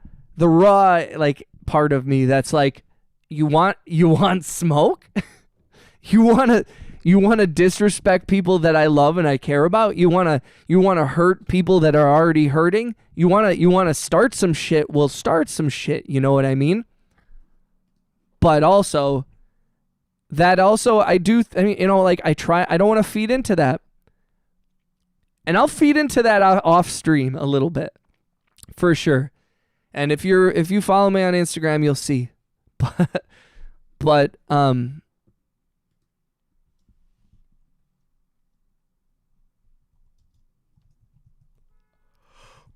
like part of me that's like, you want smoke, you want to disrespect people that I love and I care about, you want to hurt people that are already hurting, you want to start some shit, we'll start some shit, you know what I mean? But also, I don't want to feed into that. And I'll feed into that off stream a little bit, for sure. And if you follow me on Instagram, you'll see. But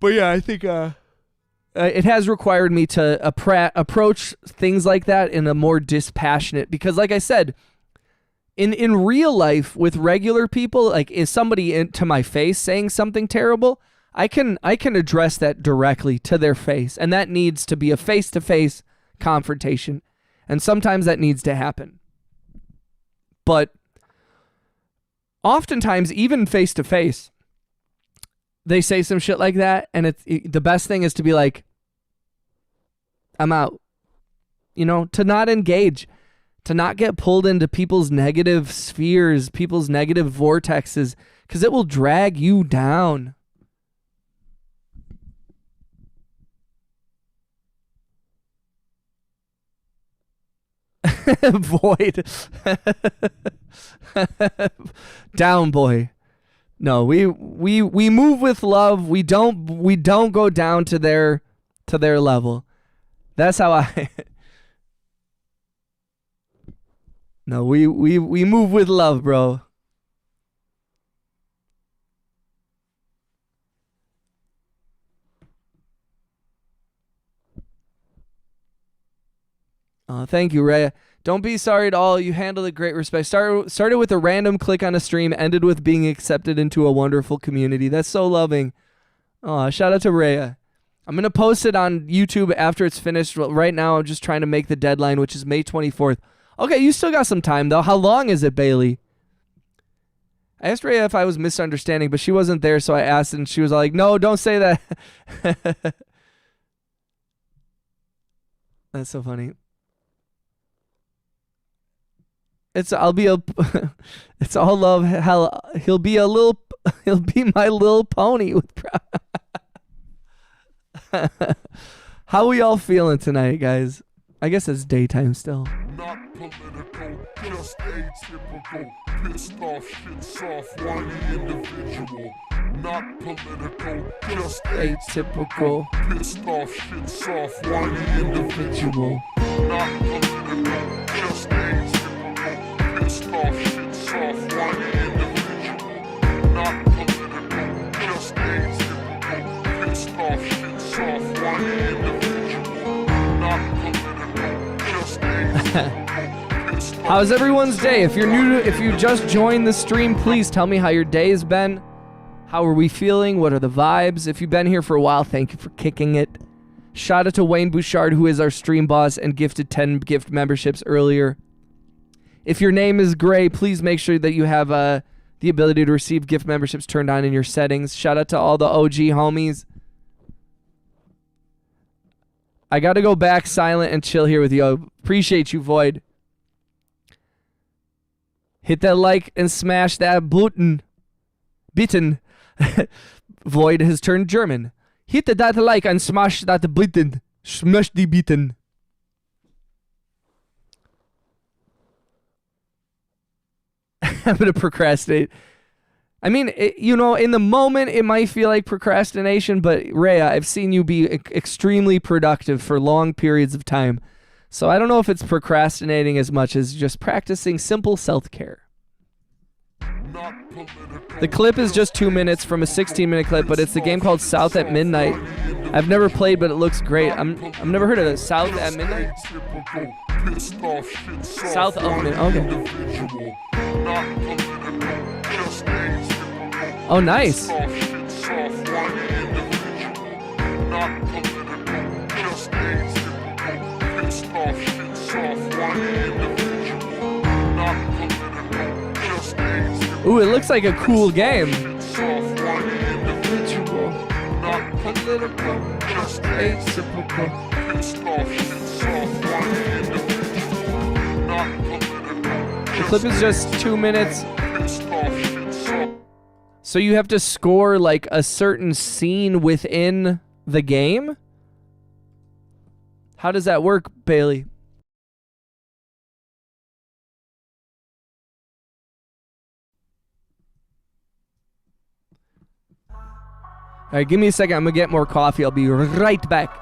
But yeah, I think it has required me to approach things like that in a more dispassionate, because like I said, in real life with regular people, like is somebody to my face saying something terrible, I can address that directly to their face, and that needs to be a face-to-face confrontation, and sometimes that needs to happen. But oftentimes, even face-to-face, they say some shit like that, and the best thing is to be like, I'm out. You know, to not engage, to not get pulled into people's negative spheres, people's negative vortexes, because it will drag you down. Void. Down, boy. No, we move with love. We don't go down to their level. That's how I. No, we move with love, bro. Thank you, Rhea. Don't be sorry at all. You handled it great respect. Started with a random click on a stream, ended with being accepted into a wonderful community. That's so loving. Oh, shout out to Rhea. I'm going to post it on YouTube after it's finished. Right now, I'm just trying to make the deadline, which is May 24th. Okay, you still got some time, though. How long is it, Bailey? I asked Rhea if I was misunderstanding, but she wasn't there, so I asked, and she was like, no, don't say that. That's so funny. It's all love. Hell, he'll be my little pony with How we all feeling tonight, guys? I guess it's daytime still. Not political, just atypical. Pissed off, shit soft, whiny individual. Not political, just Atypical. Pissed off, shit soft, whiny individual. Not political, just atypical. Pissed off, shit soft, whiny individual. Not political, just atypical. Pissed off, shit soft, whiny individual. Not political, just atypical. How's everyone's day? If you just joined the stream, please tell me how your day has been. How are we feeling? What are the vibes? If you've been here for a while, thank you for kicking it. Shout out to Wayne Bouchard, who is our stream boss and gifted 10 gift memberships earlier. If your name is Gray, please make sure that you have the ability to receive gift memberships turned on in your settings. Shout out to all the OG homies. I got to go back silent and chill here with you. Appreciate you, Void. Hit that like and smash that button. Bitten. Void has turned German. Hit that like and smash that button. Smash the button. I'm going to procrastinate. I mean, in the moment, it might feel like procrastination, but Rhea, I've seen you be extremely productive for long periods of time. So I don't know if it's procrastinating as much as just practicing simple self-care. The clip is just 2 minutes from a 16-minute clip, but it's the game called South at Midnight. I've never played, but it looks great. I've never heard of it. South at Midnight? South of Midnight. Okay. Oh, nice. Ooh, it looks like a cool game. The clip is just 2 minutes. So you have to score like a certain scene within the game? How does that work, Bailey? All right, give me a second. I'm going to get more coffee. I'll be right back.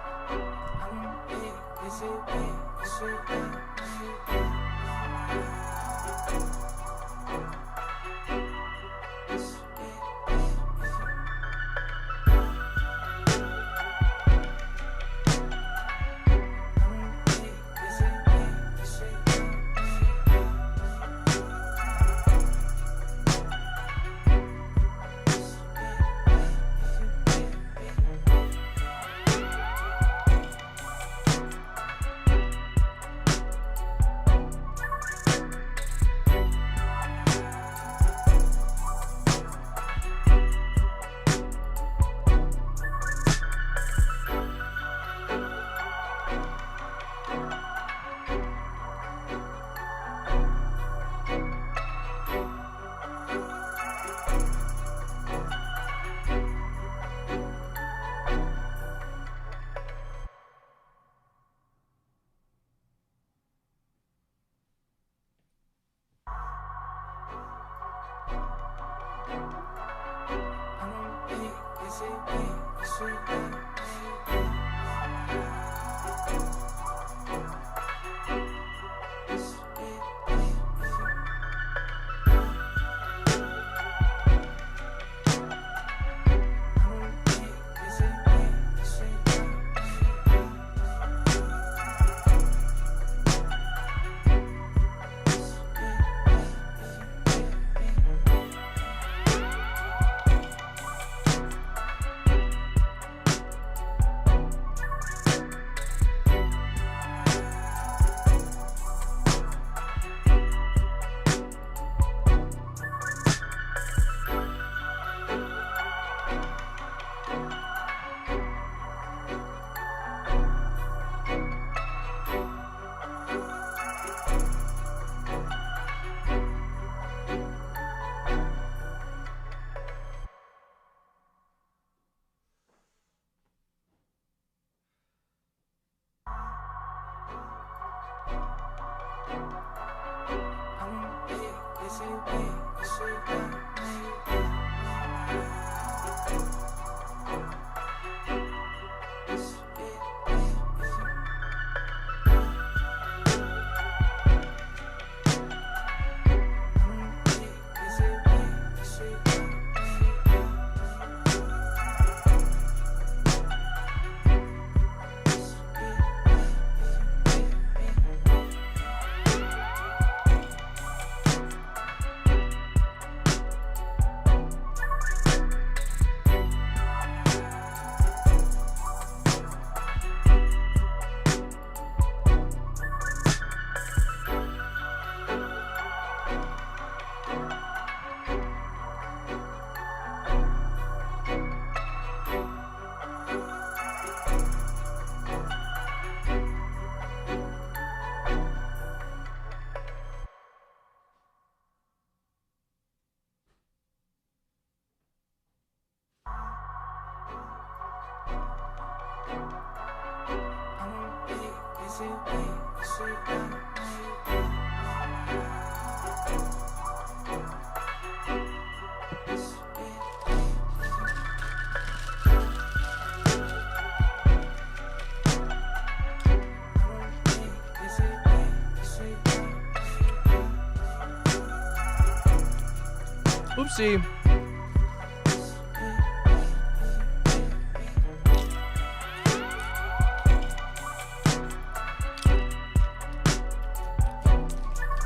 Oopsie.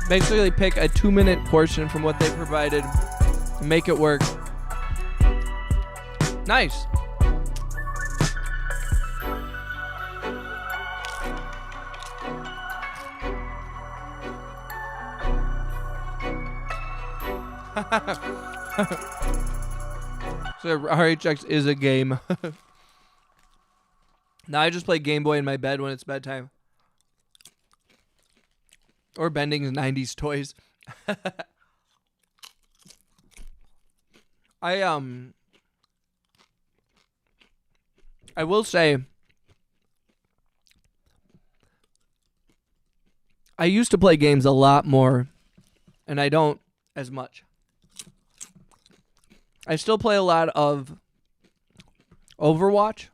Basically pick a 2-minute portion from what they provided and make it work. Nice. So RHX is a game. Now I just play Game Boy in my bed when it's bedtime. Or Bending's 90s toys. I will say I used to play games a lot more, and I don't as much. I still play a lot of Overwatch,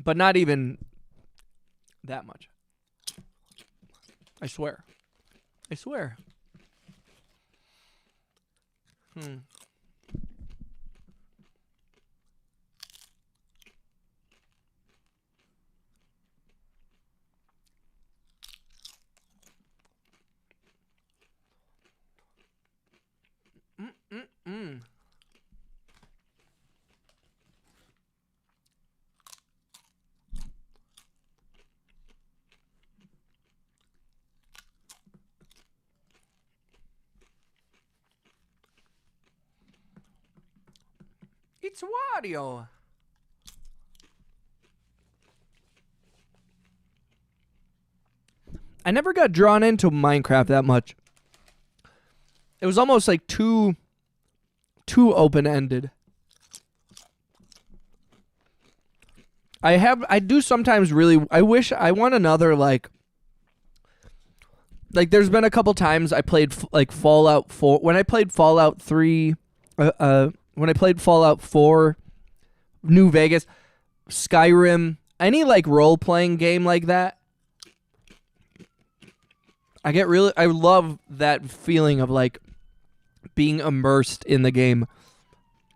but not even that much. I swear. I swear. It's Wario. I never got drawn into Minecraft that much. It was almost like too open-ended. I do sometimes really, I want another like there's been a couple times I played like Fallout 4. When I played Fallout 3, when I played Fallout 4 New Vegas, Skyrim, any like role-playing game like that. I love that feeling of like being immersed in the game.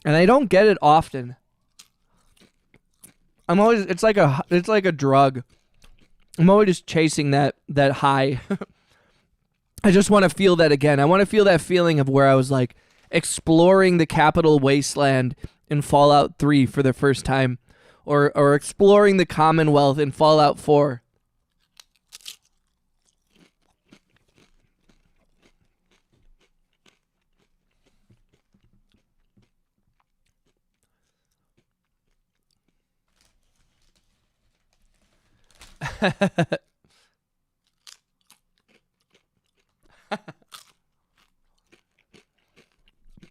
And I don't get it often. It's like a drug. I'm always just chasing that high. I just want to feel that again. I want to feel that feeling of where I was like exploring the capital wasteland in Fallout 3 for the first time, or exploring the Commonwealth in Fallout 4.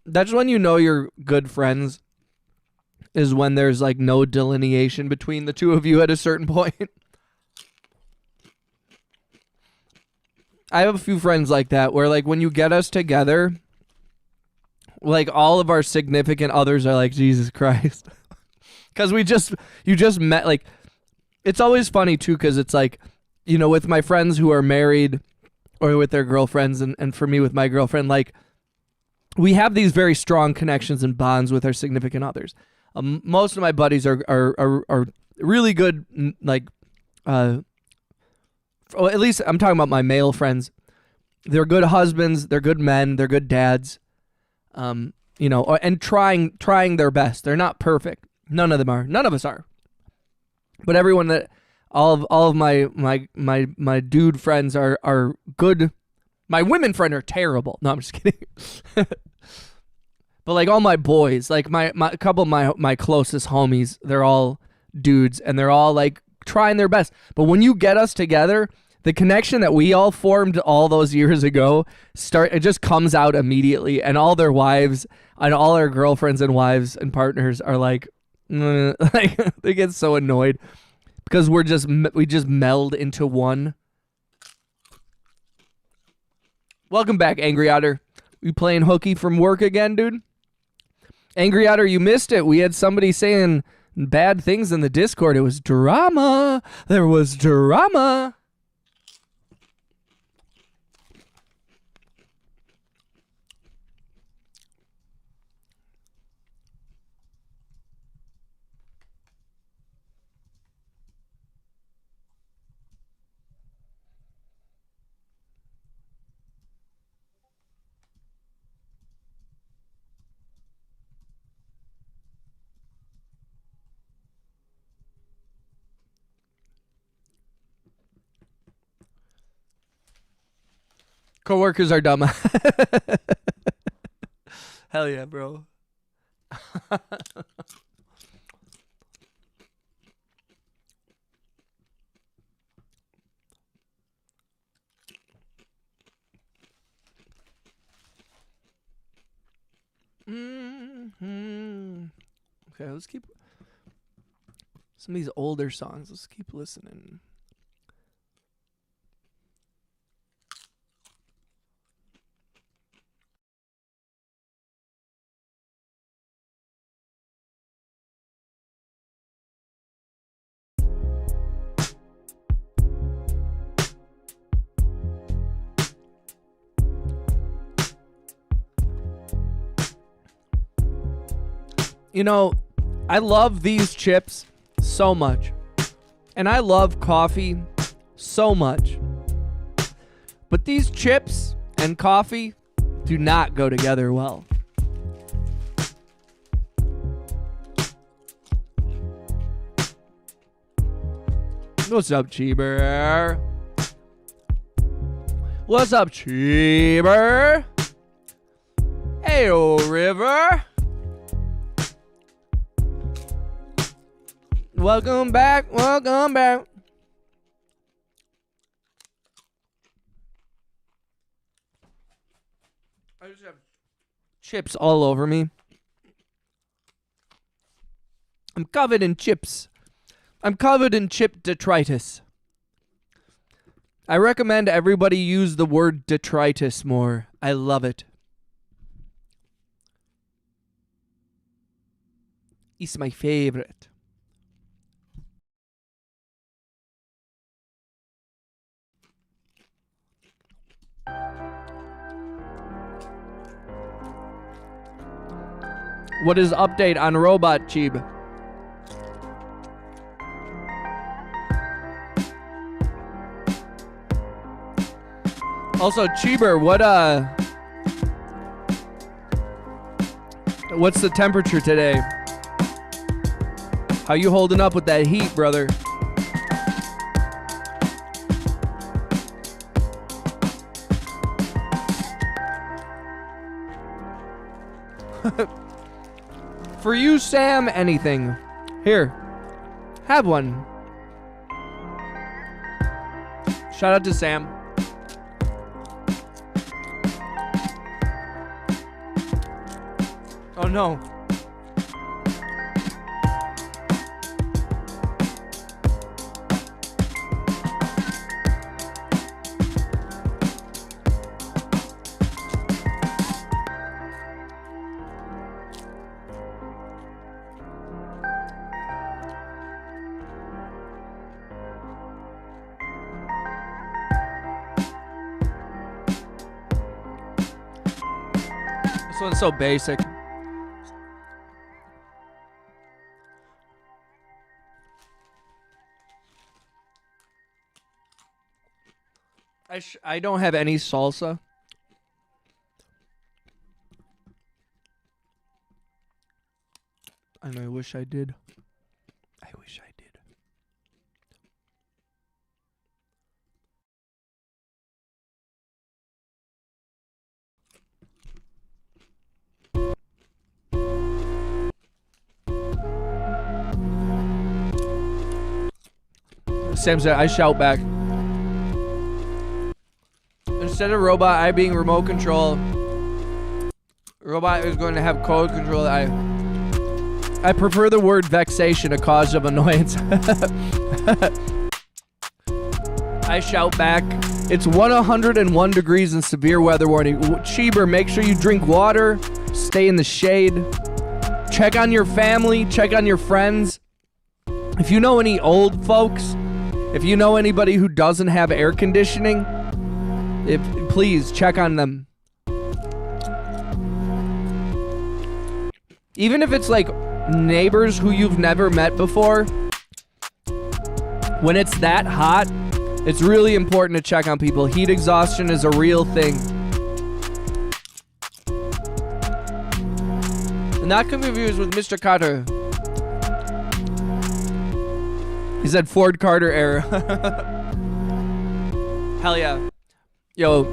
That's when you know you're good friends, is when there's like no delineation between the two of you at a certain point. I have a few friends like that where like when you get us together, like all of our significant others are like, Jesus Christ. Because you just met, like, it's always funny too, because it's like, you know, with my friends who are married or with their girlfriends, and for me with my girlfriend, like, we have these very strong connections and bonds with our significant others. Most of my buddies are really good, like, well, at least I'm talking about my male friends. They're good husbands, they're good men, they're good dads, you know, and trying their best. They're not perfect. None of them are. None of us are. But everyone that all of my dude friends are good. My women friends are terrible. No, I'm just kidding. But like all my boys, like a couple of my closest homies, they're all dudes and they're all like trying their best. But when you get us together, the connection that we all formed all those years ago it just comes out immediately, and all their wives and all our girlfriends and wives and partners are like they get so annoyed because we just meld into one. Welcome back, Angry Otter. You playing hooky from work again, dude? Angry Otter, you missed it. We had somebody saying bad things in the Discord. It was drama. There was drama. Coworkers are dumb. Hell yeah, bro. Okay, let's keep some of these older songs. Let's keep listening. You know, I love these chips so much. And I love coffee so much. But these chips and coffee do not go together well. What's up, Cheeber? What's up, Cheeber? Ayo, River. Welcome back, welcome back. I just have chips all over me. I'm covered in chips. I'm covered in chip detritus. I recommend everybody use the word detritus more. I love it. is my favorite. What is update on Robot Cheeb? Also, Cheeber, what's the temperature today? How you holding up with that heat, brother? For you, Sam, anything. Here, have one. Shout out to Sam. Oh no. This one's so basic. I don't have any salsa. And I wish I did. I wish I did. Sam said, I shout back. Instead of robot, I being remote control. Robot is going to have code control. I prefer the word vexation, a cause of annoyance. I shout back. It's 101 degrees and severe weather warning. Cheeber, make sure you drink water. Stay in the shade. Check on your family. Check on your friends. If you know any old folks, if you know anybody who doesn't have air conditioning, please check on them. Even if it's like neighbors who you've never met before, when it's that hot, it's really important to check on people. Heat exhaustion is a real thing. Not confused with Mr. Carter. He said Ford Carter era. Hell yeah. Yo,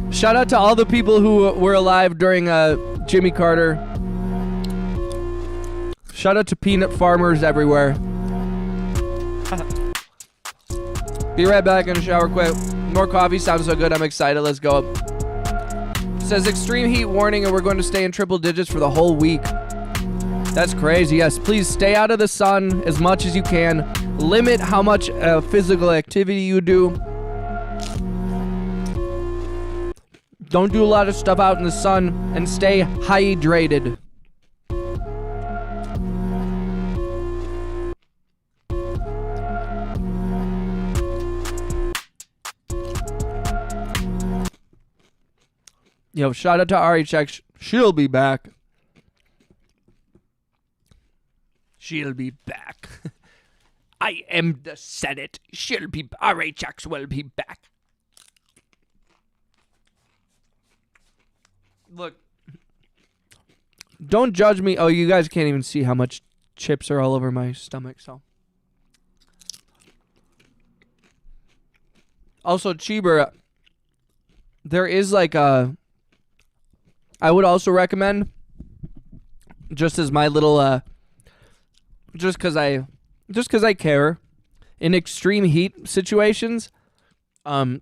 shout out to all the people who were alive during Jimmy Carter. Shout out to peanut farmers everywhere. Be right back in the shower quick. More coffee sounds so good. I'm excited. Let's go. It says extreme heat warning and we're going to stay in triple digits for the whole week. That's crazy. Yes, please stay out of the sun as much as you can. Limit how much physical activity you do. Don't do a lot of stuff out in the sun and stay hydrated. Yo, shout out to RHX. She'll be back. She'll be back. I am the Senate. RHX will be back. Look, don't judge me. Oh, you guys can't even see how much chips are all over my stomach, so. Also, Cheeber, there is like a, I would also recommend, just as my little, just because I care, in extreme heat situations,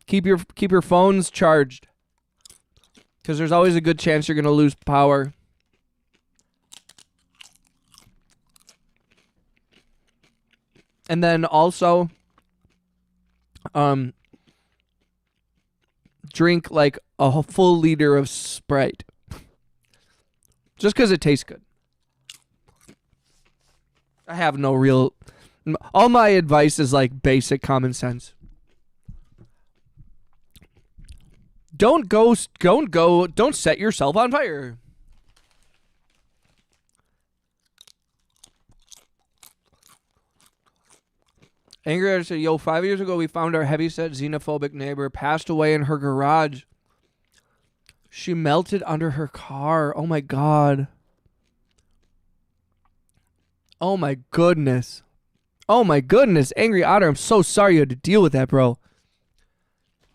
keep your phones charged. Because there's always a good chance you're going to lose power. And then also, drink like a full liter of Sprite. Just because it tastes good. I have no real. All my advice is like basic common sense. Don't set yourself on fire. Angry Artist said, yo, 5 years ago we found our heavyset xenophobic neighbor passed away in her garage. She melted under her car. Oh my God. Oh my goodness. Oh my goodness. Angry Otter, I'm so sorry you had to deal with that, bro.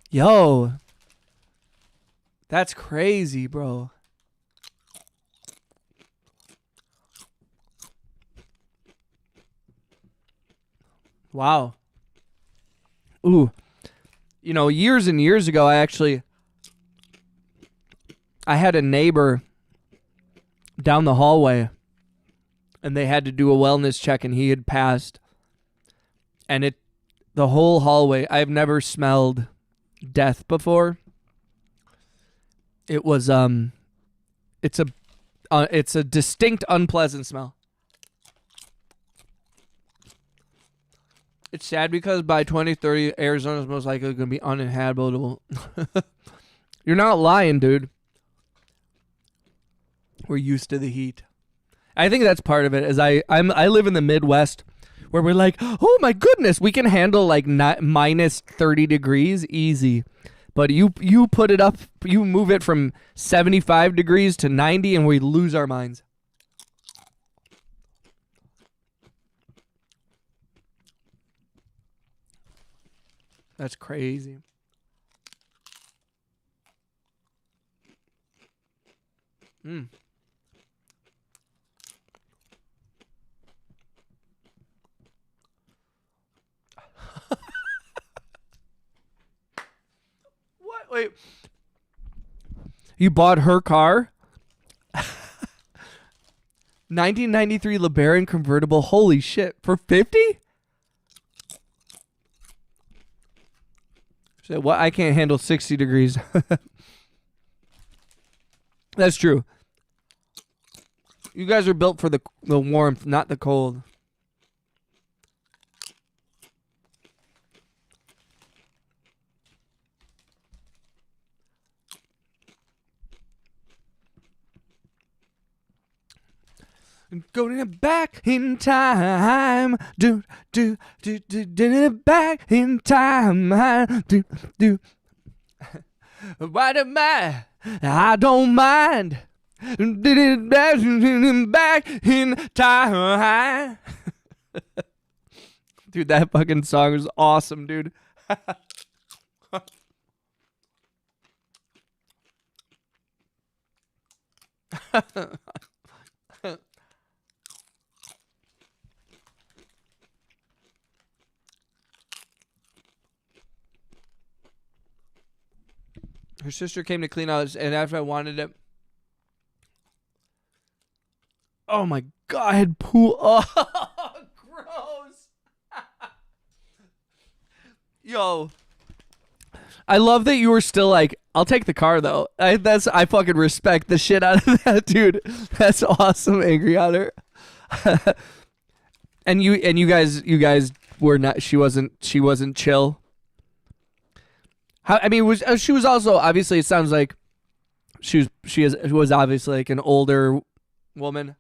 Yo. That's crazy, bro. Wow. Ooh. You know, years and years ago, I had a neighbor down the hallway, and they had to do a wellness check, and he had passed. And the whole hallway, I've never smelled death before. It was it's a distinct unpleasant smell. It's sad because by 2030 Arizona is most likely going to be uninhabitable. You're not lying, dude. We're used to the heat. I think that's part of it. I live in the Midwest where we're like, oh my goodness, we can handle like minus 30 degrees easy. But you put it up, you move it from 75 degrees to 90 and we lose our minds. That's crazy. What? Wait. You bought her car? 1993 LeBaron convertible. Holy shit. For 50? So what? I can't handle 60 degrees. That's true. You guys are built for the warmth, not the cold. Going back in time, back in time, What am I don't mind. Did it back in time. Dude, that fucking song is awesome, dude. Her sister came to clean out, and after I wanted it, oh my God, I had pool. Oh, gross. Yo, I love that you were still like, I'll take the car though. I fucking respect the shit out of that, dude. That's awesome, Angry Otter. and you guys were not. She wasn't chill. She was also obviously. It sounds like she was obviously like an older woman.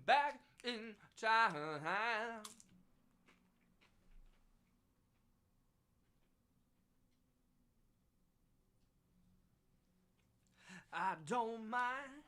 Back in time. I don't mind.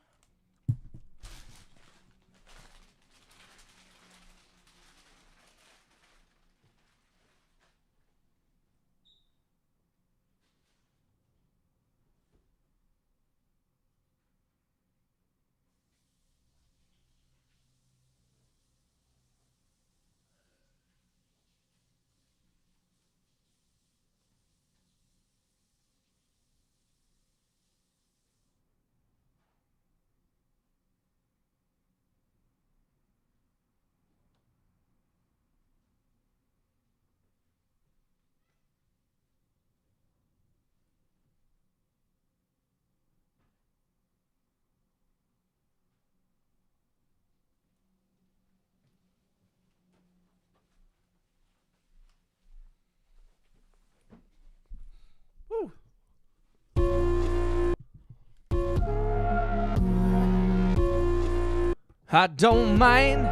I don't mind.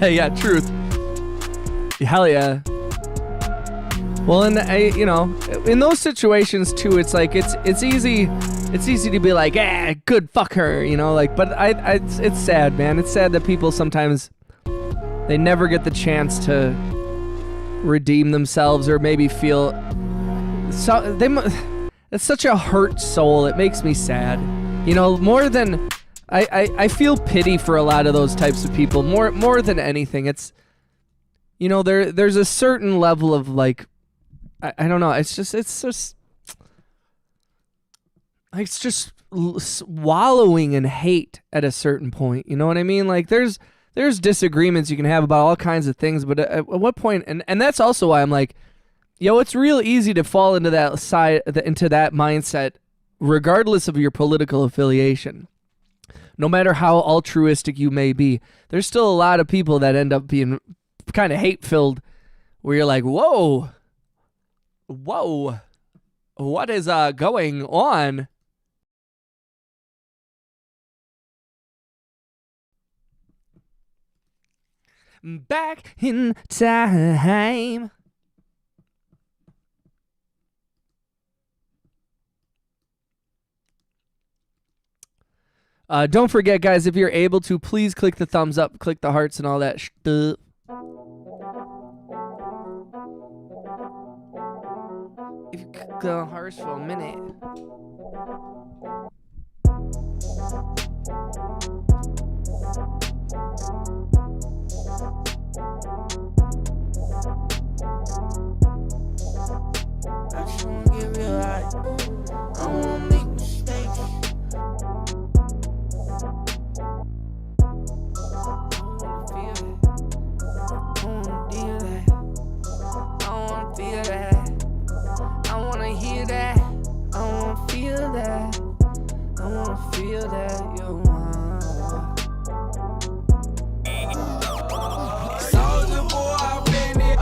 Yeah, truth. Hell yeah. Well, in those situations too, it's like it's easy to be like, good, fuck her, like. But it's sad, man. It's sad that people sometimes they never get the chance to redeem themselves or maybe feel so it's such a hurt soul. It makes me sad, more than I feel pity for a lot of those types of people more than anything. It's there's a certain level of like I don't know. It's just wallowing in hate at a certain point. You know what I mean? Like there's disagreements you can have about all kinds of things, but at what point? And that's also why I'm like, it's real easy to fall into that into that mindset, regardless of your political affiliation. No matter how altruistic you may be, there's still a lot of people that end up being kind of hate-filled, where you're like, whoa, what is going on? Back in time. Don't forget, guys, if you're able to, please click the thumbs up, click the hearts and all that stuff. If you click the hearts for a minute. I just wanna get real high. I don't wanna make mistakes. Feel that you want. Soldier boy, I've been it.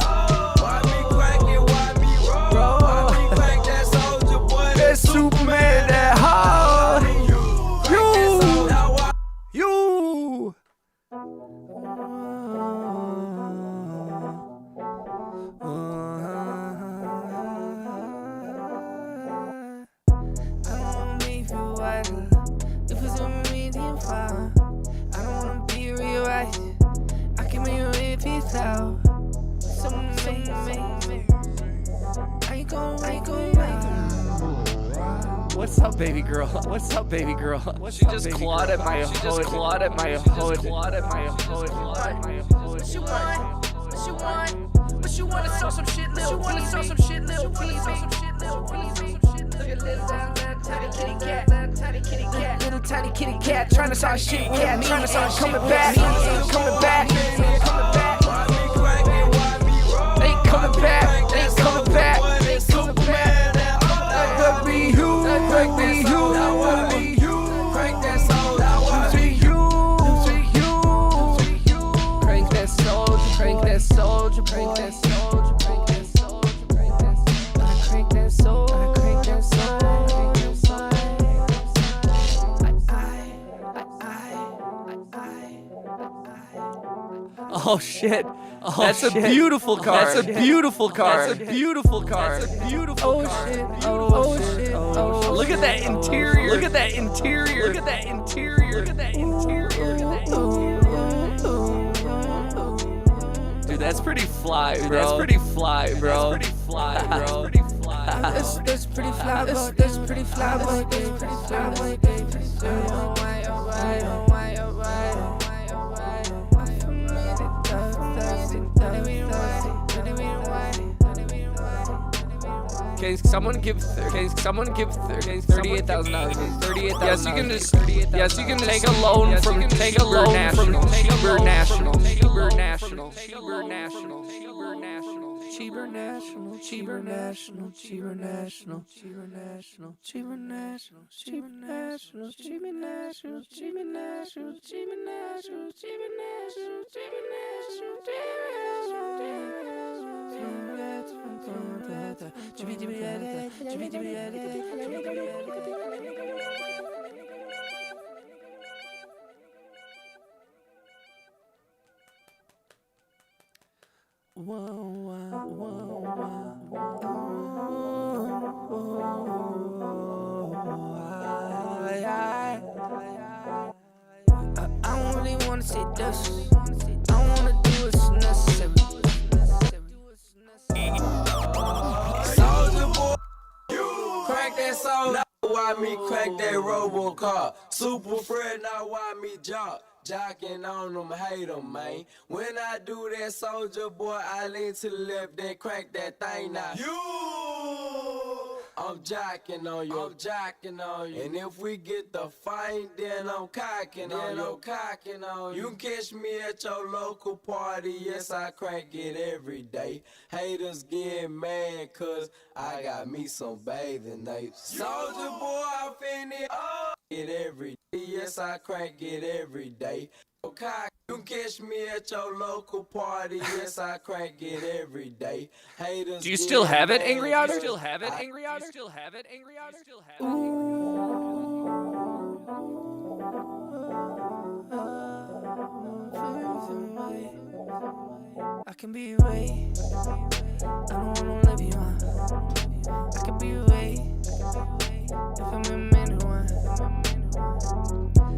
Why me crack it? Why me roll? Why me crack that soldier boy? That Superman, that hard. You. What's up, baby girl? What's up, baby girl? She just clawed at my hood. She just clawed at my hood. What you want? What you want? What you want to sell some shit, little? What you want to sell some shit, little? Look at little tiny kitty cat, little tiny kitty cat, trying to sell shit cat, trying to sell coming back, coming back, coming back. Ain't coming back, ain't coming back, ain't coming back. That be you, that be you, that be you. Crank that soldier, crank that soldier, crank that soldier, crank that soldier, crank that soldier, crank that soldier, crank that soldier, crank that soldier. Oh shit. Oh, that's shit. A beautiful car. That's a beautiful car. That's a beautiful car. That's a beautiful car. Shit. Oh shit. Oh shit. Look at that interior. Look at that interior. Look at that interior. Look at that interior. Look at that interior. Dude, that's pretty fly, bro. That's pretty fly, bro. That's pretty fly, bro. That's pretty fly. That's pretty fly, bro. That's pretty fly, bro. That's pretty fly, bro. Can someone give $38,000? Yes, you can just. Yes, you can take a loan from National. Cheaper National, Cheaper National, Cheaper National, Cheaper National, Cheaper National, Cheaper National, Cheaper National, Cheaper National, Cheaper National, Cheaper National, Cheaper I don't really wanna say this. I wanna do what's necessary. Soldier boy, crack that soul. Now why me crack that RoboCop? Super Fred, now why me jock? Jocking on them, hate them, man. When I do that, soldier boy, I lean to the left, then crack that thing now. I'm jocking on you, I'm jocking on you. And if we get the fight, then I'm cocking on you, cocking on you. You can catch me at your local party, yes, I crank it every day. Haters get mad, cause I got me some bathing apes. Soldier boy, I finna it every day, yes, I crank it every day. You can catch me at your local party, yes, I crank it every day. Haters. Do you still have it, Angry Otter? Still have it, Angry Otter? Still have it, Angry Otter? Still have it. I can be away. I don't wanna live you on. I can be away if I'm in minute one.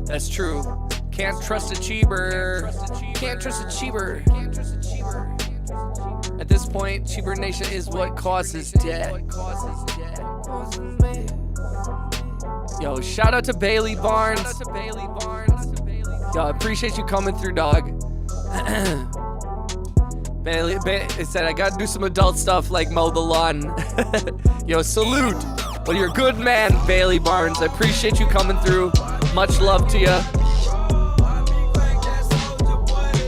That's true. Can't trust a cheaper. Can't trust a cheaper. At this point, Cheaper Nation is what causes death. Yo, shout out to Bailey Barnes. Yo, I appreciate you coming through, dog. Bailey said I gotta do some adult stuff like mow the lawn. Yo, salute. Well, you're a good man, Bailey Barnes. I appreciate you coming through. Much love to you.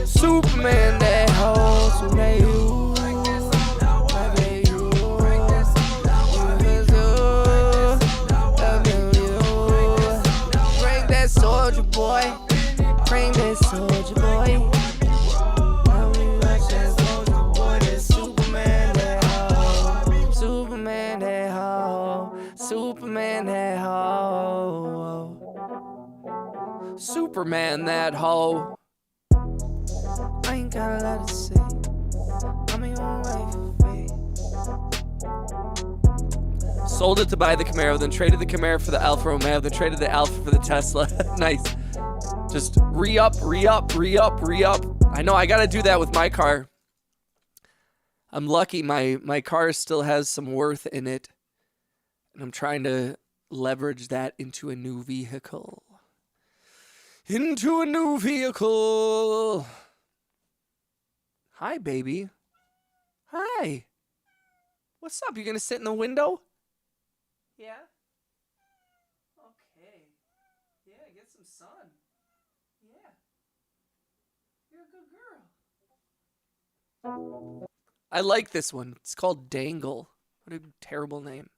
Superman, that hoe, Superman, you. Bring that soldier boy. Bring that soldier boy. Superman, that hoe. Superman, that hoe. Superman, that hoe. Superman, that hoe. I ain't got a lot to say. I'm in your way for free. Sold it to buy the Camaro, then traded the Camaro for the Alfa Romeo, then traded the Alfa for the Tesla. Nice. Just re-up. I know I gotta do that with my car. I'm lucky my car still has some worth in it. And I'm trying to leverage that into a new vehicle. Hi, baby. Hi. What's up? You gonna sit in the window? Yeah? Okay. Yeah, get some sun. Yeah. You're a good girl. I like this one. It's called Dangle. What a terrible name.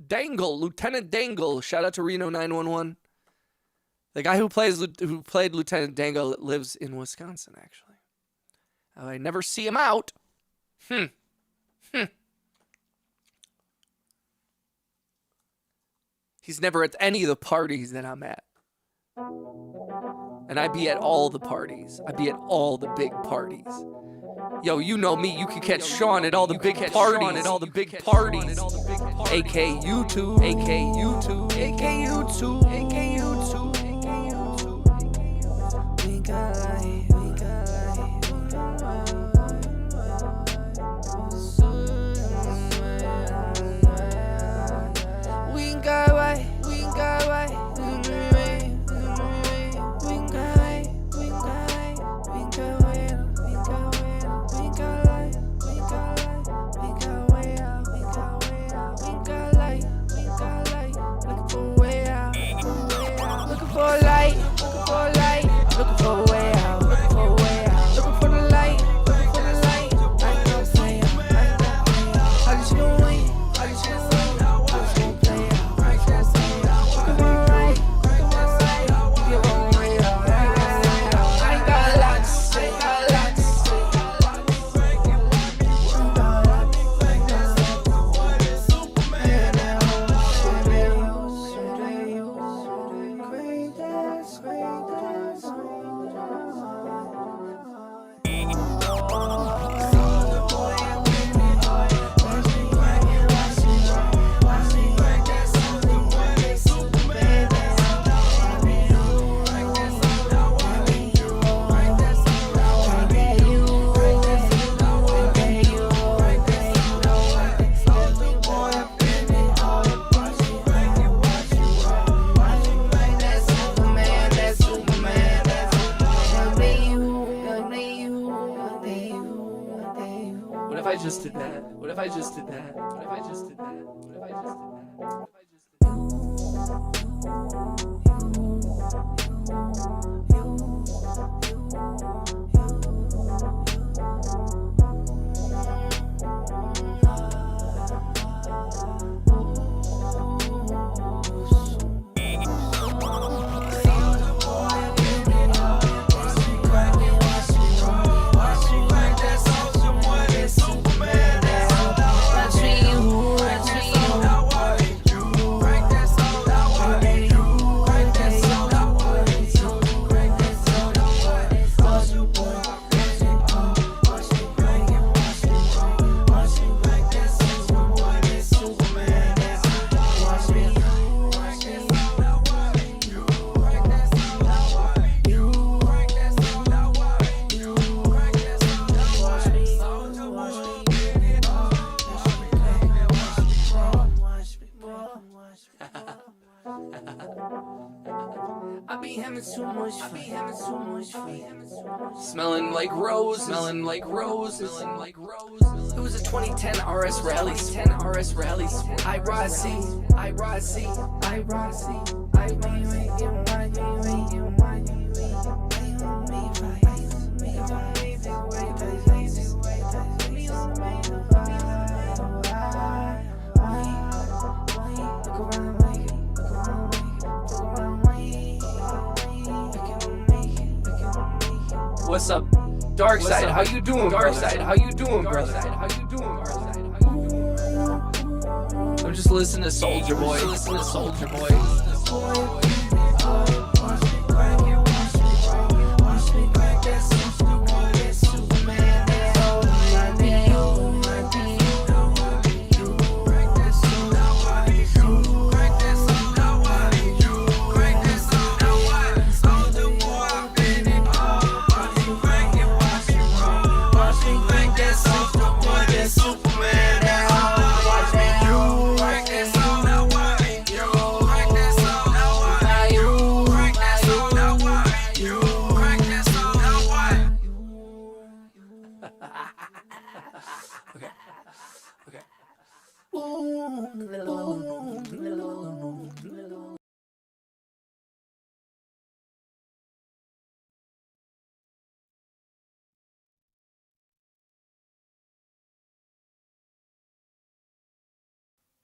Dangle, Lieutenant Dangle. Shout out to Reno 911. The guy who played Lieutenant Dangle lives in Wisconsin, actually. I never see him out. He's never at any of the parties that I'm at. And I be at all the parties. I be at all the big parties. Yo, you know me. You can catch Sean at all the big parties. AK YouTube. AK YouTube. AK YouTube. AK YouTube. We got life. just did that? What if I just did that? What if I just did that? What if I just did that? What if I just did that? Smelling like rose, smelling like rose, smelling like rose. It was a 2010 RS Rally, 10 RS Rally. I Rossi, I Rossi, I Rossi, I What's up, Dark Side? How you doing, Dark Side? How you doing, brother? How you doing, Dark Side? How you doing? I'm just listening to Soldier Boy. Listen to Soldier Boy.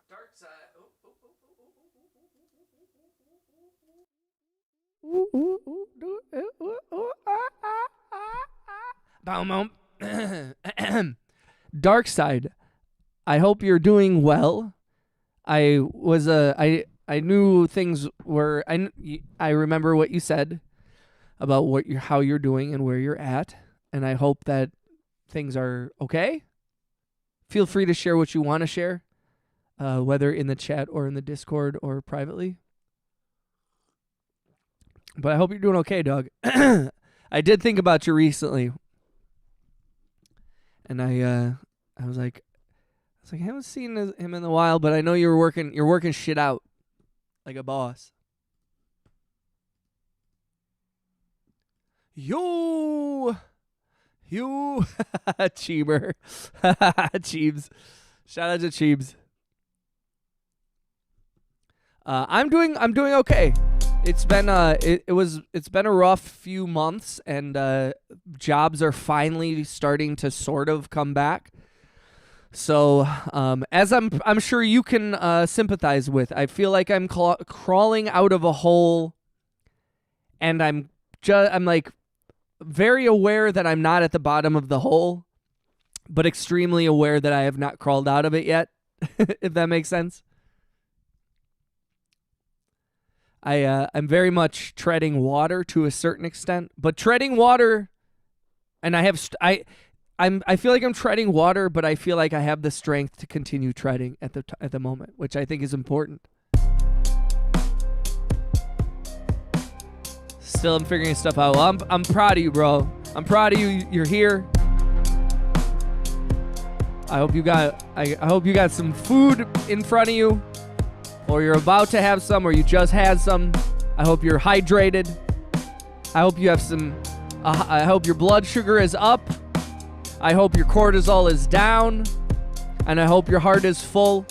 Dark Side. Dark Side, I hope you're doing well. I knew things were. I remember what you said about how you're doing and where you're at, and I hope that things are okay. Feel free to share what you want to share, whether in the chat or in the Discord or privately. But I hope you're doing okay, dog. I did think about you recently, and I was like, I haven't seen him in a while, but I know you're working shit out like a boss. Yo, Cheeber, Cheebs. Shout out to Cheebs. I'm doing okay. It's been it's been a rough few months, and jobs are finally starting to sort of come back. So, as I'm sure you can sympathize with, I feel like I'm crawling out of a hole, and I'm like very aware that I'm not at the bottom of the hole, but extremely aware that I have not crawled out of it yet. If that makes sense. I'm very much treading water to a certain extent, but treading water, and I feel like I'm treading water, but I feel like I have the strength to continue treading at the moment, which I think is important. Still, I'm figuring stuff out. Well, I'm proud of you, bro. I'm proud of you. You're here. I hope you got some food in front of you, or you're about to have some, or you just had some. I hope you're hydrated. I hope you have some. I hope your blood sugar is up. I hope your cortisol is down, and I hope your heart is full.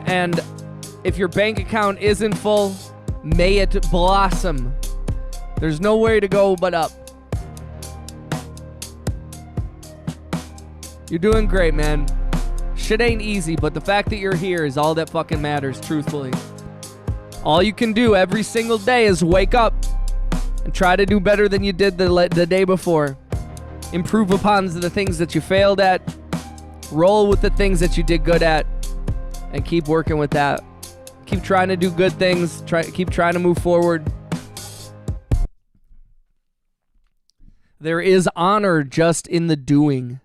And if your bank account isn't full, may it blossom. There's no way to go but up. You're doing great, man. Shit ain't easy, but the fact that you're here is all that fucking matters, truthfully. All you can do every single day is wake up and try to do better than you did the day before. Improve upon the things that you failed at. Roll with the things that you did good at. And keep working with that. Keep trying to do good things. Keep trying to move forward. There is honor just in the doing.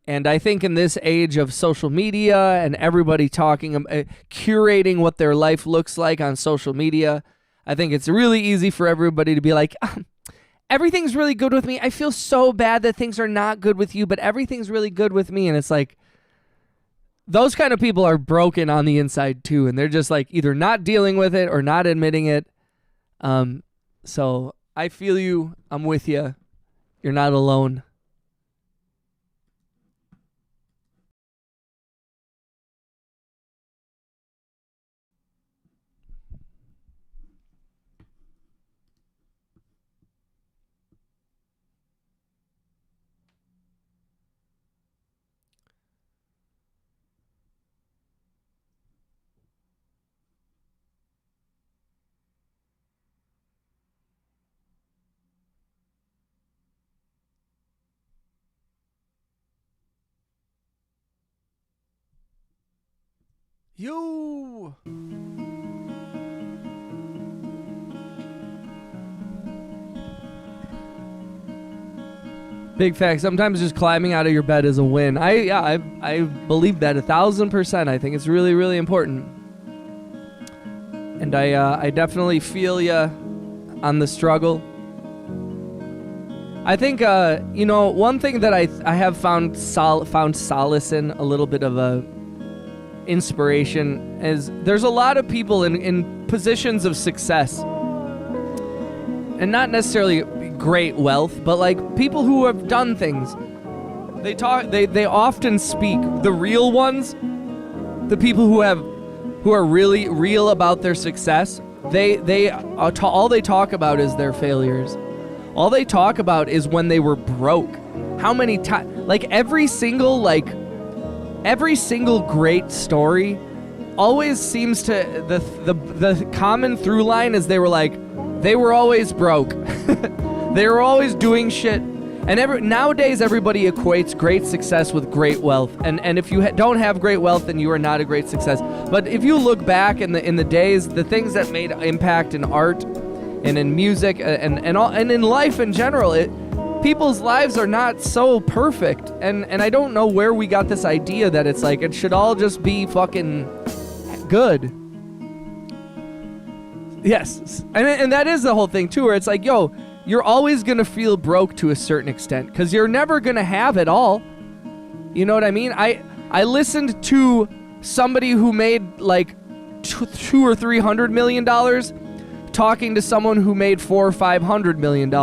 And I think in this age of social media and everybody talking, curating what their life looks like on social media, I think it's really easy for everybody to be like, everything's really good with me. I feel so bad that things are not good with you, but everything's really good with me. And it's like, those kind of people are broken on the inside too. And they're just like either not dealing with it or not admitting it. So I feel you. I'm with you. You're not alone. You. Big fact. Sometimes just climbing out of your bed is a win. I believe that 1,000%. I think it's really, really important. And I definitely feel ya on the struggle. I think one thing that I have found solace in, a little bit of a inspiration, is there's a lot of people in positions of success, and not necessarily great wealth, but like people who have done things. They often speak, the real ones, the people who are really real about their success. All they talk about is their failures. All they talk about is when they were broke. How many times, like every single great story always seems to, the common through line is they were always broke. They were always doing shit. And nowadays everybody equates great success with great wealth. And if you don't have great wealth, then you are not a great success. But if you look back in the days, the things that made impact in art and in music and in life in general, people's lives are not so perfect. And I don't know where we got this idea that it's like it should all just be fucking good. Yes. And that is the whole thing too, where it's like, yo, you're always going to feel broke to a certain extent because you're never going to have it all. You know what I mean? I listened to somebody who made like $200 or $300 million talking to someone who made $400 or $500 million.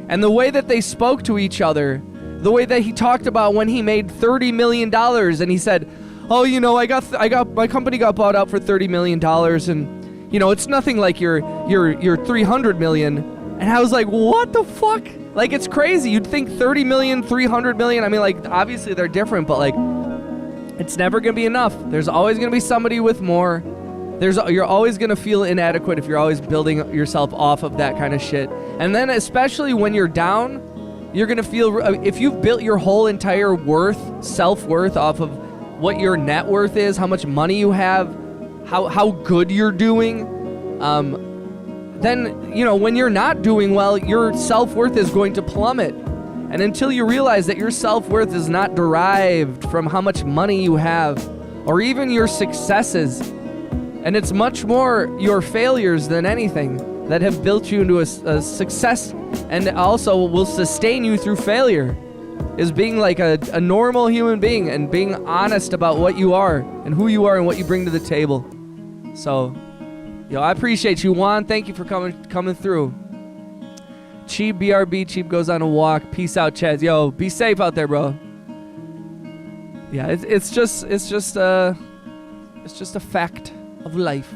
And the way that they spoke to each other, the way that he talked about when he made $30 million and he said, oh, my company got bought out for $30 million and, it's nothing like your $300 million. And I was like, what the fuck? Like, it's crazy. You'd think 30 million, 300 million. I mean, like, obviously they're different, but like, it's never going to be enough. There's always going to be somebody with more. You're always going to feel inadequate if you're always building yourself off of that kind of shit. And then especially when you're down, you're going to feel, if you've built your whole entire self-worth off of what your net worth is, how much money you have, how good you're doing, then, when you're not doing well, your self-worth is going to plummet. And until you realize that your self-worth is not derived from how much money you have or even your successes, and it's much more your failures than anything that have built you into a success and also will sustain you through failure, is being like a normal human being and being honest about what you are and who you are and what you bring to the table. So, I appreciate you, Juan. Thank you for coming through. Cheap, BRB, Cheap goes on a walk. Peace out, Chaz. Yo, be safe out there, bro. Yeah, it's just a fact of life.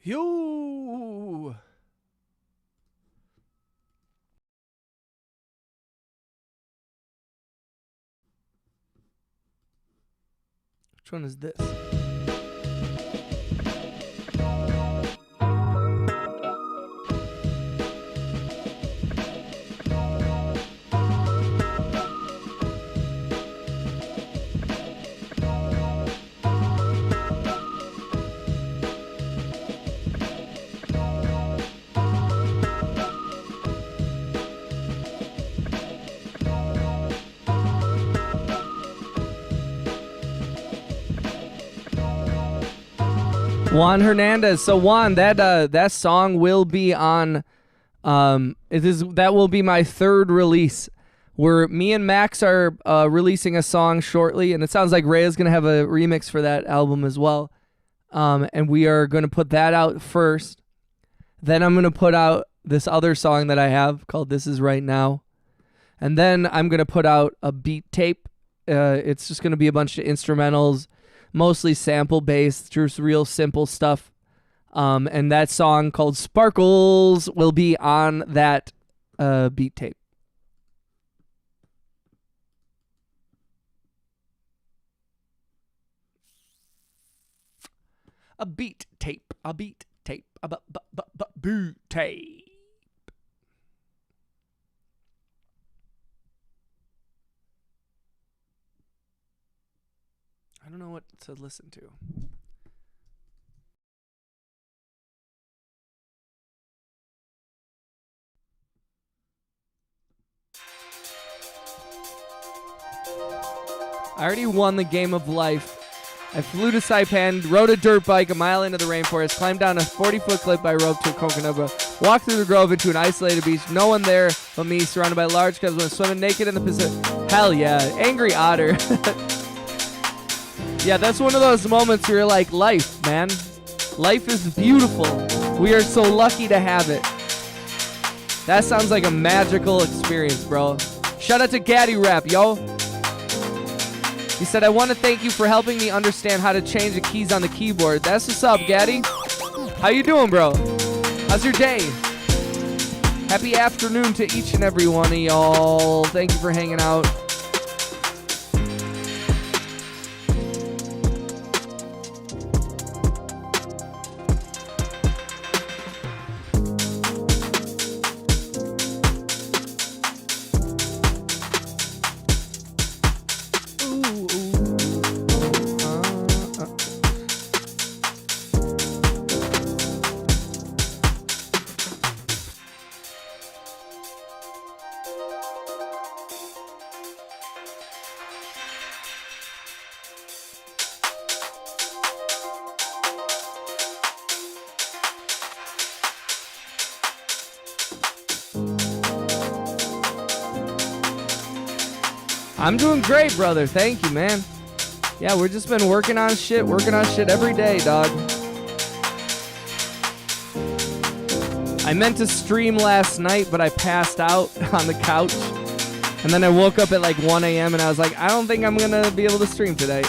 Yo. Which one is this? Juan Hernandez. So Juan, that song will be on. That will be my third release. Where me and Max are releasing a song shortly, and it sounds like Ray is gonna have a remix for that album as well. And we are gonna put that out first. Then I'm gonna put out this other song that I have called "This Is Right Now," and then I'm gonna put out a beat tape. It's just gonna be a bunch of instrumentals. Mostly sample-based, just real simple stuff. And that song called Sparkles will be on that beat tape. A beat tape, a beat tape, a beat tape. I don't know what to listen to. I already won the game of life. I flew to Saipan, rode a dirt bike a mile into the rainforest, climbed down a 40-foot cliff by rope to a coconut grove, walked through the grove into an isolated beach, no one there but me, surrounded by large cubs, went swimming naked in the Pacific. Hell yeah, angry otter. Yeah, that's one of those moments where you're like, life, man. Life is beautiful. We are so lucky to have it. That sounds like a magical experience, bro. Shout out to Gaddy Rap, yo. He said, I want to thank you for helping me understand how to change the keys on the keyboard. That's what's up, Gaddy. How you doing, bro? How's your day? Happy afternoon to each and every one of y'all. Thank you for hanging out. I'm doing great, brother. Thank you, man. Yeah, we've just been working on shit every day, dog. I meant to stream last night, but I passed out on the couch. And then I woke up at like 1 a.m. and I was like, I don't think I'm going to be able to stream today.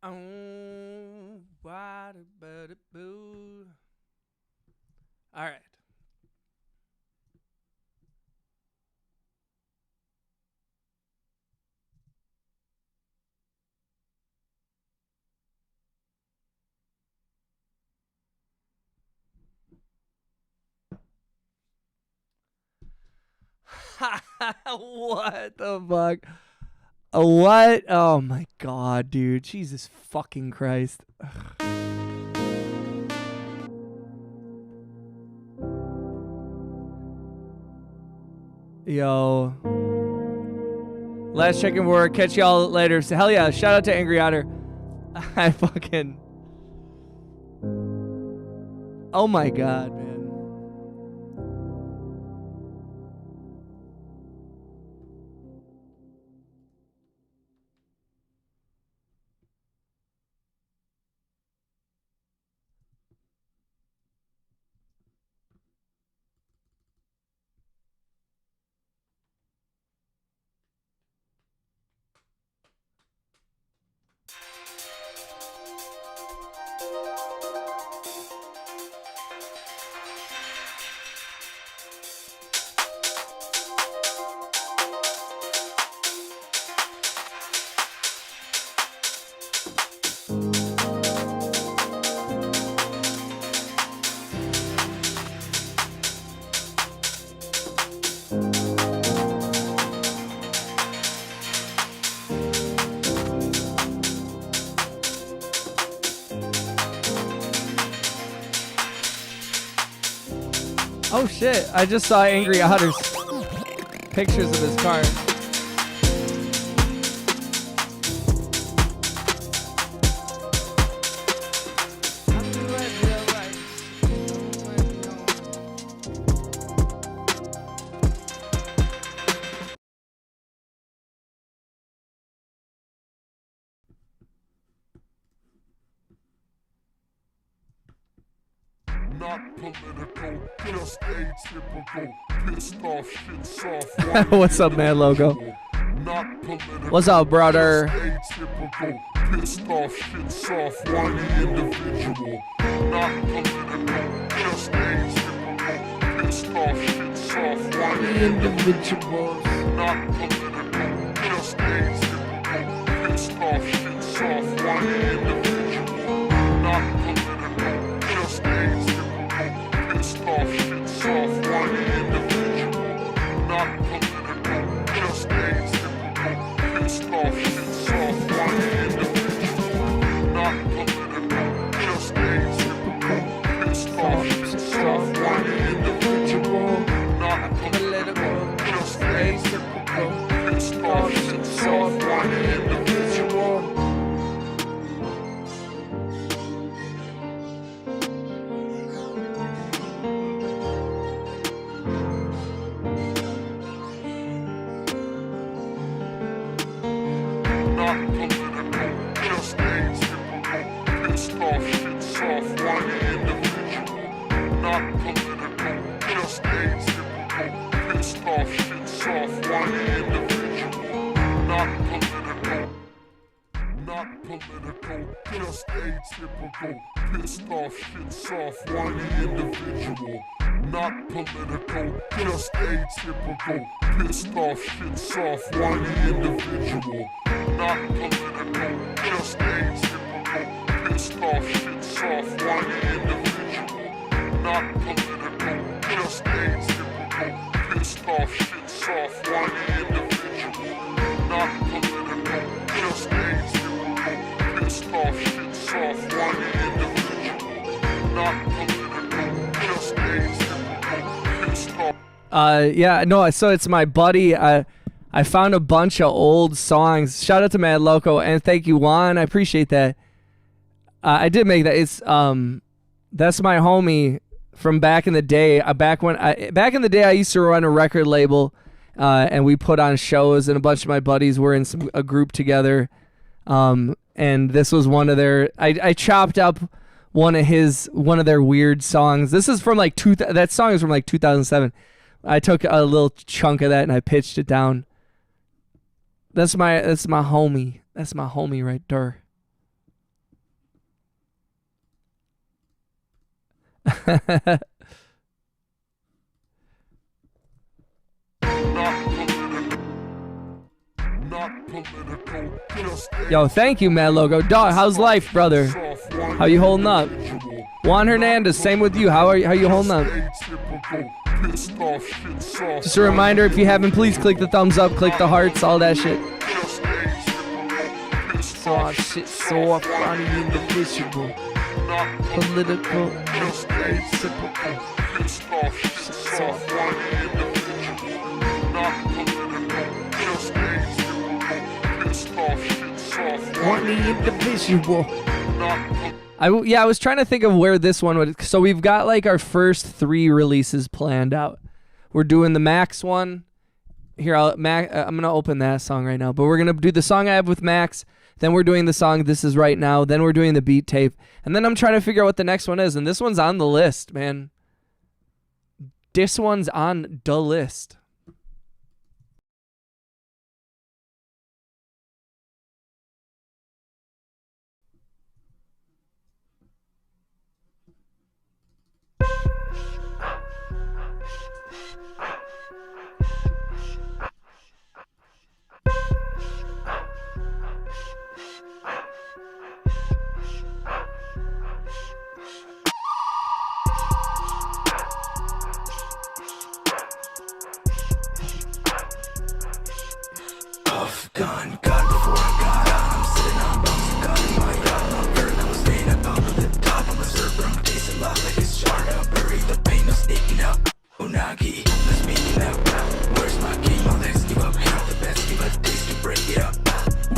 Oh, what about it, boo? All right. What the fuck? What? Oh my god, dude. Jesus fucking Christ. Yo. Last check-in for catch y'all later. So, hell yeah. Shout out to Angry Otter. I fucking. Oh my god, man. Oh shit, I just saw Angry Otter's pictures of his car. Not political, just atypical. Pissed off shit soft. What's up, man, logo? Not political. What's up, brother? Just atypical. Pissed off shit soft. Whiny individual. Not political, just atypical. Pissed off shit soft. Whiny Individuals. Not political, just atypical. Pissed off shit soft. Whiny individual. Not political, just atypical. Pissed off shit soft. Whiny individual. Not political, just atypical. Pissed off shit soft. Whiny individual. Not political, just atypical. Pissed off shit soft. Whiny individual. Not political, just atypical. Pissed off shit soft. Whiny individual. Not political, just atypical. Pissed off shit soft. Whiny individual. Not political, just atypical. Pissed off shit soft. Whiny individual. Not political. Not political, just atypical. Pissed off shit soft. Whiny individual. Not political, just atypical. Pissed off shit soft. Whiny individual. Not political, just atypical. Pissed off shit soft. Whiny individual. Not political, just atypical. Pissed off shit soft. Whiny individual. Not political, just atypical. Pissed off shit soft. Whiny individual. Not political, just atypical. Pissed off. Yeah, no, so it's my buddy. I found a bunch of old songs. Shout out to Mad Loco and thank you, Juan. I appreciate that. I did make that. It's that's my homie from back in the day. Back in the day, I used to run a record label, and we put on shows, and a bunch of my buddies were in a group together. And this was one of their. I chopped up one of their weird songs. This is from like that song is from like 2007. I took a little chunk of that and I pitched it down. That's my homie. That's my homie right there. Yo, thank you, Mad Logo. Dog, how's life, brother? How you holding up? Juan Hernandez, same with you. How you holding up? Just a reminder, if you haven't, please click the thumbs up, click the hearts, all that shit. Soft shit, so funny, indivisible. Political, atypical. Soft. Funny, indivisible. I was trying to think of where this one would. So we've got like our first 3 releases planned out. We're doing the Max one. Here, I'm gonna open that song right now. But we're gonna do the song I have with Max. Then we're doing the song This Is Right Now. Then we're doing the beat tape. And then I'm trying to figure out what the next one is. And this one's on the list, man. This one's on the list. Gun, God before I got on. I'm sitting on bumps, God in my yacht. My vertical staying up on the top. I'm a server, I'm tasting lot like it's charred up. Bury the pain, I'm sneaking up. Unagi, let's make it out. Where's my game? My legs give up, hate the best, give a taste to break it up.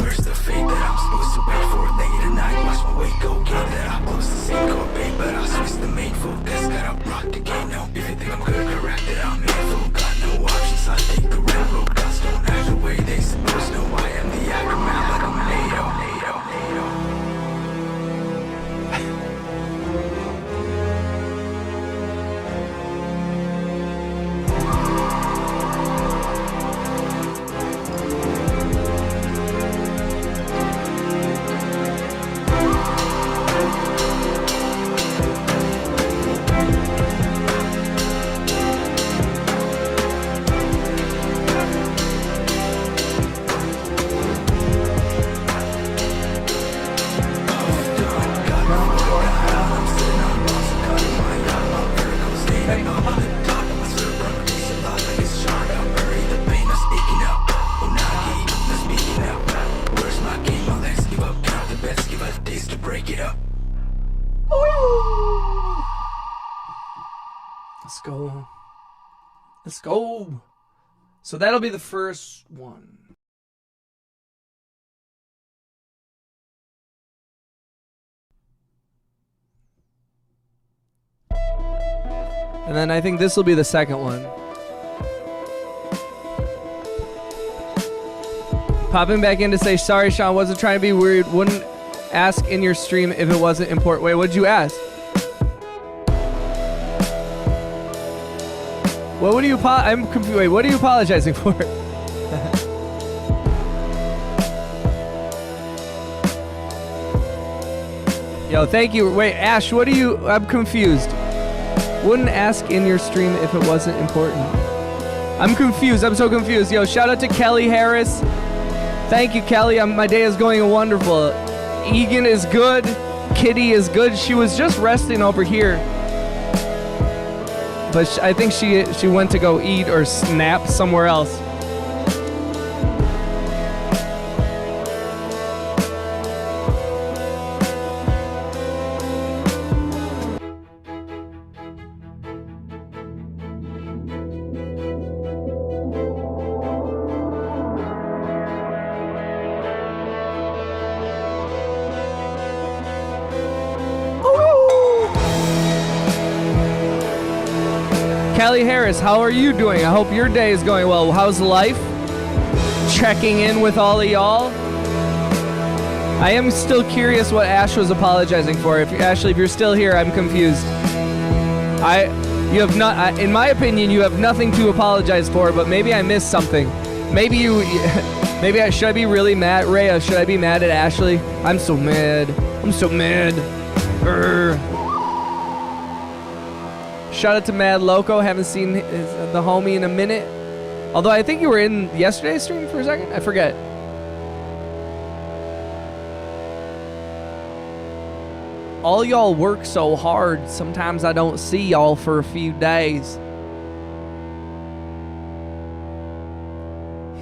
Where's the fate that I'm supposed to wait for? Late at night, watch my weight go. Game that I'm close to same core, babe, but I'll switch the main focus. Gotta rock the game now. If you think I'm good, correct it, I'm in full. Got no options, I take the railroad. Guns don't act the way they supposed to. I am the aftermath like I'm NATO. Let's go. So that'll be the first one. And then I think this will be the second one. Popping back in to say, sorry, Sean, wasn't trying to be weird. Wouldn't ask in your stream if it wasn't important. Wait, what'd you ask? What would you I'm confused. Wait, what are you apologizing for? Yo, thank you. Wait, Ash, what are you? I'm confused. Wouldn't ask in your stream if it wasn't important. I'm confused. I'm so confused. Yo, shout out to Kelly Harris. Thank you, Kelly. My day is going wonderful. Egan is good. Kitty is good. She was just resting over here. But I think she went to go eat or snap somewhere else. Kelly Harris, how are you doing? I hope your day is going well. How's life? Checking in with all of y'all. I am still curious what Ash was apologizing for. Ashley, if you're still here, I'm confused. You have not. In my opinion, you have nothing to apologize for. But maybe I missed something. Maybe should I be really mad, Rhea? Should I be mad at Ashley? I'm so mad. I'm so mad. Shout out to Mad Loco. Haven't seen the homie in a minute. Although I think you were in yesterday's stream for a second. I forget. All y'all work so hard. Sometimes I don't see y'all for a few days.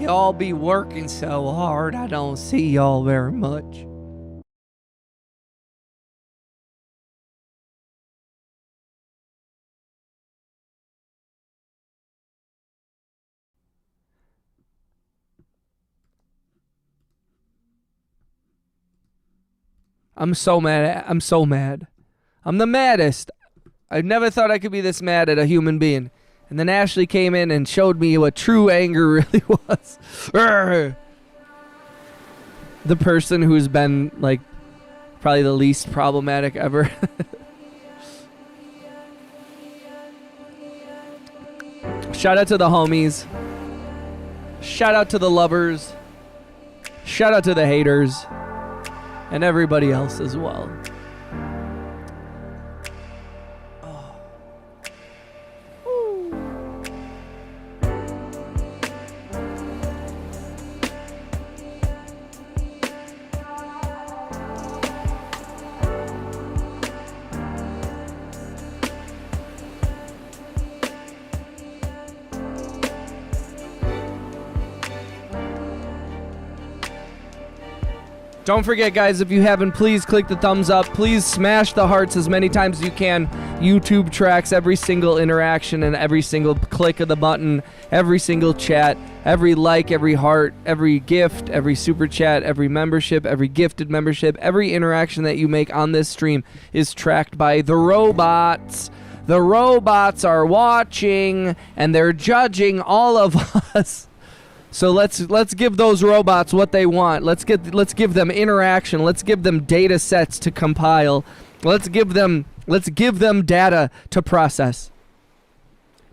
Y'all be working so hard. I don't see y'all very much. I'm so mad. I'm so mad. I'm the maddest. I never thought I could be this mad at a human being. And then Ashley came in and showed me what true anger really was. Urgh. The person who's been, like, probably the least problematic ever. Shout out to the homies. Shout out to the lovers. Shout out to the haters. And everybody else as well. Don't forget, guys, if you haven't, please click the thumbs up. Please smash the hearts as many times as you can. YouTube tracks every single interaction and every single click of the button, every single chat, every like, every heart, every gift, every super chat, every membership, every gifted membership, every interaction that you make on this stream is tracked by the robots. The robots are watching and they're judging all of us. So let's give those robots what they want. Let's give them interaction. Let's give them data sets to compile. Let's give them data to process.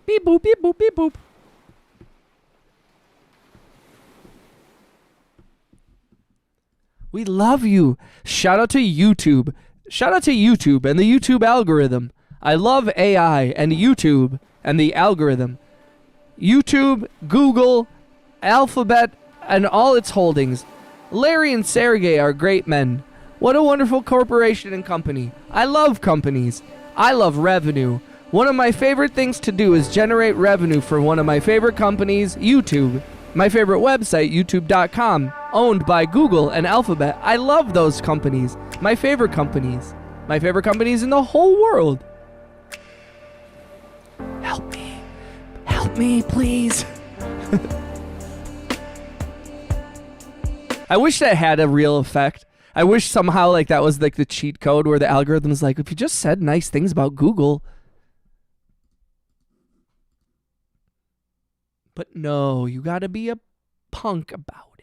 Beep boop beep boop beep boop. We love you. Shout out to YouTube. Shout out to YouTube and the YouTube algorithm. I love AI and YouTube and the algorithm. YouTube, Google, Alphabet, and all its holdings. Larry and Sergey are great men. What a wonderful corporation and company. I love companies. I love revenue. One of my favorite things to do is generate revenue for one of my favorite companies, YouTube. My favorite website, youtube.com, owned by Google and Alphabet. I love those companies. My favorite companies. My favorite companies in the whole world. Help me. Help me, please. I wish that had a real effect. I wish somehow like that was like the cheat code where the algorithm's like, if you just said nice things about Google. But no, you gotta be a punk about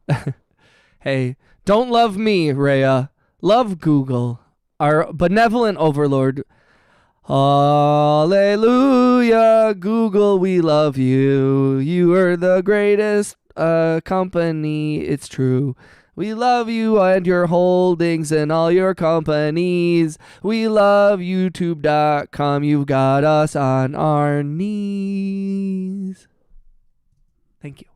it. Hey, don't love me, Rhea. Love Google. Our benevolent overlord. Hallelujah, Google, we love you. You are the greatest company, it's true. We love you and your holdings and all your companies. We love YouTube.com. You've got us on our knees. Thank you.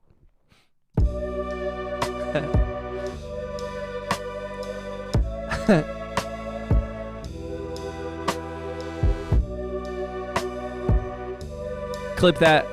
Clip that.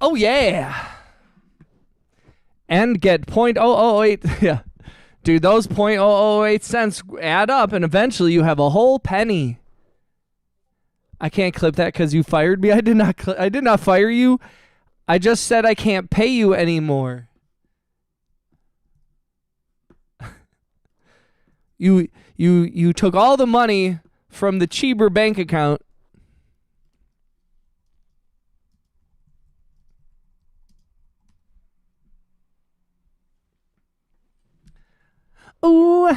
Oh, yeah. And get 0.008. Yeah. Dude, those 0.008 cents add up, and eventually you have a whole penny. I can't clip that because you fired me. I did not fire you. I just said I can't pay you anymore. You took all the money from the Cheeber bank account. Ooh.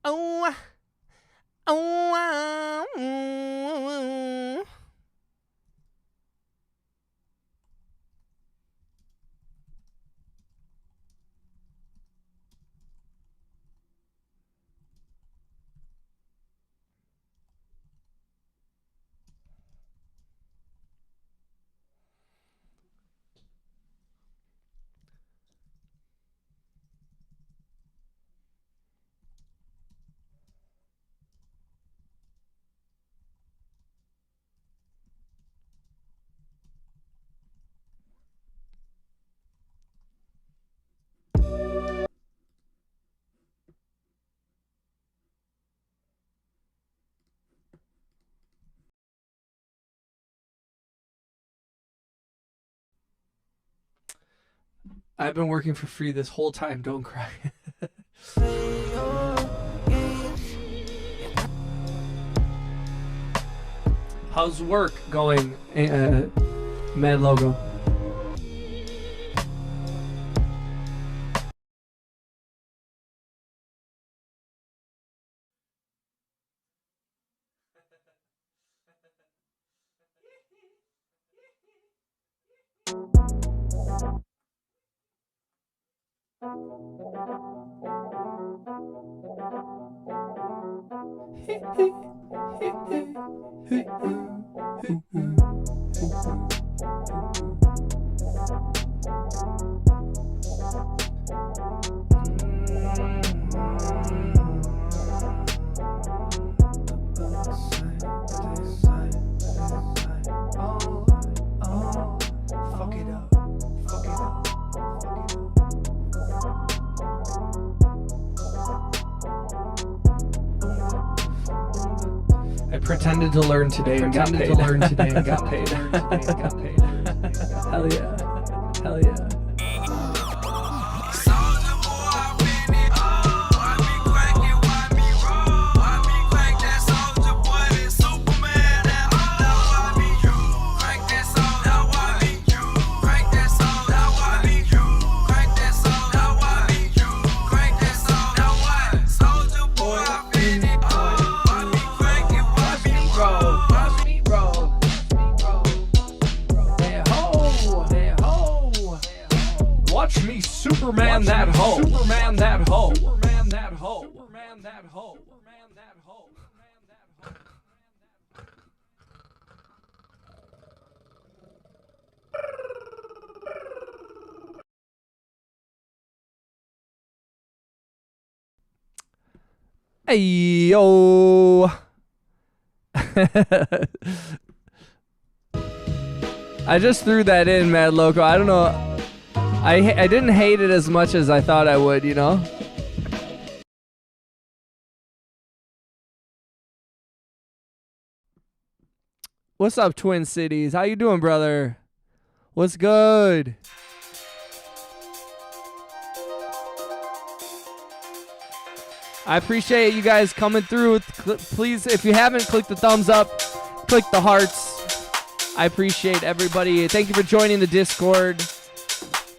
Oh. Oh. I've been working for free this whole time. Don't cry. How's work going, Mad Logo? I pretended to learn today and got paid. Hell yeah. Hell yeah. Superman that hoe. Superman that hoe. Superman that hoe. Superman that hoe. Superman that hoe. Hey yo. I just threw that in, Mad Loco. I don't know. I didn't hate it as much as I thought I would, you know? What's up, Twin Cities? How you doing, brother? What's good? I appreciate you guys coming through. Please, if you haven't, click the thumbs up. Click the hearts. I appreciate everybody. Thank you for joining the Discord.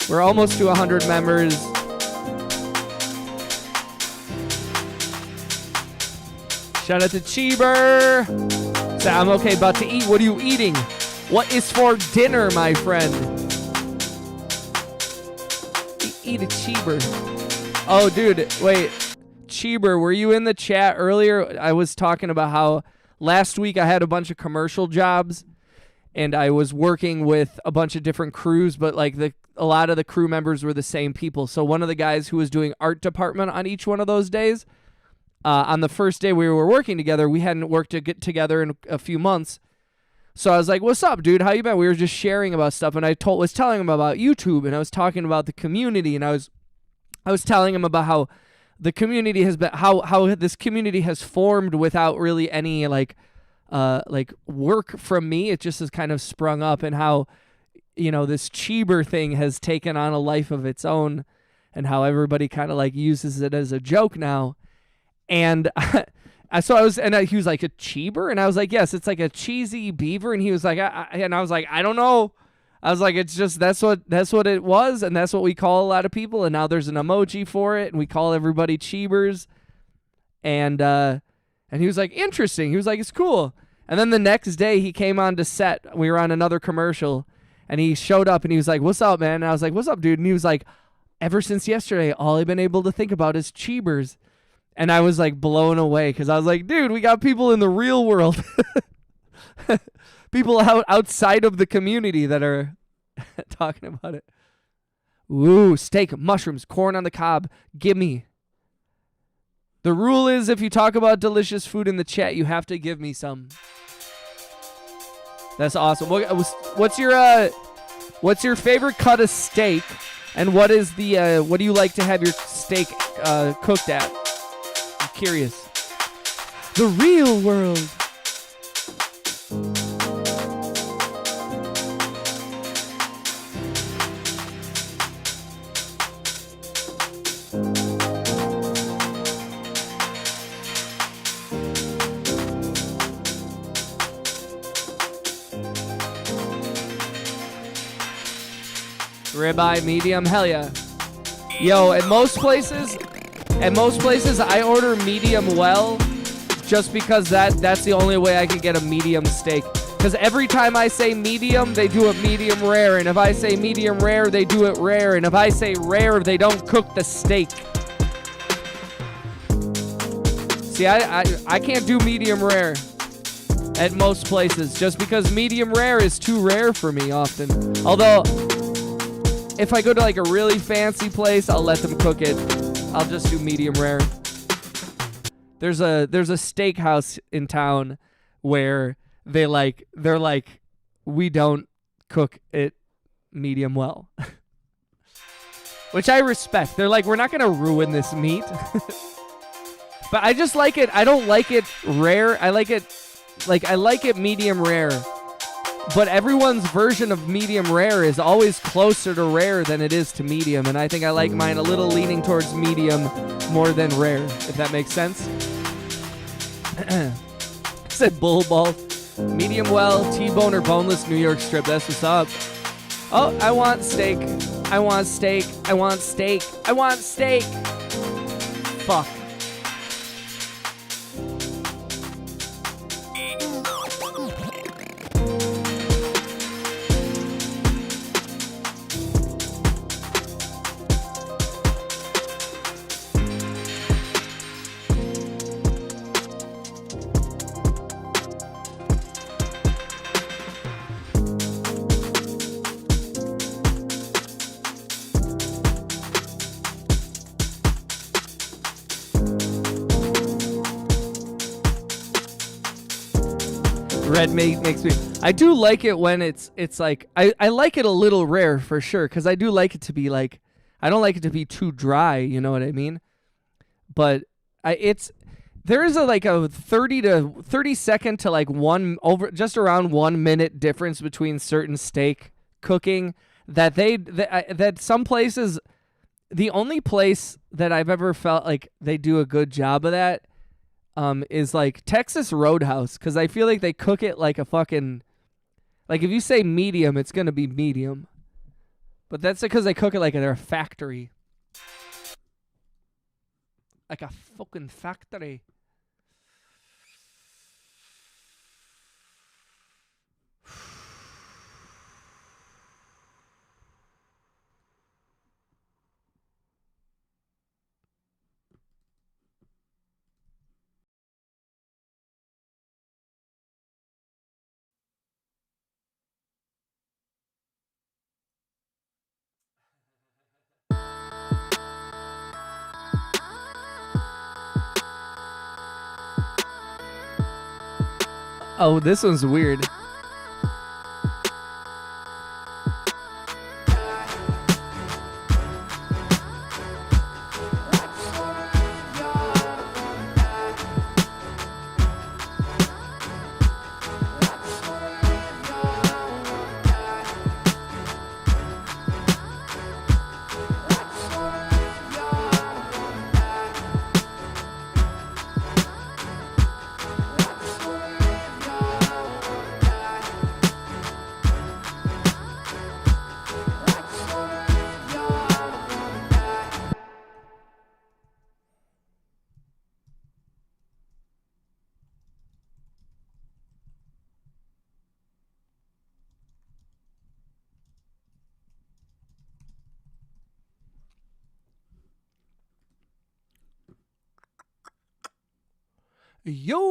We're almost to 100 members. Shout out to Cheeber. Say, I'm okay, about to eat. What are you eating? What is for dinner, my friend? Eat a Cheeber. Oh, dude, wait. Cheeber, were you in the chat earlier? I was talking about how last week I had a bunch of commercial jobs, and I was working with a bunch of different crews, but like a lot of the crew members were the same people. So one of the guys who was doing art department on each one of those days, on the first day we were working together, we hadn't worked together in a few months. So I was like, "What's up, dude? How you been?" We were just sharing about stuff, and I was telling him about YouTube, and I was talking about the community, and I was telling him about how the community has been, how this community has formed without really any like work from me. It just has kind of sprung up, and how, you know, this Cheeber thing has taken on a life of its own, and how everybody kind of like uses it as a joke now. And so he was like, a Cheeber? And I was like, yes, it's like a cheesy beaver. And he was like, and I was like, I don't know. I was like, it's just, that's what it was. And that's what we call a lot of people. And now there's an emoji for it. And we call everybody Cheebers. And he was like, interesting. He was like, it's cool. And then the next day he came on to set. We were on another commercial, and he showed up and he was like, what's up, man? And I was like, what's up, dude? And he was like, ever since yesterday, all I've been able to think about is Cheebers. And I was like blown away, because I was like, dude, we got people in the real world. People outside of the community that are talking about it. Ooh, steak, mushrooms, corn on the cob. Gimme. The rule is, if you talk about delicious food in the chat, you have to give me some. That's awesome. What's your favorite cut of steak, and what do you like to have your steak cooked at? I'm curious. The real world. Ribeye, medium, hell yeah. Yo, at most places I order medium well, just because that's the only way I can get a medium steak. Because every time I say medium, they do it medium rare, and if I say medium rare, they do it rare, and if I say rare, they don't cook the steak. See, I can't do medium rare at most places, just because medium rare is too rare for me often. Although, if I go to like a really fancy place, I'll let them cook it. I'll just do medium rare. There's a steakhouse in town where they're like, we don't cook it medium well. Which I respect. They're like, we're not gonna ruin this meat. But I just like it. I don't like it rare. I like it medium rare. But everyone's version of medium rare is always closer to rare than it is to medium, and I think I like mine a little leaning towards medium more than rare, if that makes sense. I said bull ball. Medium well, T-bone or boneless New York strip. That's what's up. Oh, I want steak. I want steak. I want steak. I want steak. Fuck. Red meat makes me. I do like it when it's like I like it a little rare for sure, because I do like it to be like, I don't like it to be too dry, you know what I mean? But there is a 30 second to like just around 1 minute difference between certain steak cooking that some places, the only place that I've ever felt like they do a good job of that is like Texas Roadhouse, because I feel like they cook it like a fucking, like if you say medium, it's gonna be medium, but that's because they cook it like they're a factory, like a fucking factory. Oh, this one's weird. Yo!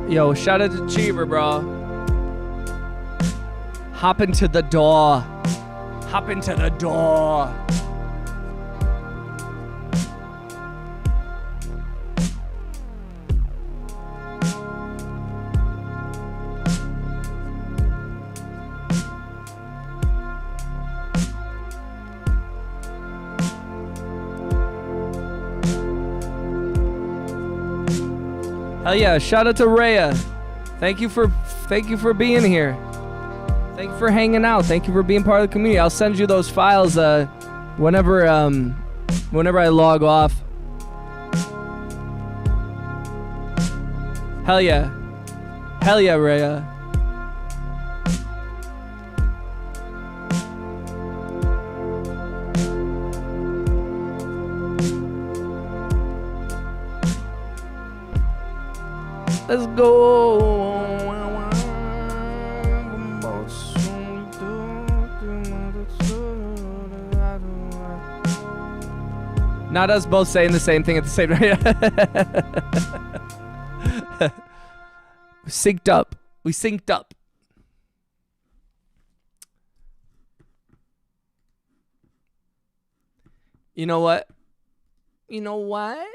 Yo, shout out to Cheever, bro. Hop into the door. Hop into the door. Hell yeah, shout out to Rhea. Thank you for being here. Thank you for hanging out. Thank you for being part of the community. I'll send you those files whenever I log off. Hell yeah. Hell yeah, Rhea. Let's go. Not us both saying the same thing at the same time. Synced up. We synced up. You know what? You know what?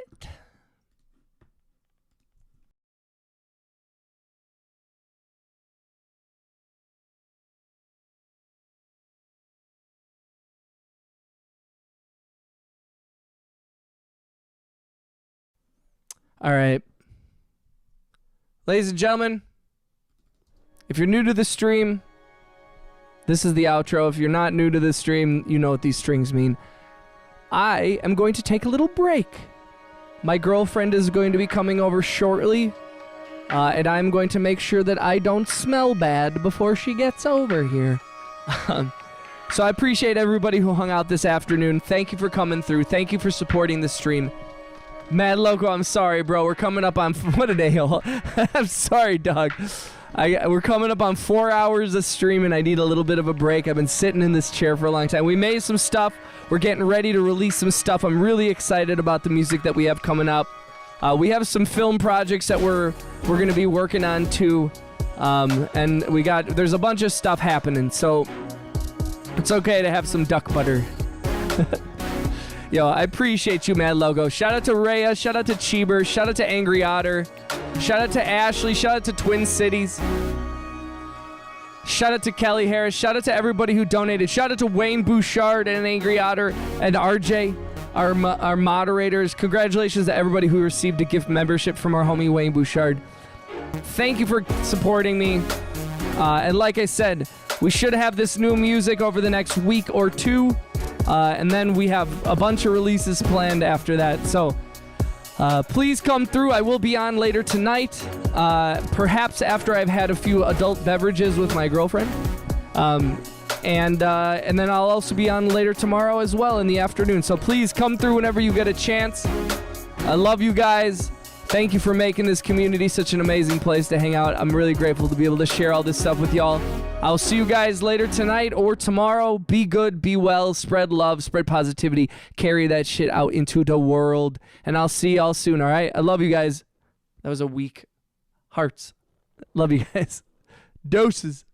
All right. Ladies and gentlemen, if you're new to the stream, this is the outro. If you're not new to the stream, you know what these strings mean. I am going to take a little break. My girlfriend is going to be coming over shortly, and I'm going to make sure that I don't smell bad before she gets over here. So I appreciate everybody who hung out this afternoon. Thank you for coming through. Thank you for supporting the stream. Mad Loco, I'm sorry, bro. We're coming up on... What a day. I'm sorry, dog. We're coming up on 4 hours of stream, and I need a little bit of a break. I've been sitting in this chair for a long time. We made some stuff. We're getting ready to release some stuff. I'm really excited about the music that we have coming up. We have some film projects that we're going to be working on, too. And there's a bunch of stuff happening, so it's okay to have some duck butter. Yo, I appreciate you, Mad Logo. Shout out to Rhea. Shout out to Cheeber. Shout out to Angry Otter. Shout out to Ashley. Shout out to Twin Cities. Shout out to Kelly Harris. Shout out to everybody who donated. Shout out to Wayne Bouchard and Angry Otter and RJ, our moderators. Congratulations to everybody who received a gift membership from our homie Wayne Bouchard. Thank you for supporting me. And like I said, we should have this new music over the next week or two. And then we have a bunch of releases planned after that. So please come through. I will be on later tonight, perhaps after I've had a few adult beverages with my girlfriend. And then I'll also be on later tomorrow as well in the afternoon. So please come through whenever you get a chance. I love you guys. Thank you for making this community such an amazing place to hang out. I'm really grateful to be able to share all this stuff with y'all. I'll see you guys later tonight or tomorrow. Be good, be well, spread love, spread positivity, carry that shit out into the world. And I'll see y'all soon, all right? I love you guys. That was a week. Hearts. Love you guys. Doses.